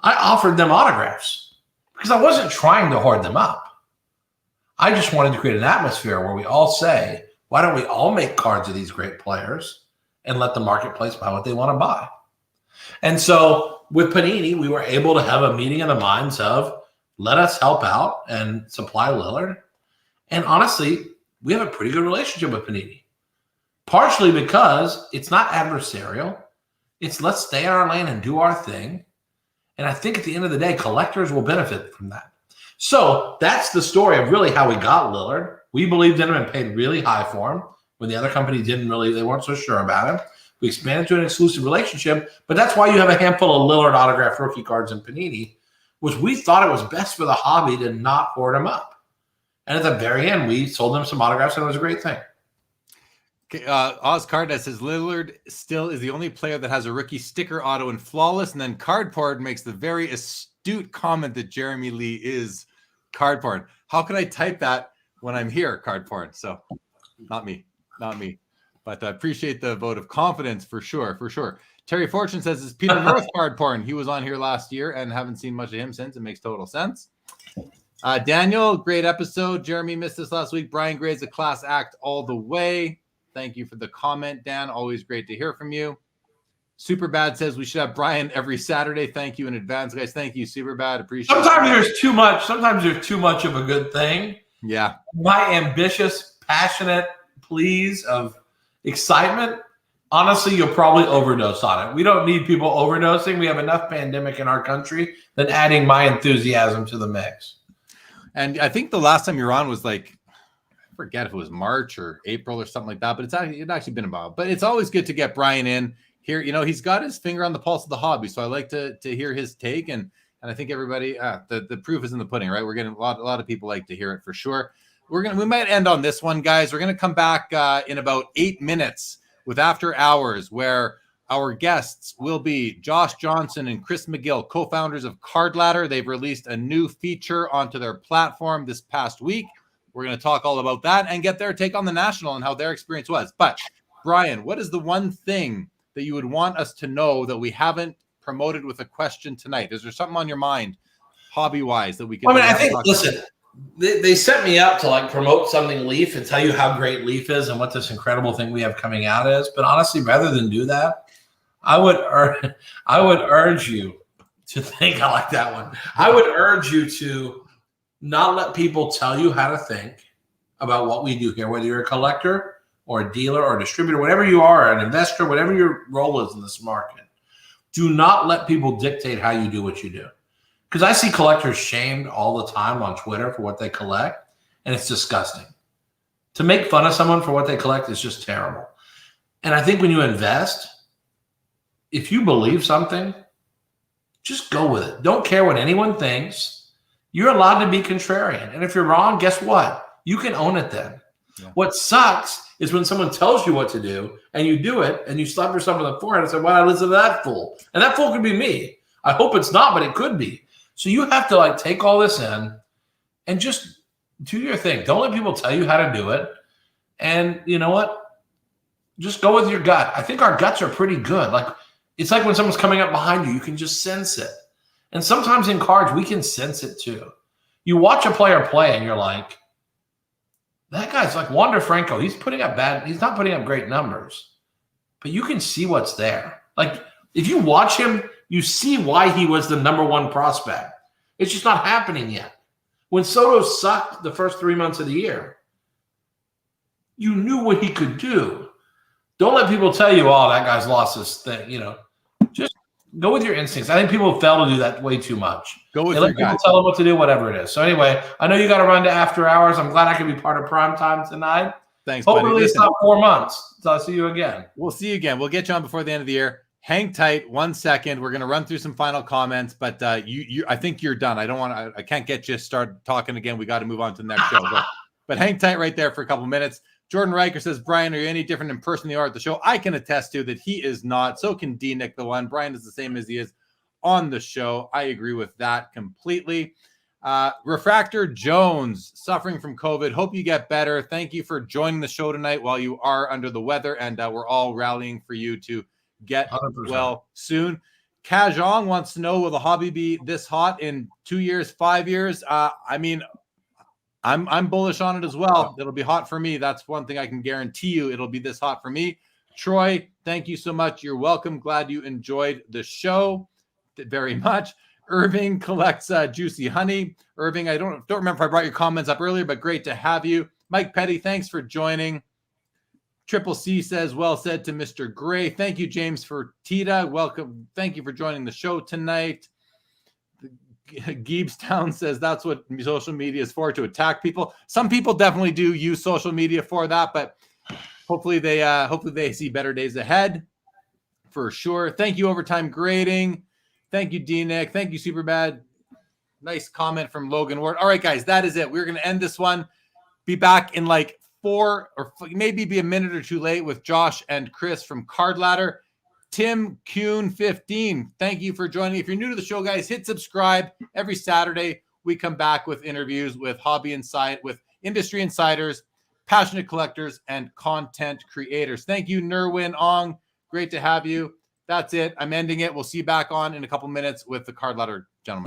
I offered them autographs because I wasn't trying to hoard them up. I just wanted to create an atmosphere where we all say, why don't we all make cards of these great players and let the marketplace buy what they want to buy? And so with Panini, we were able to have a meeting of the minds of, let us help out and supply Lillard. And honestly, we have a pretty good relationship with Panini, partially because it's not adversarial. It's let's stay in our lane and do our thing. And I think at the end of the day, collectors will benefit from that. So that's the story of really how we got Lillard. We believed in him and paid really high for him when the other company they weren't so sure about him. We expanded to an exclusive relationship, but that's why you have a handful of Lillard autographed rookie cards in Panini, which we thought it was best for the hobby to not hoard them up. And at the very end, we sold them some autographs, and it was a great thing. Oz Cardinal says Lillard still is the only player that has a rookie sticker auto in flawless, and then Cardboard makes the very astute comment that Jeremy Lee is Cardboard. How can I type that when I'm here, Cardboard? So not me. But I appreciate the vote of confidence for sure. Terry Fortune says it's Peter North card porn. He was on here last year and haven't seen much of him since. It makes total sense. Daniel, great episode. Jeremy missed this last week. Brian Gray's a class act all the way. Thank you for the comment, Dan. Always great to hear from you. Superbad says we should have Brian every Saturday. Thank you in advance, guys. Thank you, Superbad. Appreciate it. Sometimes there's too much of a good thing. Yeah. My ambitious, passionate pleas of excitement, honestly, you'll probably overdose on it. We don't need people overdosing. We have enough pandemic in our country than adding my enthusiasm to the mix. And I think the last time you were on was like, I forget if it was March or April or something like that, but it's actually been a while. But it's always good to get Brian in here. You know, he's got his finger on the pulse of the hobby, so I like to hear his take. And I think everybody, the proof is in the pudding, right? We're getting a lot of people like to hear it for sure. We might end on this one, guys. We're gonna come back in about 8 minutes with After Hours, where our guests will be Josh Johnson and Chris McGill, co-founders of Card Ladder. They've released a new feature onto their platform this past week. We're going to talk all about that and get their take on the National and how their experience was. But Brian, what is the one thing that you would want us to know that we haven't promoted with a question tonight? Is there something on your mind, hobby-wise, that we can? I think, listen, they set me up to like promote something Leaf and tell you how great Leaf is and what this incredible thing we have coming out is. But honestly, rather than do that, I would urge you to think. I like that one. I would urge you to not let people tell you how to think about what we do here, whether you're a collector or a dealer or a distributor, whatever you are, an investor, whatever your role is in this market. Do not let people dictate how you do what you do. Because I see collectors shamed all the time on Twitter for what they collect, and it's disgusting. To make fun of someone for what they collect is just terrible. And I think when you invest, if you believe something, just go with it. Don't care what anyone thinks. You're allowed to be contrarian. And if you're wrong, guess what? You can own it then. Yeah. What sucks is when someone tells you what to do and you do it and you slap yourself on the forehead and say, why did I listen to that fool? And that fool could be me. I hope it's not, but it could be. So you have to like take all this in and just do your thing. Don't let people tell you how to do it. And you know what? Just go with your gut. I think our guts are pretty good. Like it's like when someone's coming up behind you, you can just sense it. And sometimes in cards, we can sense it too. You watch a player play and you're like, that guy's like Wander Franco. He's not putting up great numbers, but you can see what's there. Like if you watch him, you see why he was the number one prospect. It's just not happening yet. When Soto sucked the first 3 months of the year, you knew what he could do. Don't let people tell you, oh, that guy's lost his thing. You know, just go with your instincts. I think people fail to do that way too much. Go with your gut. Tell them what to do, whatever it is. So anyway, I know you got to run to After Hours. I'm glad I could be part of Prime Time tonight. Thanks, Hopefully buddy. it's not 4 months. So I'll see you again. We'll see you again. We'll get you on before the end of the year. Hang tight 1 second. We're going to run through some final comments, but I think you're done. I can't get you start talking again. We got to move on to the next show. But hang tight right there for a couple minutes. Jordan Riker says, Brian, are you any different in person than you are at the show? I can attest to that he is not. So can D. Nick the one. Brian is the same as he is on the show. I agree with that completely. Refractor Jones, suffering from COVID. Hope you get better. Thank you for joining the show tonight while you are under the weather, and we're all rallying for you to get 100%. Well soon. Kajong wants to know, will the hobby be this hot in 2 years, 5 years? I mean, I'm bullish on it as well. It'll be hot for me. That's one thing I can guarantee you. It'll be this hot for me. Troy, thank you so much. You're welcome. Glad you enjoyed the show very much. Irving collects juicy honey. Irving, I don't remember if I brought your comments up earlier, but great to have you. Mike Petty, thanks for joining. Triple C says, well said to Mr. Gray. Thank you, James Fertitta. Welcome. Thank you for joining the show tonight. Geebstown says that's what social media is for, to attack people. Some people definitely do use social media for that, but hopefully they see better days ahead for sure. Thank you, Overtime Grading. Thank you, D-Nick. Thank you, Superbad. Nice comment from Logan Ward. All right, guys, that is it. We're going to end this one. Be back in like 4 or maybe be a minute or two late with Josh and Chris from Card Ladder. Tim Kuhn 15. Thank you for joining. If you're new to the show, guys, hit subscribe. Every Saturday, we come back with interviews with with industry insiders, passionate collectors, and content creators. Thank you, Nerwin Ong. Great to have you. That's it. I'm ending it. We'll see you back on in a couple minutes with the Card Ladder gentlemen.